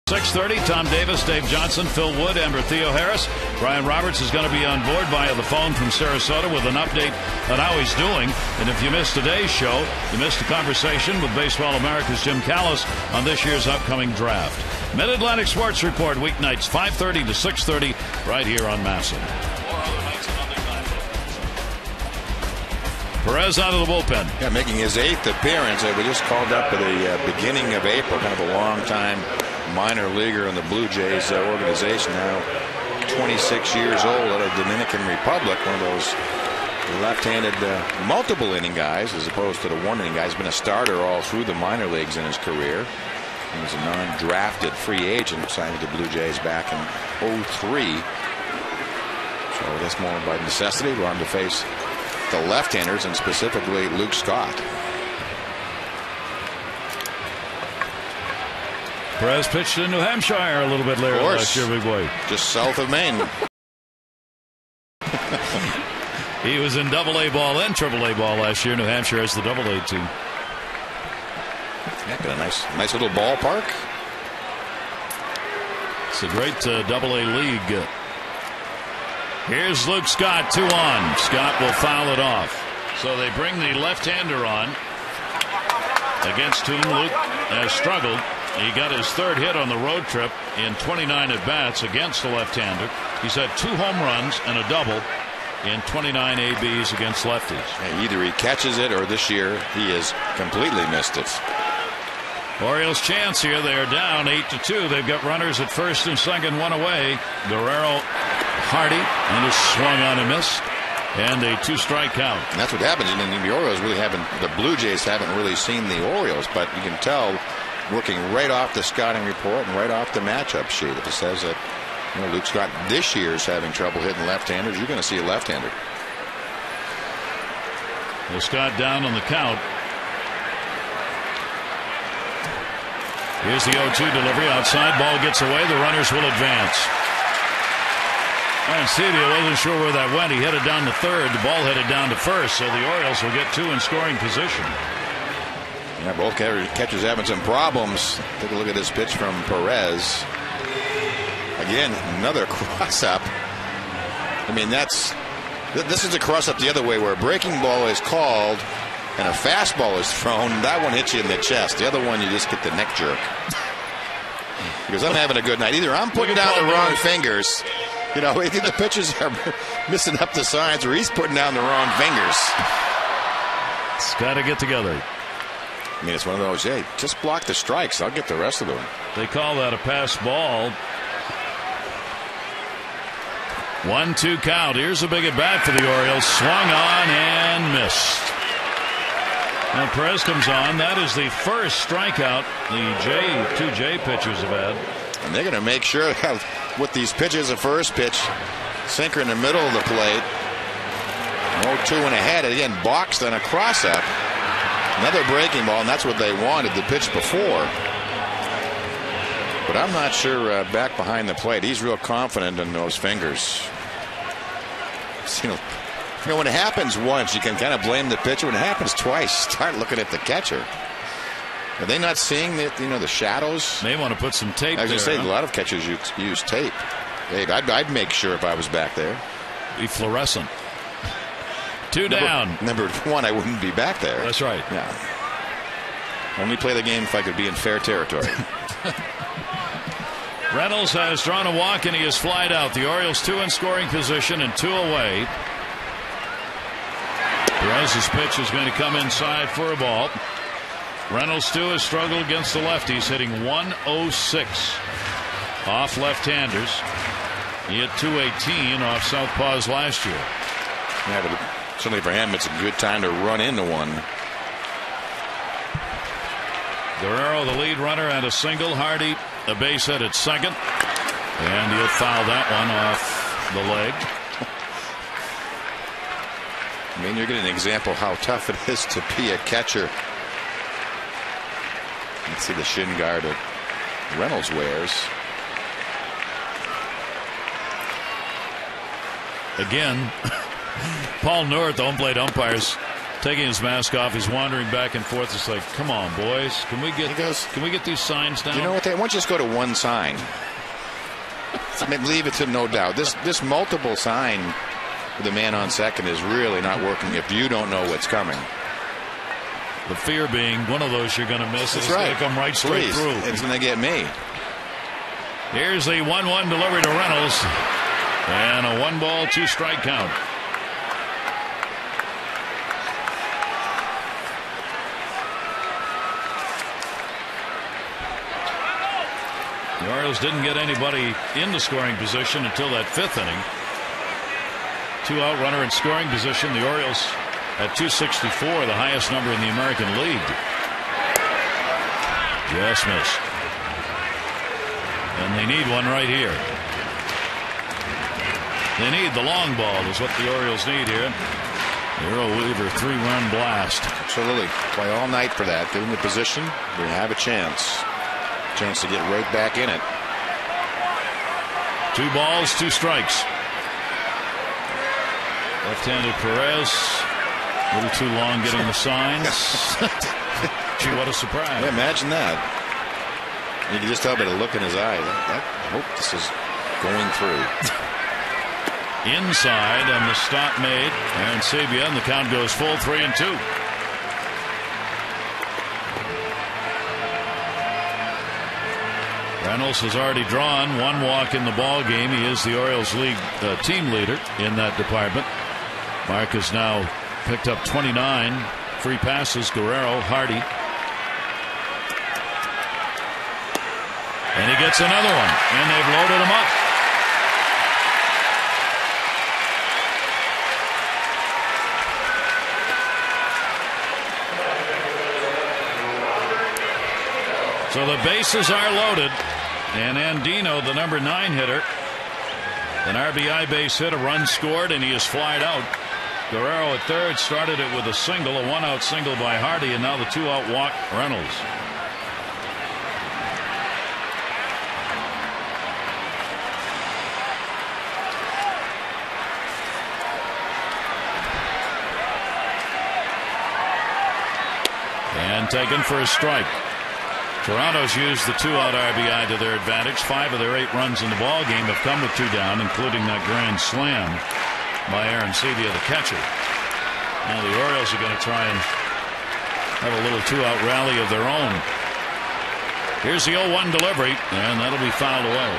.630, Tom Davis, Dave Johnson, Phil Wood, Amber Theo Harris. Brian Roberts is going to be on board via the phone from Sarasota with an update on how he's doing. And if you missed today's show, you missed a conversation with Baseball America's Jim Callis on this year's upcoming draft. Mid-Atlantic Sports Report, weeknights 5:30 to 6:30, right here on Masson. Perez out of the bullpen. Yeah, making his 8th appearance. We just called up at the beginning of April, kind of a long-time minor leaguer in the Blue Jays organization, now 26 years old, out of Dominican Republic, one of those left-handed multiple inning guys as opposed to the 1-inning guy. He's been a starter all through the minor leagues in his career. He was a non-drafted free agent, signed with the Blue Jays back in '03. So that's more by necessity. We're on to face the left-handers, and specifically Luke Scott. Perez pitched in New Hampshire a little bit later last year, big boy. Just south of Maine. He was in Double-A ball and Triple-A ball last year. New Hampshire has the Double-A team. Yeah, got a nice little ballpark. It's a great Double-A league. Here's Luke Scott, 2 on. Scott will foul it off. So they bring the left-hander on, against whom Luke has struggled. He got his 3rd hit on the road trip in 29 at-bats against the left-hander. He's had 2 home runs and a double in 29 ABs against lefties. Yeah, either he catches it, or this year he has completely missed it. Orioles chance here. They are down 8-2. They've got runners at first and second, 1 away. Guerrero, Hardy, and a swung on and missed, and a 2-strike count. And that's what happens. I mean, the Orioles really haven't, the Blue Jays haven't really seen the Orioles, but you can tell, working right off the scouting report and right off the matchup sheet, it says that You know, Luke Scott this year is having trouble hitting left-handers. You're going to see a left-hander. Well, Scott down on the count. Here's the 0-2 delivery. Outside, ball gets away. The runners will advance. Arencibia wasn't sure where that went. He headed down to third. The ball headed down to first. So the Orioles will get 2 in scoring position. Yeah, both catchers having some problems. Take a look at this pitch from Perez. Again, another cross-up. I mean, this is a cross-up the other way, where a breaking ball is called and a fastball is thrown. That one hits you in the chest. The other one, you just get the neck jerk. Because I'm having a good night. Either I'm putting down the wrong fingers. You know, either the pitchers are missing up the signs, or he's putting down the wrong fingers. It's got to get together. I mean, it's one of those, hey, just block the strikes. I'll get the rest of them. They call that a pass ball. 1-2 count. Here's a big at bat for the Orioles. Swung on and missed. Now Perez comes on. That is the first strikeout the two J pitchers have had. And they're going to make sure that with these pitches, the first pitch, sinker in the middle of the plate. 0-2 and ahead. Again, boxed on a cross-up. Another breaking ball, and that's what they wanted the pitch before. But I'm not sure back behind the plate. He's real confident in those fingers. You know, when it happens once, you can kind of blame the pitcher. When it happens twice, start looking at the catcher. Are they not seeing the shadows? May want to put some tape. I was going to say, huh? a lot of catchers use tape. Hey, I'd make sure if I was back there. Be fluorescent. 2 down. Number one, I wouldn't be back there. That's right. Yeah. Only play the game if I could be in fair territory. Reynolds has drawn a walk and he is flied out. The Orioles 2 in scoring position and 2 away. Perez's pitch is going to come inside for a ball. Reynolds too has struggled against the lefties, hitting 106 off left-handers. He hit 218 off southpaws last year. Yeah, but certainly for him, it's a good time to run into one. Guerrero, the lead runner, and a single. Hardy, a base hit at second, and he'll foul that one off the leg. I mean, you're getting an example of how tough it is to be a catcher. You can see the shin guard that Reynolds wears. Again, Paul Newert, the home plate umpire's taking his mask off. He's wandering back and forth. It's like, come on, boys, can we get these signs down? You know what? They want you to just go to one sign. I mean, leave it to no doubt. This multiple sign with the man on second is really not working if you don't know what's coming. The fear being one of those you're going to miss. That's it's right. going to come right straight through. It's going to get me. Here's the 1-1 delivery to Reynolds. And a 1-ball, 2-strike count. The Orioles didn't get anybody into scoring position until that 5th inning. 2-out runner in scoring position. The Orioles at 264, the highest number in the American League. Just missed. And they need one right here. They need the long ball is what the Orioles need here. Earl Weaver 3-run blast. Absolutely. Play all night for that. Get in the position. We have a chance. Chance to get right back in it. 2 balls, 2 strikes. Left-handed Perez. A little too long getting the signs. Gee, what a surprise. Yeah, imagine that. You can just tell by the look in his eye. I hope this is going through. Inside, and the stop made. Arencibia, and the count goes full 3-2. Reynolds has already drawn 1 walk in the ball game. He is the Orioles league team leader in that department. Mark has now picked up 29 free passes. Guerrero, Hardy. And he gets another one, and they've loaded him up. So the bases are loaded, and Andino, the number 9 hitter, An RBI base hit, a run scored, and he is flied out. Guerrero at third started it with a single, a 1-out single by Hardy, and now the 2-out walk, Reynolds. And taken for a strike. Toronto's used the 2-out RBI to their advantage. 5 of their 8 runs in the ball game have come with 2 down, including that grand slam by Arencibia, the catcher. Now the Orioles are going to try and have a little 2-out rally of their own. Here's the 0-1 delivery, and that'll be fouled away.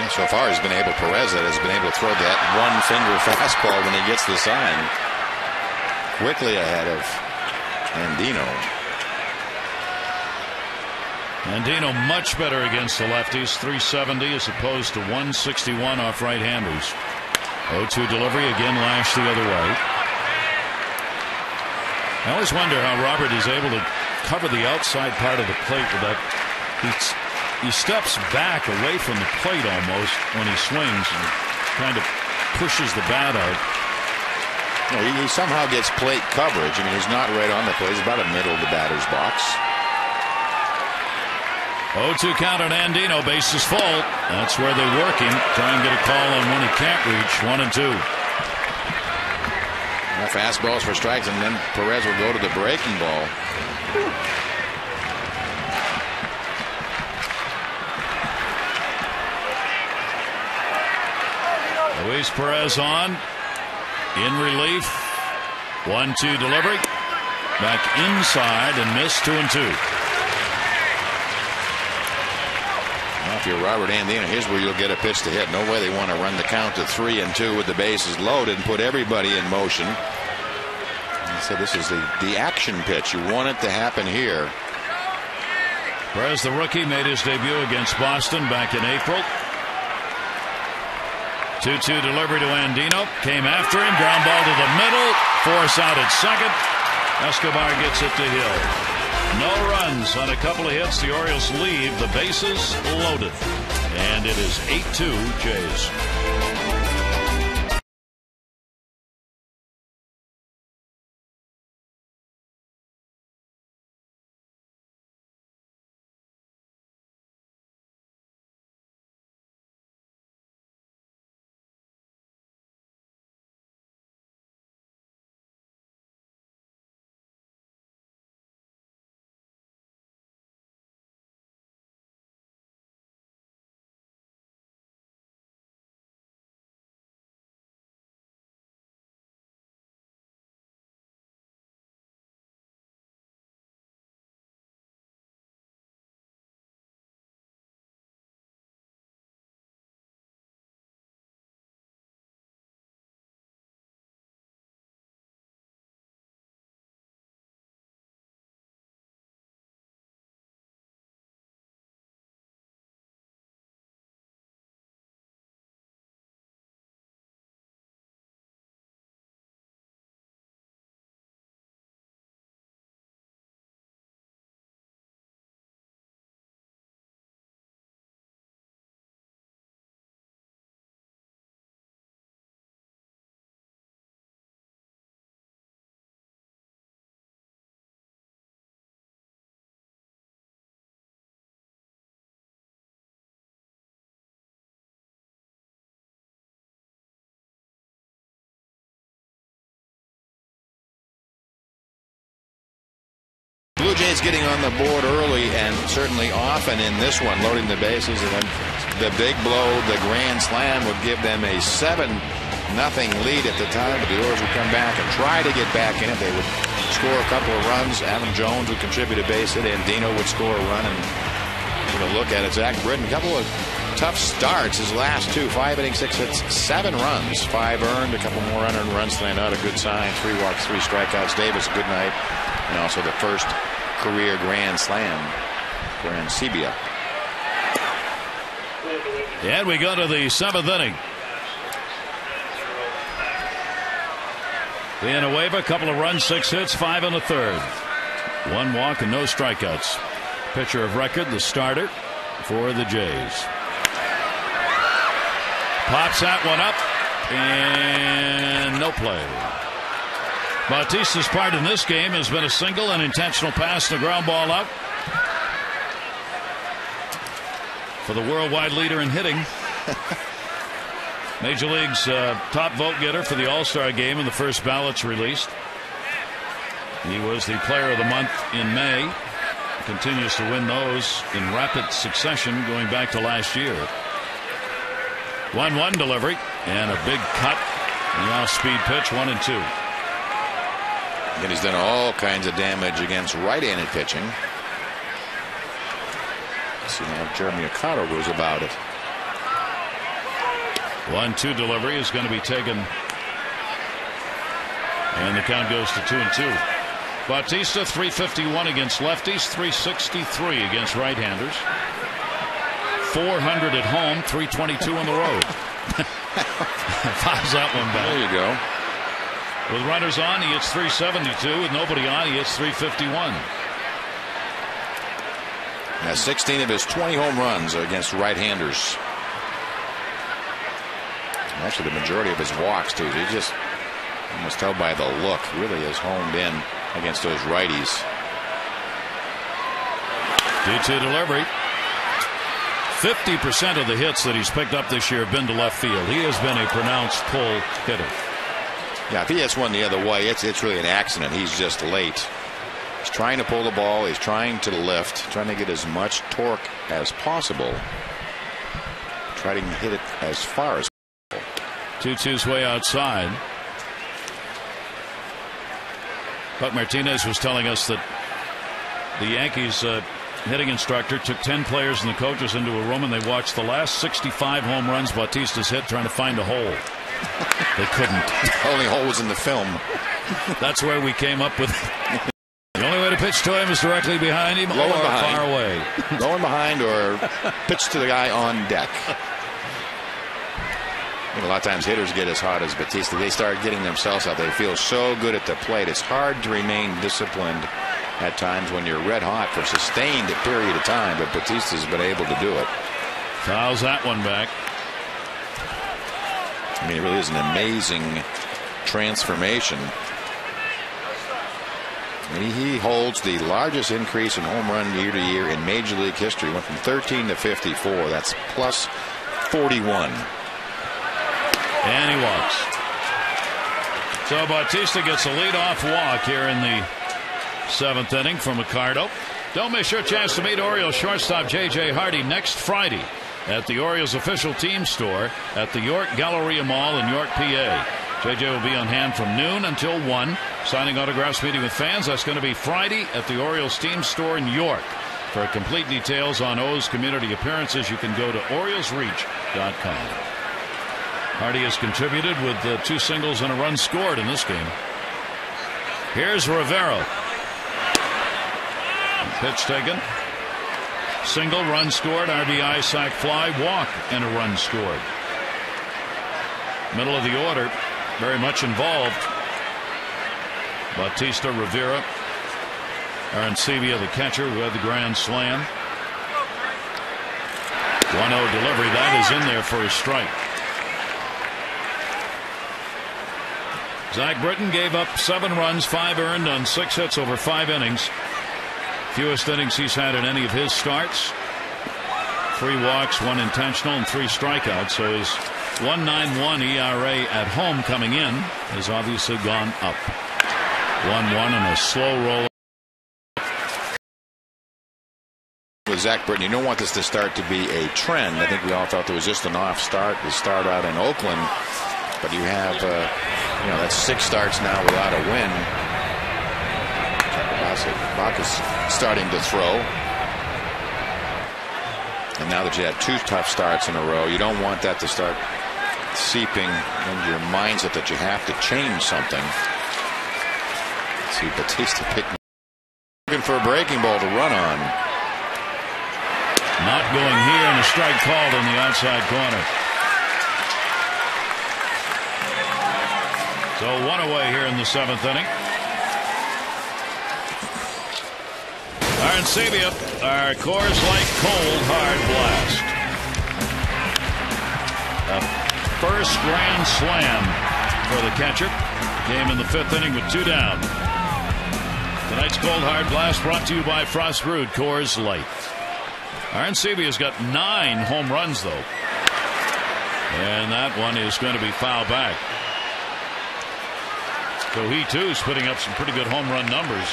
And so far, Perez has been able to throw that one-finger fastball when he gets the sign. Quickly ahead of Andino. Andino much better against the lefties, 370 as opposed to 161 off right-handers. 0-2 delivery, again lashed the other way. I always wonder how Robert is able to cover the outside part of the plate with that. He steps back away from the plate almost when he swings and kind of pushes the bat out. No, he somehow gets plate coverage. I mean, he's not right on the plate. He's about a middle of the batter's box. 0-2 count on Andino. Base is full. That's where they work him. Try and get a call on one he can't reach. 1-2. Fastballs for strikes, and then Perez will go to the breaking ball. Luis Perez on. In relief. 1-2 delivery. Back inside and missed. 2-2. Now if you're Robert Andino, here's where you'll get a pitch to hit. No way they want to run the count to 3-2 with the bases loaded and put everybody in motion. And so this is the action pitch. You want it to happen here. Perez, the rookie, made his debut against Boston back in April. 2-2 delivery to Andino. Came after him. Ground ball to the middle. Force out at second. Escobar gets it to Hill. No runs on a couple of hits. The Orioles leave the bases loaded. And it is 8-2 Jays. Blue Jays getting on the board early and certainly often in this one, loading the bases, and then the big blow, the grand slam, would give them a 7-0 lead at the time. But the Orioles would come back and try to get back in it. They would score a couple of runs. Adam Jones would contribute a base hit, and Dino would score a run. And look at it, Zach Britton, a couple of tough starts. His last 2, 5 innings, 6 hits, 7 runs, 5 earned, a couple more unearned runs tonight. Not a good sign. 3 walks, 3 strikeouts. Davis, a good night. And also the first career grand slam for Arencibia. And we go to the 7th inning. Villanueva, a couple of runs, 6 hits, 5 in the 3rd. 1 walk and no strikeouts. Pitcher of record, the starter for the Jays. Pops that one up, and no play. Bautista's part in this game has been a single, an intentional pass, and a ground ball out. For the worldwide leader in hitting. Major League's top vote getter for the All-Star game in the first ballots released. He was the player of the month in May. Continues to win those in rapid succession going back to last year. 1-1 delivery and a big cut. The off-speed pitch, 1-2. And he's done all kinds of damage against right-handed pitching. Let's see how Jeremy Ocado goes about it. 1-2 delivery is going to be taken. And the count goes to 2-2. Bautista 351 against lefties, 363 against right-handers. 400 at home, 322 on the road. Fouls that one back. There you go. With runners on, he hits 372. With nobody on, he hits 351. Has 16 of his 20 home runs against right-handers. Actually, the majority of his walks, too. He just almost tell by the look, really is homed in against those righties. 2-2 delivery. 50% of the hits that he's picked up this year have been to left field. He has been a pronounced pull hitter. Yeah, if he hits one the other way, it's really an accident. He's just late. He's trying to pull the ball. He's trying to lift, trying to get as much torque as possible. Try to hit it as far as possible. 2-2's way outside. Buck Martinez was telling us that the Yankees hitting instructor took 10 players and the coaches into a room and they watched the last 65 home runs Bautista's hit trying to find a hole. They couldn't. The only hole was in the film. That's where we came up with the only way to pitch to him is directly behind him Low or and behind. far away. Low and behind or pitch to the guy on deck. I think a lot of times hitters get as hot as Bautista. They start getting themselves out. They feel so good at the plate. It's hard to remain disciplined at times when you're red hot for a sustained period of time, but Bautista's been able to do it. Fouls that one back. I mean, it really is an amazing transformation. I mean, he holds the largest increase in home run year to year in Major League history. Went from 13 to 54. That's plus 41. And he walks. So Bautista gets a leadoff walk here in the 7th inning from Ricardo. Don't miss your chance to meet Orioles shortstop J.J. Hardy next Friday at the Orioles official team store at the York Galleria Mall in York, PA. J.J. will be on hand from noon until 1, signing autographs, meeting with fans. That's going to be Friday at the Orioles team store in York. For complete details on O's community appearances, you can go to OriolesReach.com. Hardy has contributed with 2 singles and a run scored in this game. Here's Rivera. Pitch taken. Single, run scored, RBI, sac fly, walk, and a run scored. Middle of the order, very much involved. Bautista, Rivera, Arencibia, the catcher, who had the grand slam. 1-0 delivery. That is in there for a strike. Zach Britton gave up 7 runs, 5 earned on 6 hits over 5 innings. Fewest innings he's had in any of his starts. 3 walks, 1 intentional, and 3 strikeouts. So his 1.91 ERA at home coming in has obviously gone up. 1-1 and a slow roll. With Zach Britton, you don't want this to start to be a trend. I think we all thought there was just an off start to start out in Oakland. But you have, that's 6 starts now without a win. Bach is starting to throw. And now that you had 2 tough starts in a row, you don't want that to start seeping into your mindset that you have to change something. Let's see, Bautista looking for a breaking ball to run on. Not going here, and a strike called in the outside corner. So 1 away here in the 7th inning. Arencibia, our Coors Light cold hard blast. A first grand slam for the catcher. Came in the 5th inning with 2 down. Tonight's cold hard blast brought to you by Frost Brewed Coors Light. Arencibia's got 9 home runs though, and that one is going to be foul back. So he too is putting up some pretty good home run numbers.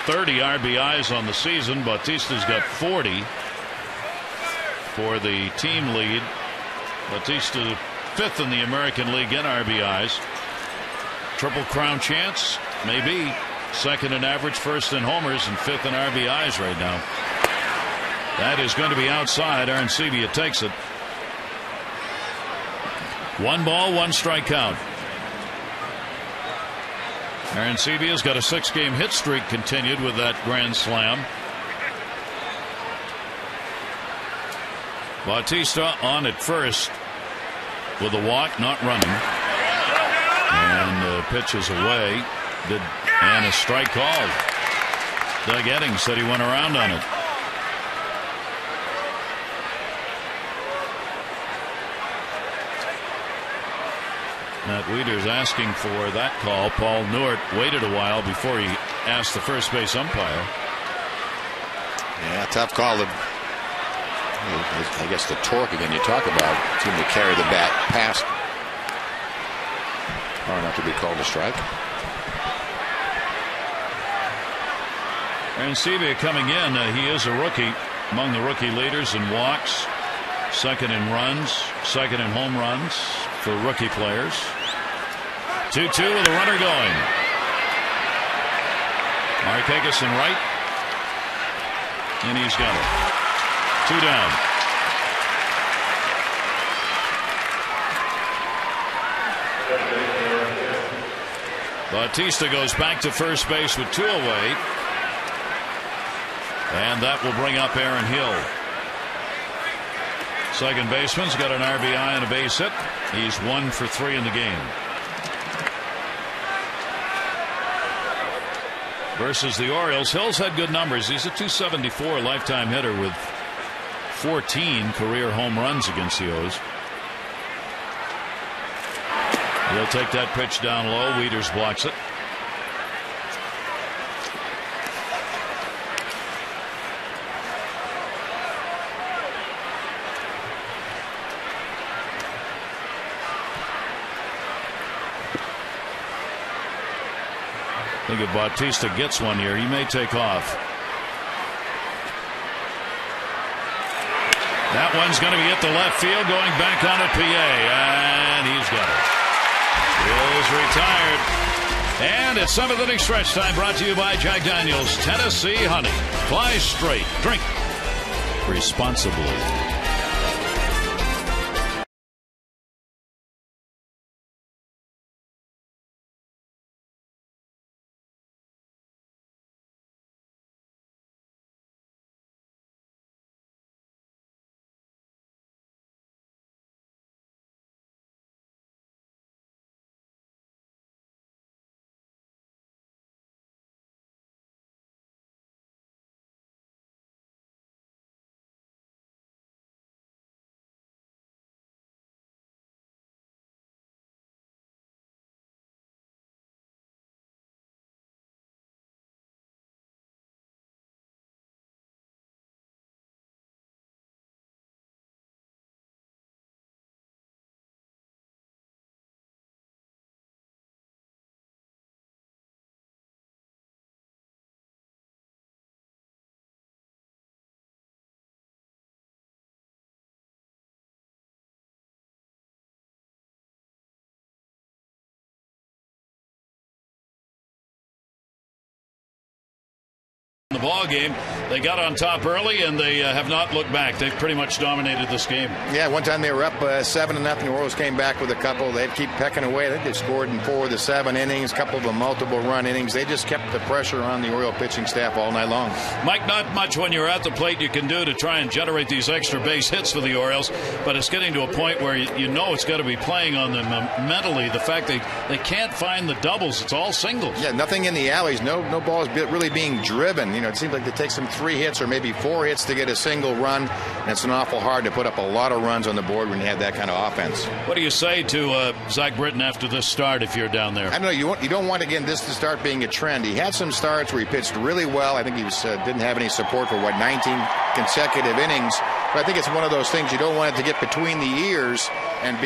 30 RBIs on the season. Bautista's got 40 for the team lead. Bautista 5th in the American League in RBIs. Triple Crown chance, maybe. 2nd in average, 1st in homers, and 5th in RBIs right now. That is going to be outside. Arencibia takes it. 1 ball, 1 strike count. Arencibia's got a 6-game hit streak continued with that grand slam. Bautista on at first with a walk, not running. And the pitch is away. And a strike called. Doug Eddings said he went around on it. Matt Wieters asking for that call. Paul Newart waited a while before he asked the first base umpire. Yeah, tough call. I guess the torque again you talk about seemed to carry the bat past far enough to be called a strike. Arencibia coming in. He is a rookie, among the rookie leaders in walks, 2nd in runs, 2nd in home runs for rookie players. 2-2 with a runner going. Markakis in right, and he's got it. 2 down. Bautista goes back to first base with 2 away. And that will bring up Aaron Hill. Second baseman's got an RBI and a base hit. He's 1 for 3 in the game. Versus the Orioles, Hill's had good numbers. He's a .274 lifetime hitter with 14 career home runs against the O's. He'll take that pitch down low. Wieters blocks it. I think if Bautista gets one here, he may take off. That one's going to be at the left field, going back on at PA, and he's got it. Is retired. And it's 7th inning stretch time, brought to you by Jack Daniel's Tennessee Honey. Fly straight, drink responsibly. The ball game, they got on top early and they have not looked back. They've pretty much dominated this game. Yeah, one time they were up 7-0. The Orioles came back with a couple. They'd keep pecking away. I think they scored in 4 of the 7 innings, a couple of them multiple run innings. They just kept the pressure on the Oriole pitching staff all night long. Mike, not much when you're at the plate you can do to try and generate these extra base hits for the Orioles, but it's getting to a point where you know it's got to be playing on them mentally. The fact they can't find the doubles, it's all singles. Yeah, nothing in the alleys. No balls really being driven. it seems like it takes them 3 hits or maybe 4 hits to get a single run, and it's an awful hard to put up a lot of runs on the board when you have that kind of offense. What do you say to Zach Britton after this start if you're down there? I don't know. You don't want, again, this to start being a trend. He had some starts where he pitched really well. I think he didn't have any support for, 19 consecutive innings. But I think it's one of those things you don't want it to get between the ears and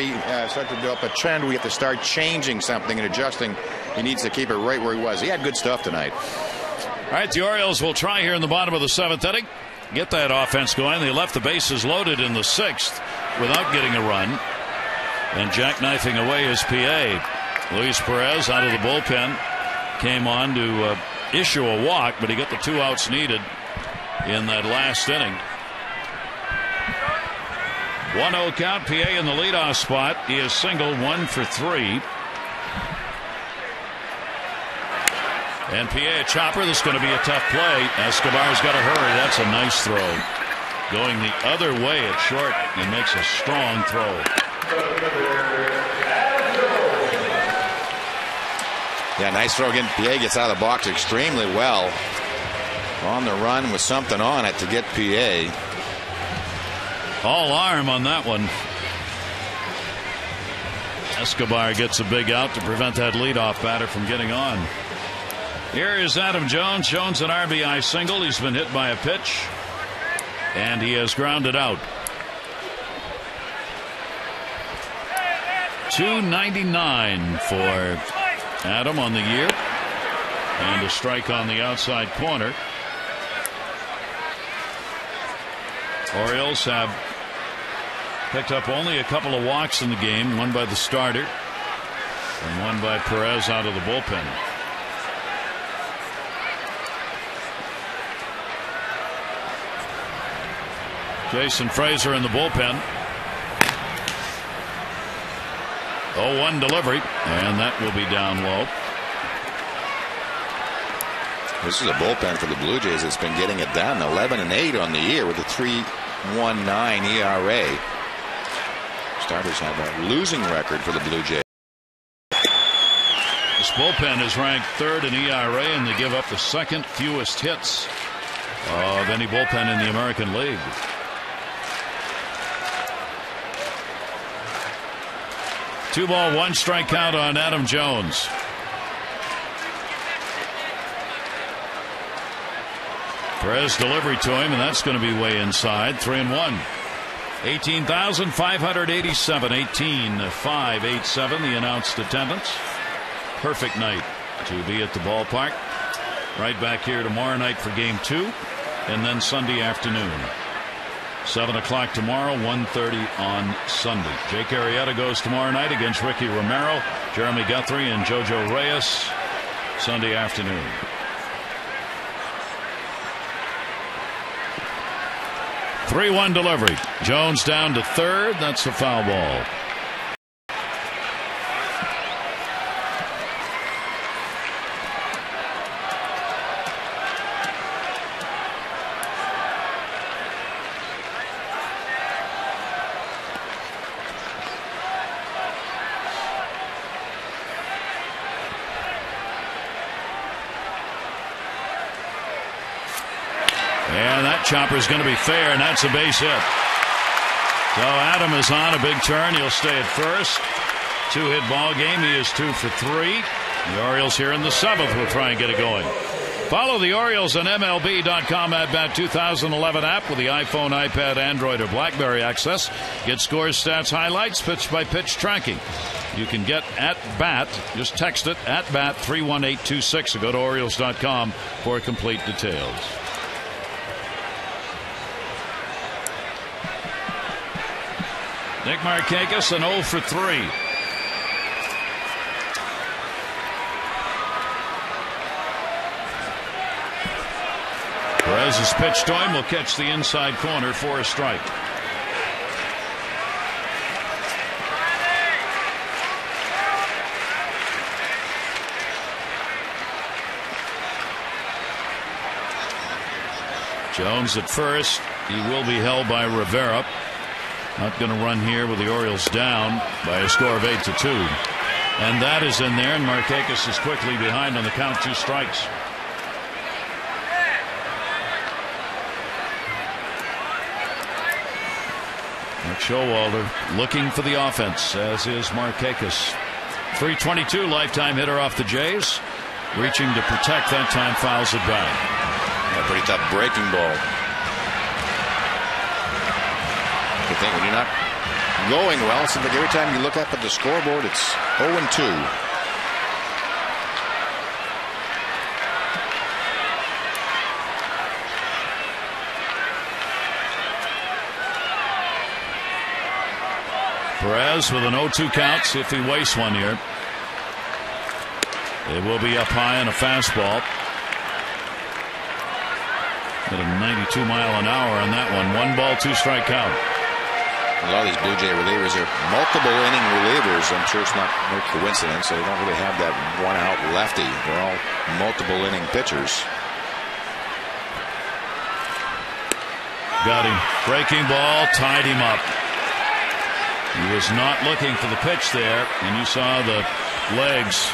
start to develop a trend where you have to start changing something and adjusting. He needs to keep it right where he was. He had good stuff tonight. All right, the Orioles will try here in the bottom of the 7th inning. Get that offense going. They left the bases loaded in the 6th without getting a run. And jackknifing away his PA. Luis Perez out of the bullpen came on to issue a walk, but he got the 2 outs needed in that last inning. 1-0 count. PA in the leadoff spot. He is singled 1 for 3. And PA a chopper. This is going to be a tough play. Escobar's got to hurry. That's a nice throw. Going the other way at short. He makes a strong throw. Yeah, nice throw again. PA gets out of the box extremely well. On the run with something on it to get PA. All arm on that one. Escobar gets a big out to prevent that leadoff batter from getting on. Here is Adam Jones. Jones an RBI single. He's been hit by a pitch, and he has grounded out. 299 for Adam on the year, and a strike on the outside corner. Orioles have picked up only a couple of walks in the game, one by the starter and one by Perez out of the bullpen. Jason Frazier in the bullpen. 0-1 delivery, and that will be down low. This is a bullpen for the Blue Jays that's been getting it down. 11-8 on the year with a 3.19 ERA. Starters have a losing record for the Blue Jays. This bullpen is ranked 3rd in ERA, and they give up the 2nd fewest hits of any bullpen in the American League. Two ball, 1 strike count on Adam Jones. Perez delivery to him, and that's going to be way inside. 3-1. 18,587. 18,587 the announced attendance. Perfect night to be at the ballpark. Right back here tomorrow night for game 2, and then Sunday afternoon. 7 o'clock tomorrow, 1:30 on Sunday. Jake Arrieta goes tomorrow night against Ricky Romero, Jeremy Guthrie, and JoJo Reyes Sunday afternoon. Three-1 delivery. Jones down to 3rd. That's a foul ball. And that chopper is going to be fair, and that's a base hit. So Adam is on a big turn. He'll stay at first. 2-hit ball game. He is 2 for 3. The Orioles here in the 7th will try and get it going. Follow the Orioles on MLB.com At Bat 2011 app with the iPhone, iPad, Android, or BlackBerry access. Get scores, stats, highlights, pitch-by-pitch tracking. You can get At Bat. Just text it, At Bat 31826, or go to Orioles.com for complete details. Nick Markakis an 0 for 3. Perez's pitch to him will catch the inside corner for a strike. Jones at first. He will be held by Rivera. Not going to run here with the Orioles down by a score of 8-2. And that is in there, and Markakis is quickly behind on the count. 2 strikes. Showalter looking for the offense, as is Markakis. 322 lifetime hitter off the Jays. Reaching to protect, that time fouls it back. A pretty tough breaking ball. You think when you're not going well, it seems like every time you look up at the scoreboard, it's 0-2. Perez with an 0-2 count. See if he wastes one here. It will be up high on a fastball. At a 92 mile an hour on that one. 1 ball, 2 strike count. A lot of these Blue Jay relievers are multiple inning relievers. I'm sure it's not no coincidence. They don't really have that one out lefty. They're all multiple inning pitchers. Got him. Breaking ball, tied him up. He was not looking for the pitch there, and you saw the legs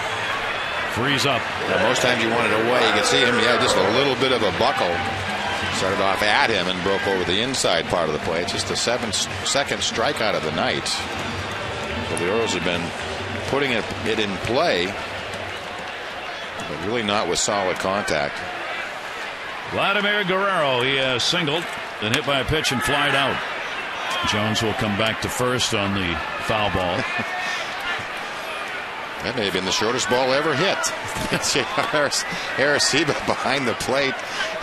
freeze up. Yeah, most times you want it away. You can see him, just a little bit of a buckle. Started off at him and broke over the inside part of the plate. It's just the second strikeout of the night. So the Orioles have been putting it in play, but really not with solid contact. Vladimir Guerrero, he has singled, then hit by a pitch and flied out. Jones will come back to first on the foul ball. That may have been the shortest ball ever hit. Arencibia behind the plate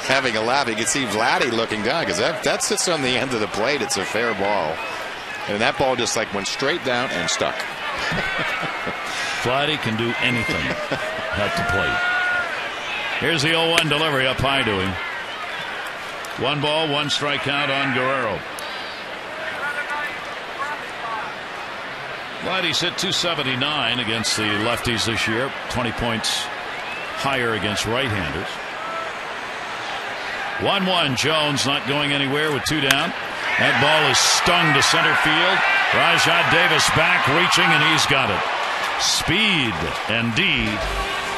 having a laugh. You can see Vladdy looking down because that sits on the end of the plate. It's a fair ball. And that ball just like went straight down and stuck. Vladdy can do anything at the plate. Here's the 0-1 delivery up high to him. 1 ball, 1 strike count on Guerrero. Vladdy's hit .279 against the lefties this year. 20 points higher against right-handers. 1-1. Jones not going anywhere with 2 down. That ball is stung to center field. Rajat Davis back reaching, and he's got it. Speed and D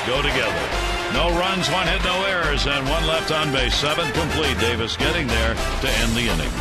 go together. No runs, 1 hit, no errors, and 1 left on base. 7 complete. Davis getting there to end the inning.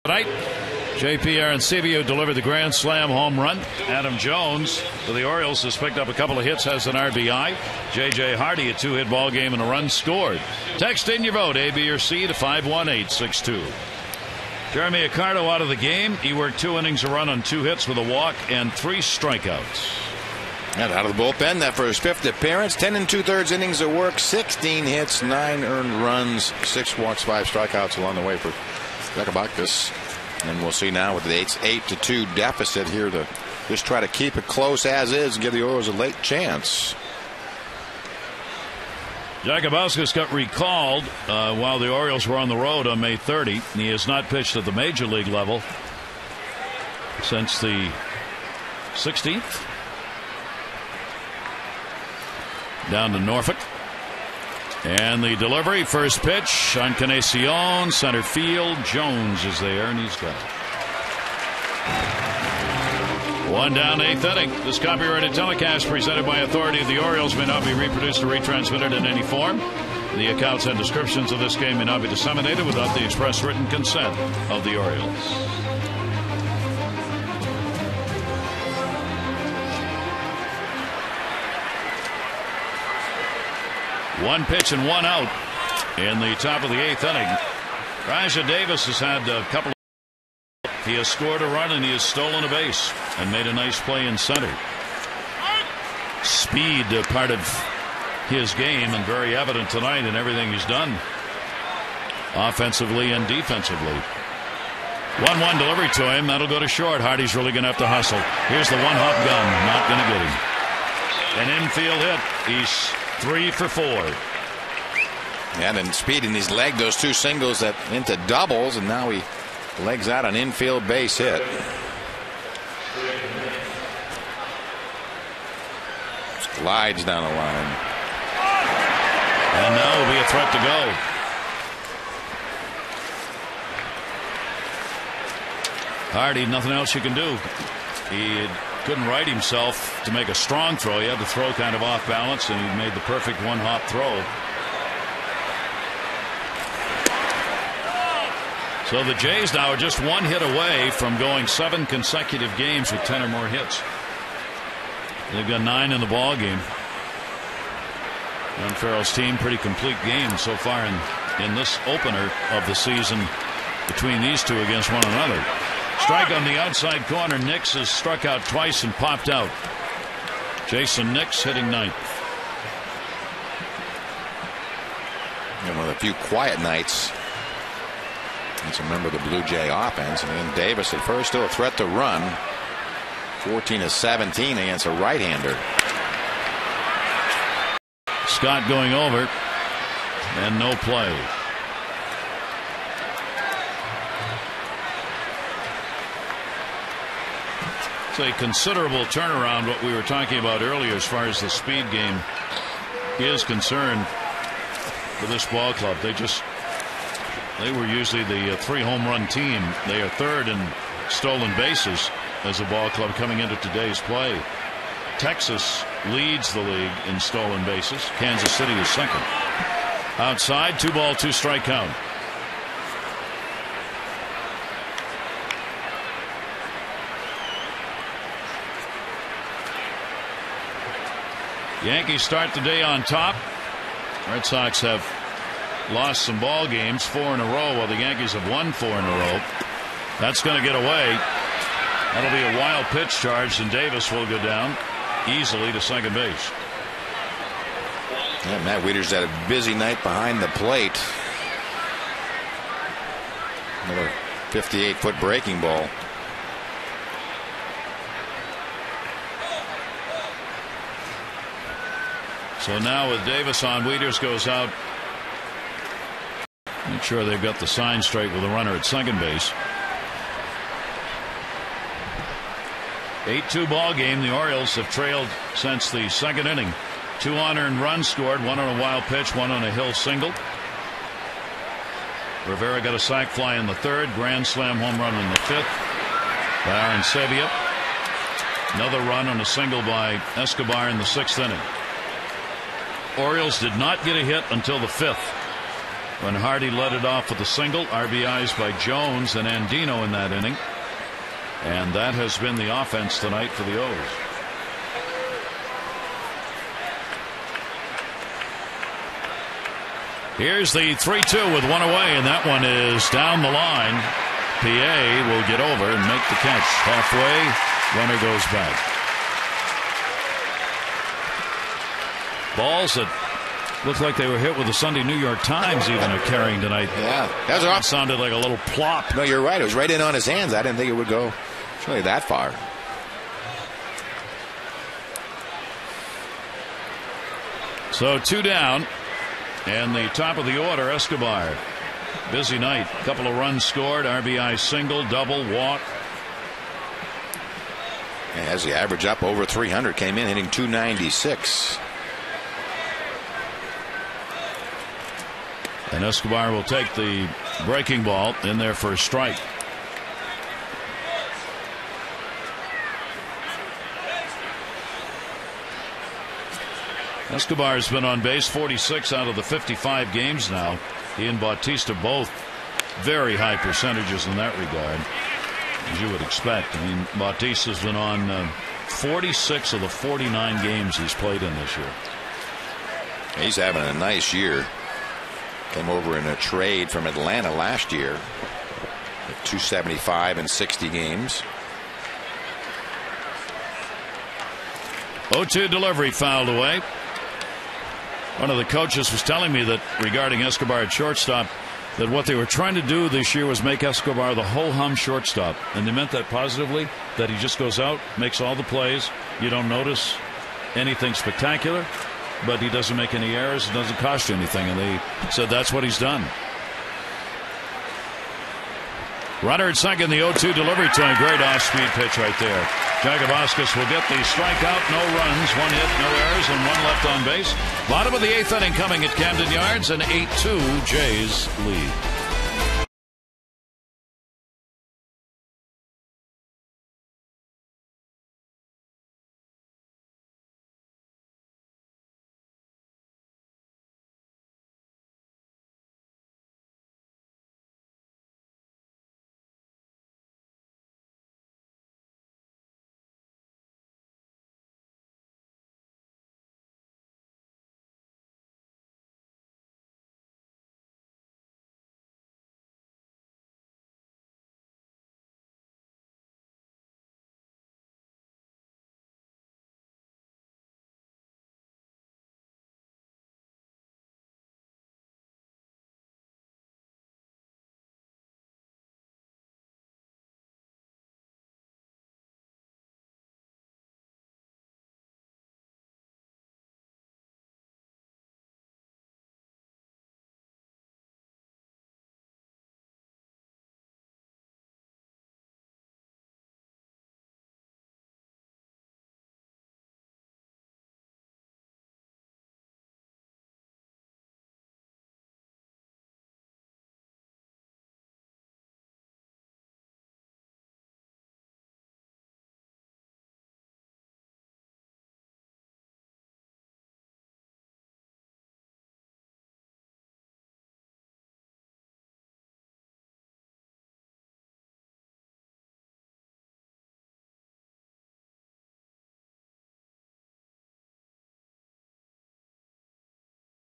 Tonight, J.P. Arencibia delivered the grand slam home run. Adam Jones for the Orioles has picked up a couple of hits, has an RBI. J.J. Hardy, a 2-hit ball game and a run scored. Text in your vote, A, B, or C, to 51862. Jeremy Accardo out of the game. He worked 2 innings, a run on 2 hits with a walk and 3 strikeouts. And out of the bullpen, that for his 5th appearance, 10 2/3 innings of work, 16 hits, 9 earned runs, 6 walks, 5 strikeouts along the way for Ekabakis. And we'll see now with the 8-2 deficit here to just try to keep it close as is and give the Orioles a late chance. Jakubowski's got recalled while the Orioles were on the road on May 30. He has not pitched at the major league level since the 16th. Down to Norfolk. And the delivery, first pitch, Encarnacion, center field. Jones is there, and he's got it. One down, eighth inning. This copyrighted telecast presented by authority of the Orioles may not be reproduced or retransmitted in any form. The accounts and descriptions of this game may not be disseminated without the express written consent of the Orioles. One pitch and one out in the top of the eighth inning. Rajah Davis has had a couple of... He has scored a run and he has stolen a base and made a nice play in center. Speed, part of his game and very evident tonight in everything he's done offensively and defensively. 1-1 delivery to him. That'll go to short. Hardy's really going to have to hustle. Here's the one-hop gun. Not going to get him. An infield hit. He's 3 for 4. And then Speed, and he's legged those two singles that into doubles, and now he legs out an infield base hit. Slides down the line. And now will be a threat to go. Hardy, nothing else you can do. He couldn't right himself to make a strong throw. He had to throw kind of off balance, and he made the perfect one-hop throw. So the Jays now are just one hit away from going 7 consecutive games with 10 or more hits. They've got 9 in the ball game. Ron Farrell's team, pretty complete game so far in this opener of the season between these two against one another. Strike on the outside corner. Nix has struck out twice and popped out. Jason Nix hitting 9th. And one of the few quiet nights. He's a member of the Blue Jay offense. And then Davis at first, still a threat to run. 14-17 against a right-hander. Scott going over, and no play. It's a considerable turnaround, what we were talking about earlier as far as the speed game is concerned for this ball club. They were usually the 3 home run team. They are 3rd in stolen bases as a ball club coming into today's play. Texas leads the league in stolen bases. Kansas City is 2nd. Outside, 2-ball, 2-strike count. Yankees start the day on top. Red Sox have lost some ball games, 4 in a row, while the Yankees have won 4 in a row. That's going to get away. That'll be a wild pitch charge, and Davis will go down easily to second base. Yeah, Matt Wieters had a busy night behind the plate. Another 58-foot breaking ball. So now with Davis on, Wieters goes out. Make sure they've got the sign straight with a runner at second base. 8-2 ball game. The Orioles have trailed since the 2nd inning. 2 unearned runs scored, 1 on a wild pitch, 1 on a Hill single. Rivera got a sac fly in the 3rd, grand slam home run in the 5th by Arencibia. Another run on a single by Escobar in the 6th inning. Orioles did not get a hit until the 5th when Hardy led it off with a single. RBIs by Jones and Andino in that inning. And that has been the offense tonight for the O's. Here's the 3-2 with 1 away, and that one is down the line. PA will get over and make the catch. Halfway, runner goes back. Balls that looked like they were hit with the Sunday New York Times even are carrying tonight. Yeah, that was off. Sounded like a little plop. No, you're right. It was right in on his hands. I didn't think it would go really that far. So 2 down, and the top of the order, Escobar. Busy night. Couple of runs scored. RBI single, double, walk. As the average up over 300, came in hitting 296. And Escobar will take the breaking ball in there for a strike. Escobar has been on base 46 out of the 55 games now. He and Bautista both very high percentages in that regard, as you would expect. I mean, Bautista's been on 46 of the 49 games he's played in this year. He's having a nice year. Came over in a trade from Atlanta last year at 275 in 60 games. 0-2 delivery fouled away. One of the coaches was telling me that regarding Escobar at shortstop, that what they were trying to do this year was make Escobar the whole hum shortstop. And they meant that positively, that he just goes out, makes all the plays. You don't notice anything spectacular, but he doesn't make any errors. It doesn't cost you anything. And they said that's what he's done. Runner at second, the 0-2 delivery to him. Great off-speed pitch right there. Jagabaskis will get the strikeout. No runs, 1 hit, no errors, and 1 left on base. Bottom of the 8th inning coming at Camden Yards, and 8-2 Jays lead.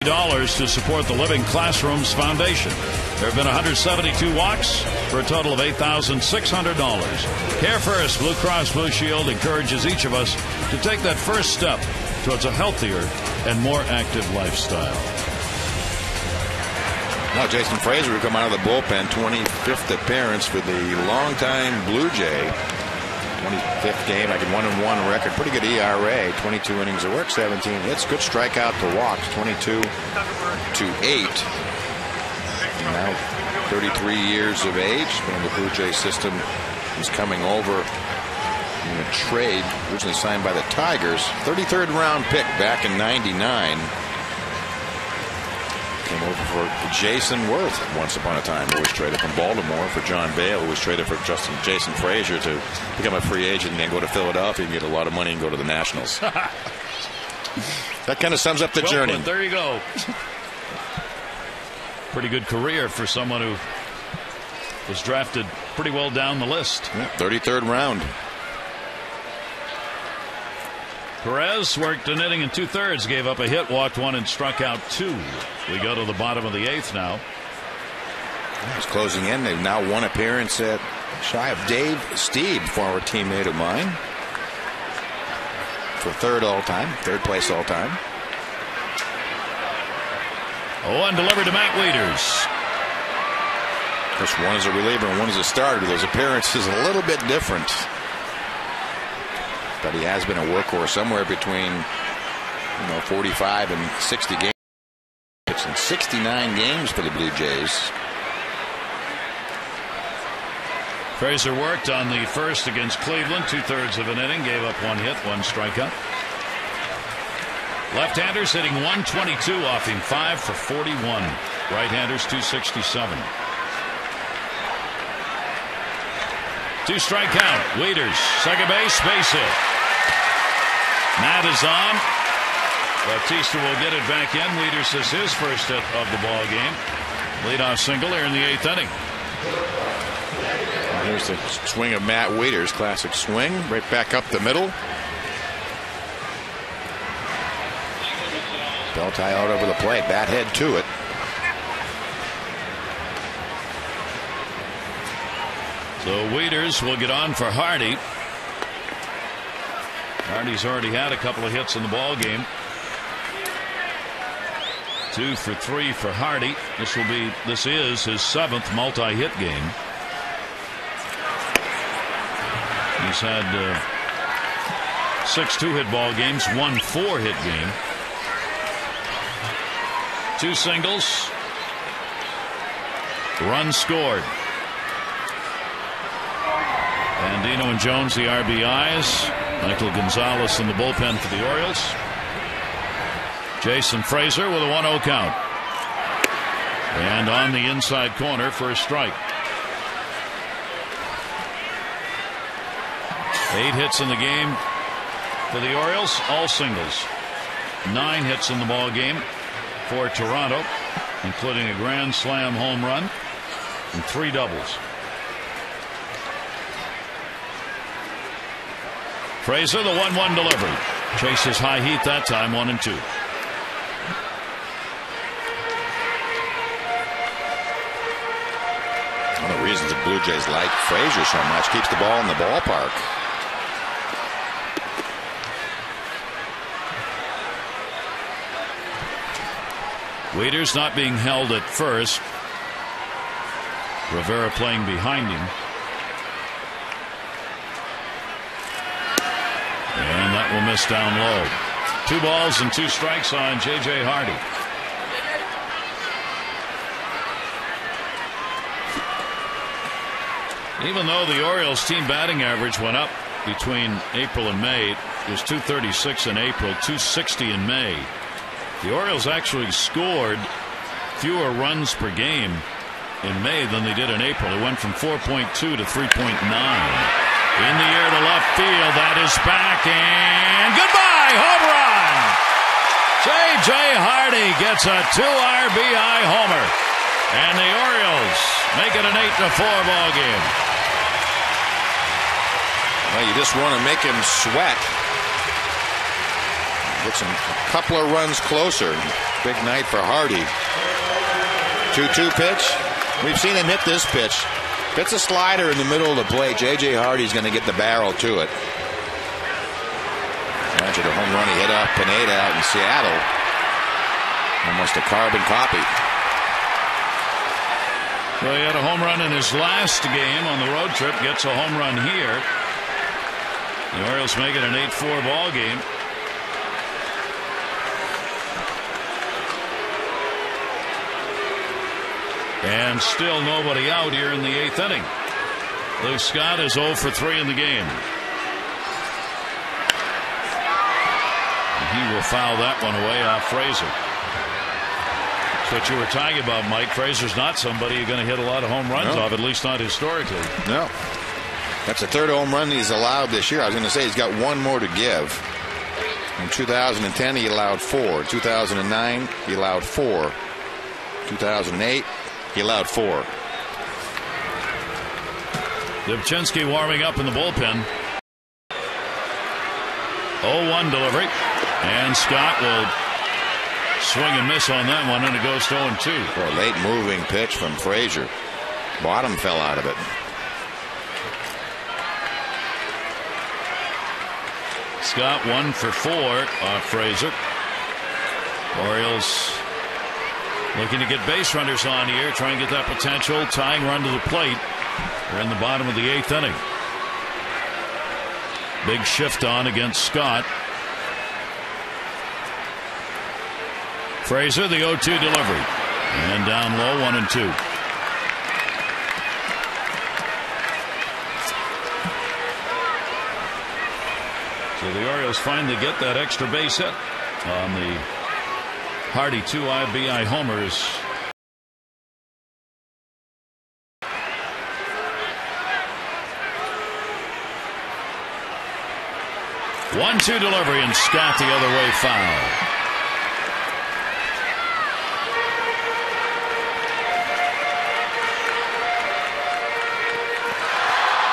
$50 to support the Living Classrooms Foundation. There have been 172 walks for a total of $8,600. Care First Blue Cross Blue Shield encourages each of us to take that first step towards a healthier and more active lifestyle. Now Jason Frazier will come out of the bullpen, 25th appearance for the longtime Blue Jay. 25th game, like a 1-1 record. Pretty good ERA. 22 innings of work, 17 hits. Good strikeout to walks, 22 to 8. Now 33 years of age. In the Blue Jay system, he's coming over in a trade originally signed by the Tigers. 33rd round pick back in '99. Came over for Jason Worth once upon a time, who was traded from Baltimore, for John Bale, who was traded for Jason Frazier to become a free agent and then go to Philadelphia and get a lot of money and go to the Nationals. That kind of sums up the journey. There you go. Pretty good career for someone who was drafted pretty well down the list. Yeah, 33rd round. Perez worked an inning and 2/3, gave up a hit, walked 1, and struck out 2. We go to the bottom of the 8th now. He's closing in. They've now one appearance at shy of Dave Steeb, former teammate of mine, for third place all time. 0-1 delivered to Matt Wieters. Of course, one is a reliever and one is a starter. Those appearances a little bit different. But he has been a workhorse somewhere between 45 and 60 games. It's in 69 games for the Blue Jays. Frazier worked on the first against Cleveland, 2/3 of an inning, gave up 1 hit, 1 strikeout. Left-handers hitting 122 off him, 5 for 41. Right-handers 267. 2-strike count. Wieters, second base hit. Matt is on. Bautista will get it back in. Wieters is his first hit of the ball game. Leadoff single here in the 8th inning. Here's the swing of Matt Wieters. Classic swing. Right back up the middle. Bell tie out over the plate. Bat head to it. So Wieters will get on for Hardy. Hardy's already had a couple of hits in the ball game. 2 for 3 for Hardy. This is his 7th multi-hit game. He's had 6 2-hit ball games, 1 4-hit game. 2 singles. Run scored. Andino and Jones the RBIs. Michael Gonzalez in the bullpen for the Orioles. Jason Frazier with a 1-0 count. And on the inside corner for a strike. 8 hits in the game for the Orioles, all singles. 9 hits in the ball game for Toronto, including a grand slam home run and 3 doubles. Frazier, the 1-1 delivery. Chases high heat that time, 1-2. One of the reasons the Blue Jays like Frazier so much, keeps the ball in the ballpark. Wieters not being held at first. Rivera playing behind him. And that will miss down low. 2 balls and 2 strikes on J.J. Hardy. Even though the Orioles team batting average went up between April and May, it was 236 in April, 260 in May. The Orioles actually scored fewer runs per game in May than they did in April. It went from 4.2 to 3.9. In the air to left field. That is back, and goodbye, home run. J.J. Hardy gets a 2 RBI homer, and the Orioles make it an 8-4 ball game. Well, you just want to make him sweat. Gets him a couple of runs closer. Big night for Hardy. 2-2 pitch. We've seen him hit this pitch. If it's a slider in the middle of the plate, J.J. Hardy's going to get the barrel to it. Imagine a home run he hit off Pineda out in Seattle. Almost a carbon copy. Well, he had a home run in his last game on the road trip. Gets a home run here. The Orioles make it an 8-4 ball game. And still nobody out here in the 8th inning. Luke Scott is 0 for 3 in the game. And he will foul that one away off Frazier. That's what you were talking about, Mike. Frazier's not somebody you're going to hit a lot of home runs off, at least not historically. No. That's the 3rd home run he's allowed this year. I was going to say he's got 1 more to give. In 2010, he allowed 4. 2009, he allowed 4. 2008, he allowed 4. Dubchinski warming up in the bullpen. 0-1 delivery. And Scott will swing and miss on that one, and it goes to 0-2. For a late moving pitch from Frazier. Bottom fell out of it. Scott 1 for 4 off Frazier. Orioles looking to get base runners on here, try and get that potential tying run to the plate. We're in the bottom of the 8th inning. Big shift on against Scott. Frazier, the 0-2 delivery. And down low, 1-2. So the Orioles finally get that extra base hit on the Hardy 2 RBI homers 1-2 delivery, and Scott the other way, foul.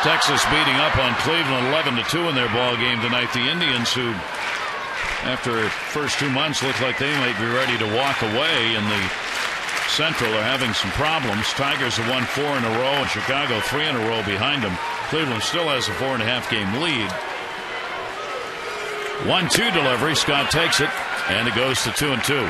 Texas beating up on Cleveland 11-2 in their ball game tonight. The Indians, who after first 2 months look like they might be ready to walk away in the Central, are having some problems. Tigers have won 4 in a row, and Chicago 3 in a row behind them. Cleveland still has a 4.5 game lead. 1-2 delivery. Scott takes it, and it goes to 2-2.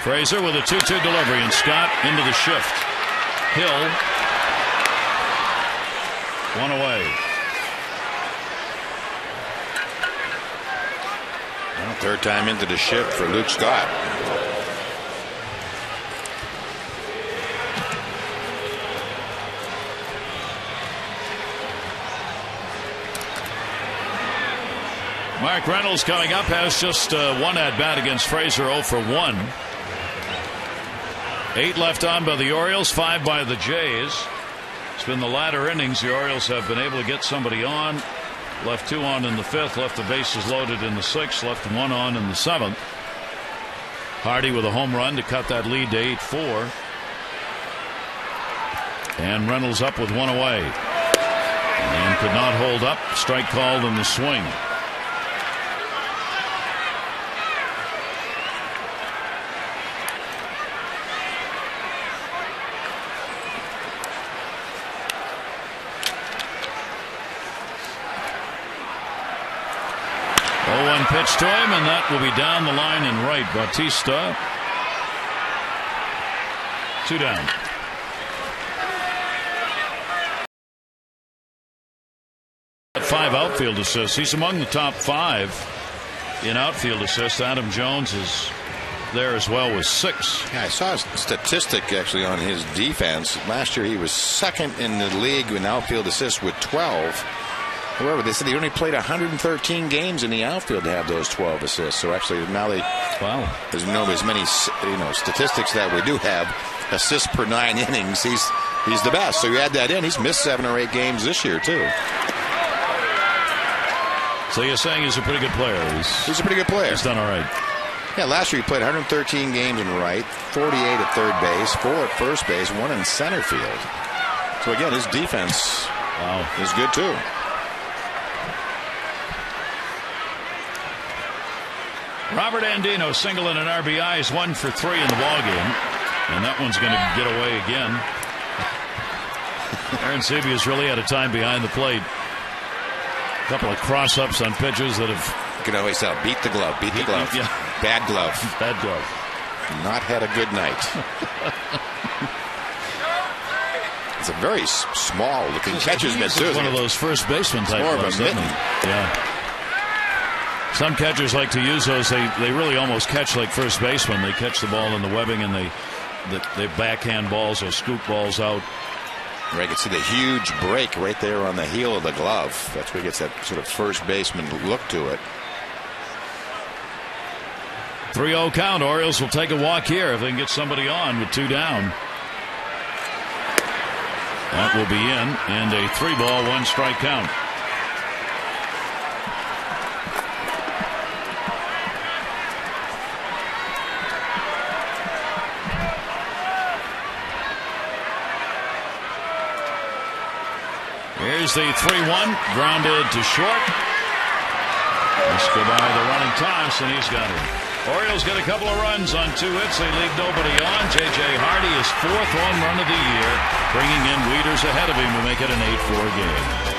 Frazier with a 2-2 delivery, and Scott into the shift. Hill, one away. Well, third time into the shift for Luke Scott. Mark Reynolds coming up, has just one at bat against Frazier, 0 for 1. 8 left on by the Orioles, 5 by the Jays. It's been the latter innings. The Orioles have been able to get somebody on. Left 2 on in the 5th, left the bases loaded in the 6th, left 1 on in the 7th. Hardy with a home run to cut that lead to 8-4. And Reynolds up with 1 away. And could not hold up. Strike called in the swing. Pitch to him, and that will be down the line and right. Bautista, 2 down. At 5 outfield assists. He's among the top 5 in outfield assists. Adam Jones is there as well with 6. Yeah, I saw a statistic actually on his defense. Last year he was second in the league in outfield assists with 12. However, they said he only played 113 games in the outfield to have those 12 assists. So actually now there's no as many statistics that we do have. Assists per 9 innings. He's the best. So you add that in. He's missed 7 or 8 games this year too. So you're saying he's a pretty good player? He's a pretty good player. He's done all right. Yeah, last year he played 113 games in right, 48 at third base, 4 at first base, 1 in center field. So again, his defense is good too. Robert Andino single and an RBI is 1 for 3 in the ballgame, and that one's going to get away again. Arencibia's really had a time behind the plate. A couple of cross-ups on pitches that have. You can always tell. Beat the glove. Beat the glove. Yeah. Bad glove. Bad glove. Not had a good night. It's a very small looking catcher's mitt too. It's one of those first baseman type more gloves, of a mitten. Yeah. Some catchers like to use those. They really almost catch like first baseman. They catch the ball in the webbing and they backhand balls or scoop balls out. Right, you can see the huge break right there on the heel of the glove. That's where he gets that sort of first baseman look to it. 3-0 count. Orioles will take a walk here if they can get somebody on with 2 down. That will be in, and a 3-ball, 1-strike count. Here's the 3-1, grounded to short. Escobar the running toss, and he's got it. Orioles get a couple of runs on 2 hits. They leave nobody on. J.J. Hardy is 4th home run of the year, bringing in Wieters ahead of him to make it an 8-4 game.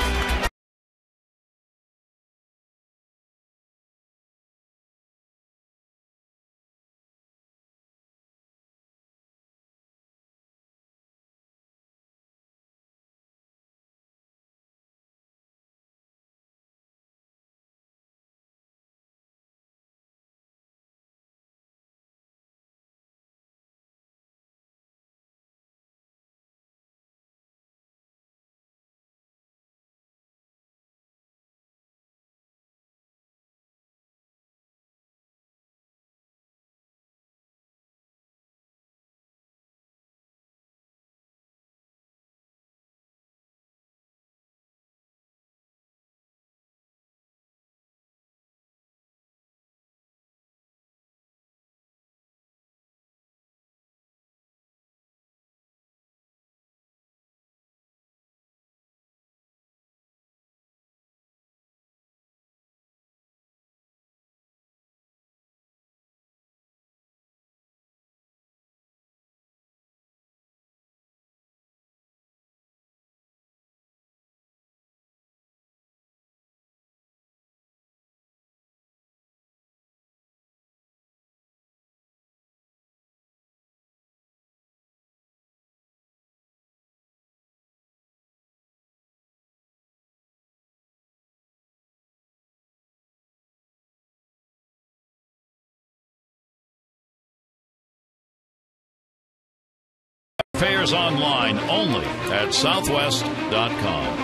Fares online only at southwest.com.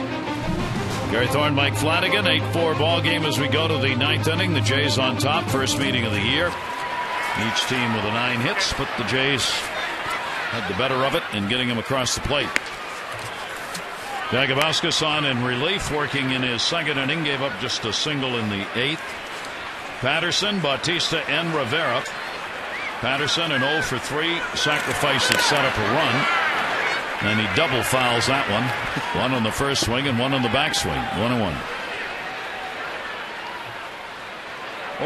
Gary Thorne, Mike Flanagan, 8-4 ball game as we go to the ninth inning. The Jays on top, first meeting of the year. Each team with 9 hits, but the Jays had the better of it in getting him across the plate. Jagabowskis on in relief, working in his second inning, gave up just a single in the 8th. Patterson, Bautista, and Rivera. Patterson an 0 for 3 sacrifice that set up a run. And he double fouls that one. One on the first swing and one on the backswing. 1-1.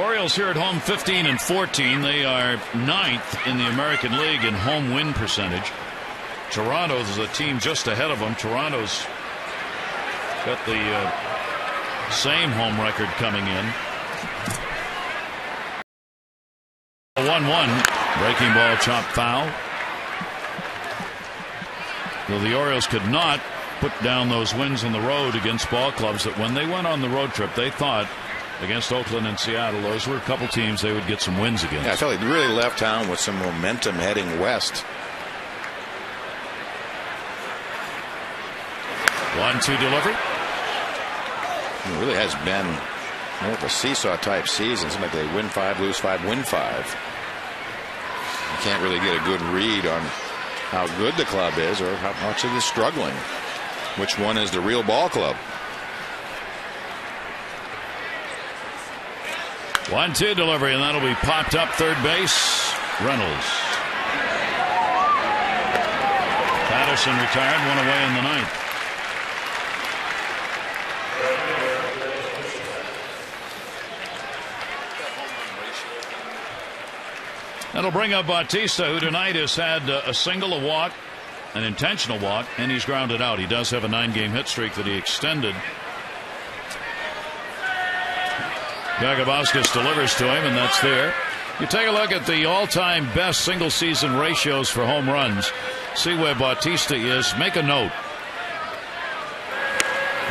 Orioles here at home 15-14. They are 9th in the American League in home win percentage. Toronto's a team just ahead of them. Toronto's got the same home record coming in. 1-1. Breaking ball, chopped foul. Well, the Orioles could not put down those wins on the road against ball clubs that when they went on the road trip, they thought against Oakland and Seattle, those were a couple teams they would get some wins against. Yeah, I felt they really left town with some momentum heading west. 1-2 delivery. It really has been more of a seesaw type season. Seems like they win 5, lose 5, win 5. You can't really get a good read on how good the club is or how much it is struggling. Which one is the real ball club? 1-2 delivery, and that'll be popped up third base. Reynolds. Patterson retired, one away in the 9th. That'll bring up Bautista, who tonight has had a single, a walk, an intentional walk, and he's grounded out. He does have a 9-game hit streak that he extended. Jagabowskis delivers to him, and that's there. You take a look at the all-time best single-season ratios for home runs. See where Bautista is. Make a note.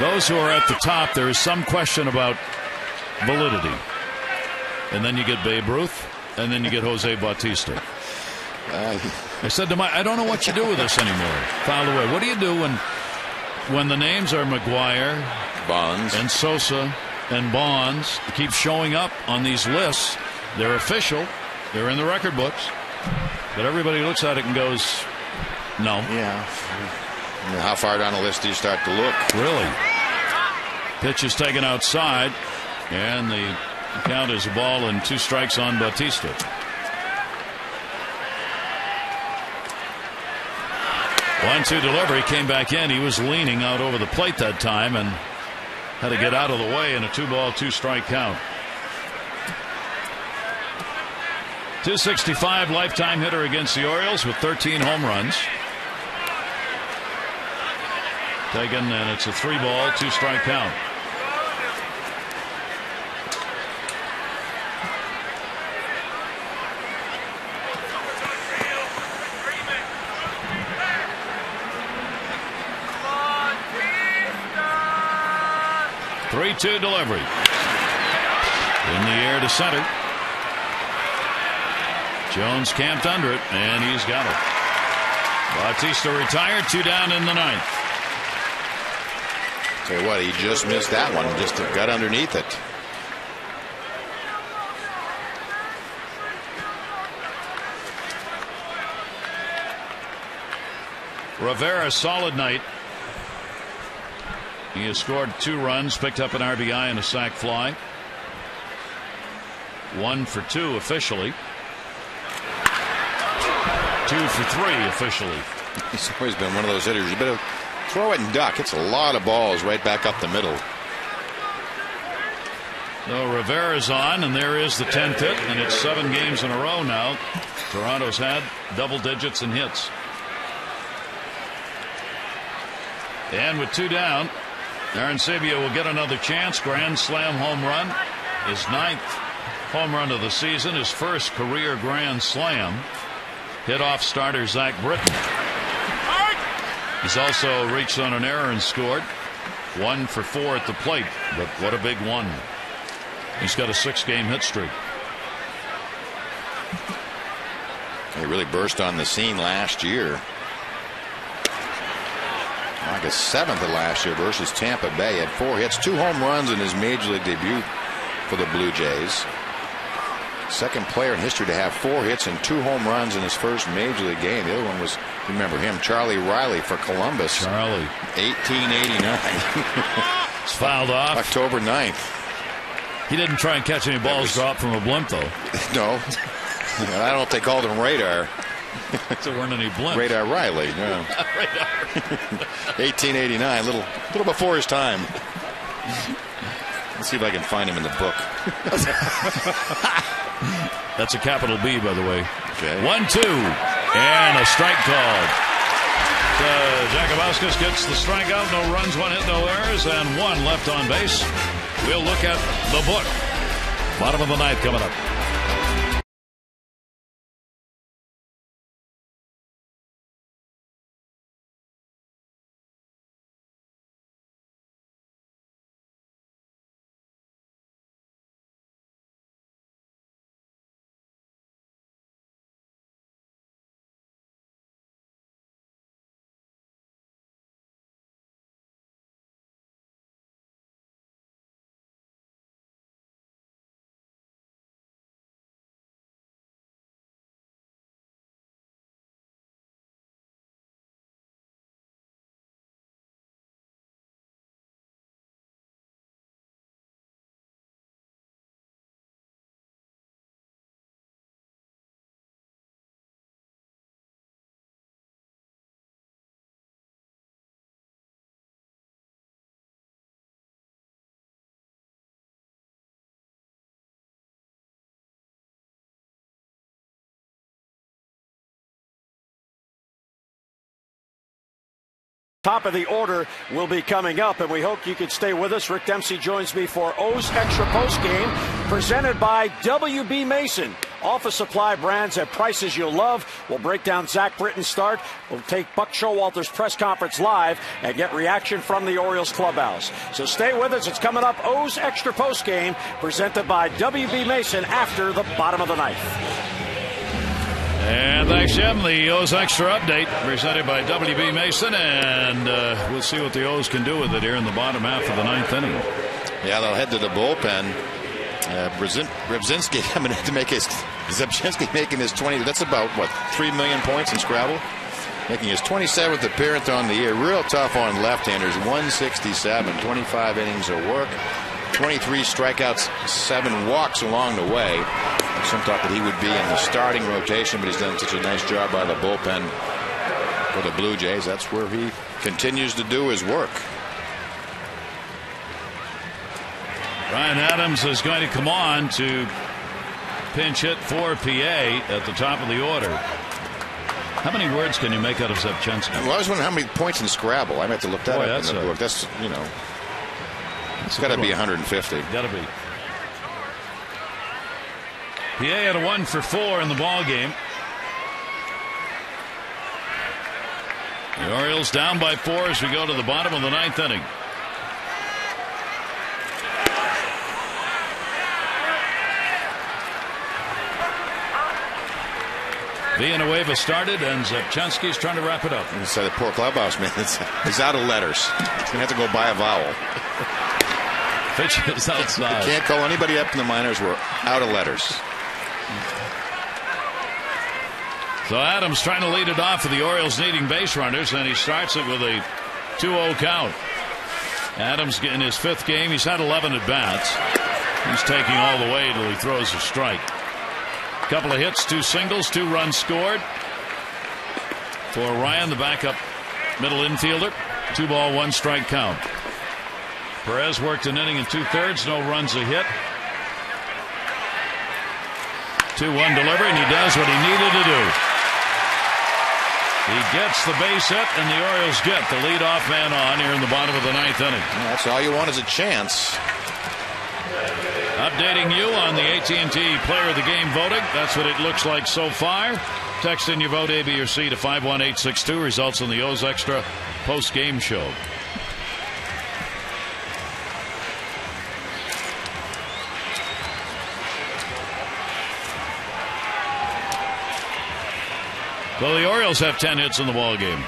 Those who are at the top, there is some question about validity. And then you get Babe Ruth. And then you get Jose Bautista. I said to Mike, I don't know what you do with this anymore. Fouled away. What do you do when the names are McGuire, Bonds, and Sosa, and Bonds keep showing up on these lists? They're official. They're in the record books. But everybody looks at it and goes, no. Yeah. How far down the list do you start to look? Really? Pitch is taken outside, and the count is a ball and 2 strikes on Bautista. One-two delivery, came back in. He was leaning out over the plate that time and had to get out of the way in a 2-ball, 2-strike count. .265 lifetime hitter against the Orioles with 13 home runs. Taken, and it's a 3-ball, 2-strike count. .3-2 delivery. In the air to center. Jones camped under it, and he's got it. Bautista retired, 2 down in the 9th. Tell you what, he just missed that one, just got underneath it. Rivera, solid night. He has scored 2 runs, picked up an RBI and a sac fly. 1 for 2 officially. 2 for 3 officially. He's always been one of those hitters. You better throw it and duck. It's a lot of balls right back up the middle. So Rivera's on, and there is the 10th hit, and it's 7 games in a row now. Toronto's had double digits in hits. And with 2 down, Arencibia will get another chance. Grand slam home run. His 9th home run of the season. His first career grand slam. Hit off starter Zach Britton. He's also reached on an error and scored. 1 for 4 at the plate. But what a big one. He's got a 6-game hit streak. He really burst on the scene last year. August 7th of last year versus Tampa Bay. He had 4 hits, 2 home runs in his major league debut for the Blue Jays. Second player in history to have 4 hits and 2 home runs in his first major league game. The other one was, remember him, Charlie Riley for Columbus. Charlie. 1889. It's fouled off. October 9th. He didn't try and catch any balls dropped from a blimp, though. No. And I don't know if they called him radar. There weren't any blimps. Radar Riley. No. Radar. 1889, a little before his time. Let's see if I can find him in the book. That's a capital B, by the way. Okay. 1-2. And a strike called. Jakubowskis gets the strikeout. No runs, 1 hit, no errors, and 1 left on base. We'll look at the book. Bottom of the 9th coming up. Top of the order will be coming up, and we hope you can stay with us. Rick Dempsey joins me for O's Extra Post Game, presented by W.B. Mason. Office supply brands at prices you'll love. We'll break down Zach Britton's start. We'll take Buck Showalter's press conference live and get reaction from the Orioles clubhouse. So stay with us. It's coming up. O's Extra Post Game, presented by W.B. Mason after the bottom of the 9th. And thanks, Jim. The O's Extra Update presented by W.B. Mason, and we'll see what the O's can do with it here in the bottom half of the 9th inning. Yeah, they'll head to the bullpen. Brzezinski coming in to make his Zabchinski making his 20. That's about what, 3 million points in Scrabble, making his 27th appearance on the year. Real tough on left-handers. 167, 25 innings of work, 23 strikeouts, 7 walks along the way. Some thought that he would be in the starting rotation, but he's done such a nice job by the bullpen for the Blue Jays. That's where he continues to do his work. Ryan Adams is going to come on to pinch hit for PA at the top of the order. How many words can you make out of Zabchinski? Well, I was wondering how many points in Scrabble. I meant to look that up in the book. That's, you know, it's got to be 150. Got to be. PA had a 1 for 4 in the ball game. The Orioles down by 4 as we go to the bottom of the 9th inning. Villanueva started, and Zabchinski's trying to wrap it up. So the poor clubhouse man is out of letters. He's going to have to go buy a vowel. Pitch is outside. You can't call anybody up in the minors. We're out of letters. So Adams trying to lead it off for the Orioles, needing base runners, and he starts it with a 2-0 count. Adams in his 5th game. He's had 11 at bats. He's taking all the way till he throws a strike. Couple of hits, 2 singles, 2 runs scored for Ryan, the backup middle infielder. 2 ball, 1 strike count. Perez worked an inning and 2/3, no runs, a hit. 2-1 delivery, and he does what he needed to do. He gets the base hit, and the Orioles get the leadoff man on here in the bottom of the 9th inning. That's all you want is a chance. Updating you on the AT&T Player of the Game voting. That's what it looks like so far. Text in your vote, A, B, or C, to 51862. Results in the O's Extra post-game show. So the Orioles have 10 hits in the ball game.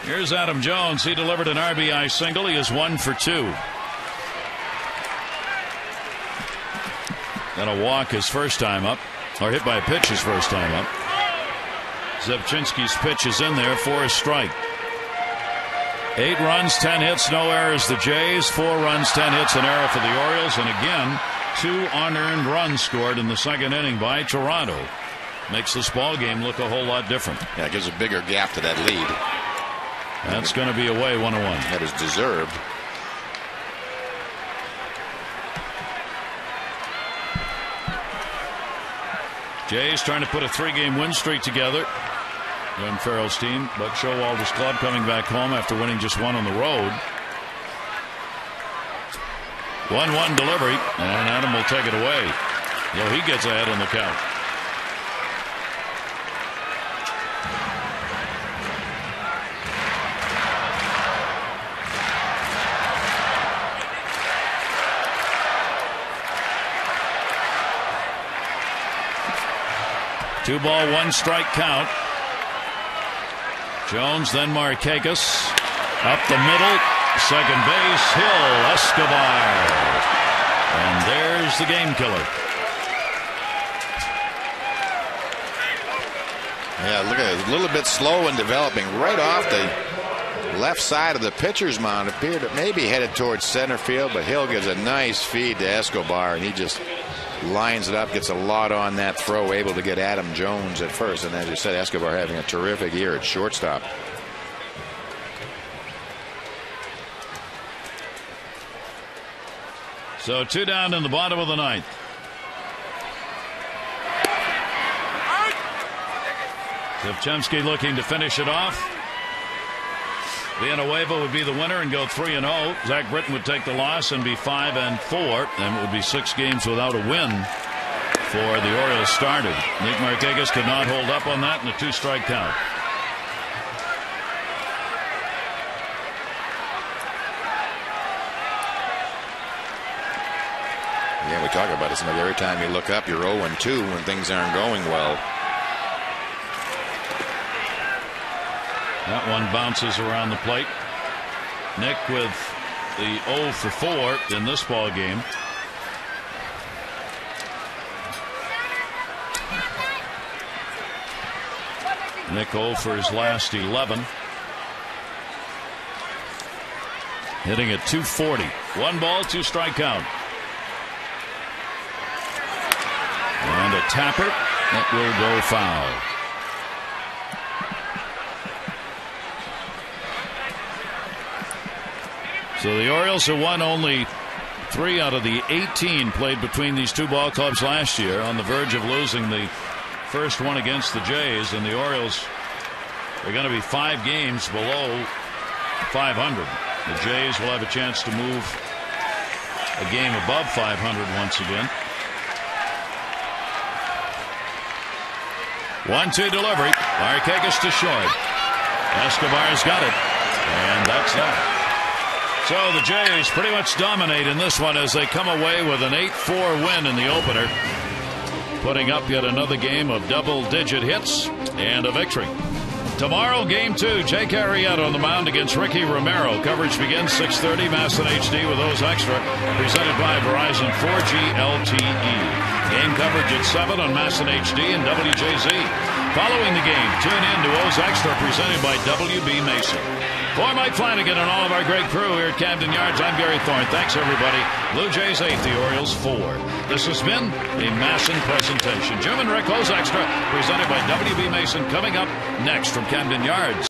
Here's Adam Jones. He delivered an RBI single. He is 1 for 2. And a walk his first time up, or hit by a pitch his first time up. Zebchinski's pitch is in there for a strike. 8 runs, 10 hits, no errors. The Jays, 4 runs, 10 hits, an error for the Orioles, and again 2 unearned runs scored in the second inning by Toronto. Makes this ball game look a whole lot different. Yeah, it gives a bigger gap to that lead. That's going to be away 1-1. That is deserved. Jays trying to put a 3-game win streak together. Glenn Farrell's team, but Showalter's club coming back home after winning just 1 on the road. 1-1 delivery, and Adam will take it away. Well, he gets ahead on the count. Two ball, 1 strike count. Jones, then Markakis. Up the middle. Second base, Hill, Escobar. And there's the game killer. Yeah, look at it. A little bit slow in developing. Right off the left side of the pitcher's mound. Appeared to maybe headed towards center field, but Hill gives a nice feed to Escobar, and he just lines it up, gets a lot on that throw, able to get Adam Jones at first. And as you said, Escobar having a terrific year at shortstop. So 2 down in the bottom of the 9th. Zebchinski looking to finish it off. Villanueva would be the winner and go 3-0. Zach Britton would take the loss and be 5-4, and it would be 6 games without a win for the Orioles started. Nick Markakis could not hold up on that in a 2-strike count. Yeah, we talk about it. It's like every time you look up, you're 0-2 when things aren't going well. That one bounces around the plate. Nick with the 0 for 4 in this ball game. Nick 0 for his last 11. Hitting at 240. 1 ball, 2-strike count. And a tapper that will go foul. So the Orioles have won only 3 out of the 18 played between these 2 ball clubs last year, on the verge of losing the first one against the Jays, and the Orioles are going to be 5 games below 500. The Jays will have a chance to move a game above 500 once again. 1-2 delivery. Markakis to short. Escobar's got it, and that's that. So the Jays pretty much dominate in this one as they come away with an 8-4 win in the opener, putting up yet another game of double-digit hits and a victory. Tomorrow, Game 2, Jake Arrieta on the mound against Ricky Romero. Coverage begins 6:30, Mass and HD with O's Extra, presented by Verizon 4G LTE. Game coverage at 7 on Mass and HD and WJZ. Following the game, tune in to O's Extra, presented by WB Mason. For Mike Flanagan and all of our great crew here at Camden Yards, I'm Gary Thorne. Thanks, everybody. Blue Jays 8, the Orioles 4. This has been a Masson presentation. Jim and Rick, O's Extra, presented by WB Mason, coming up next from Camden Yards.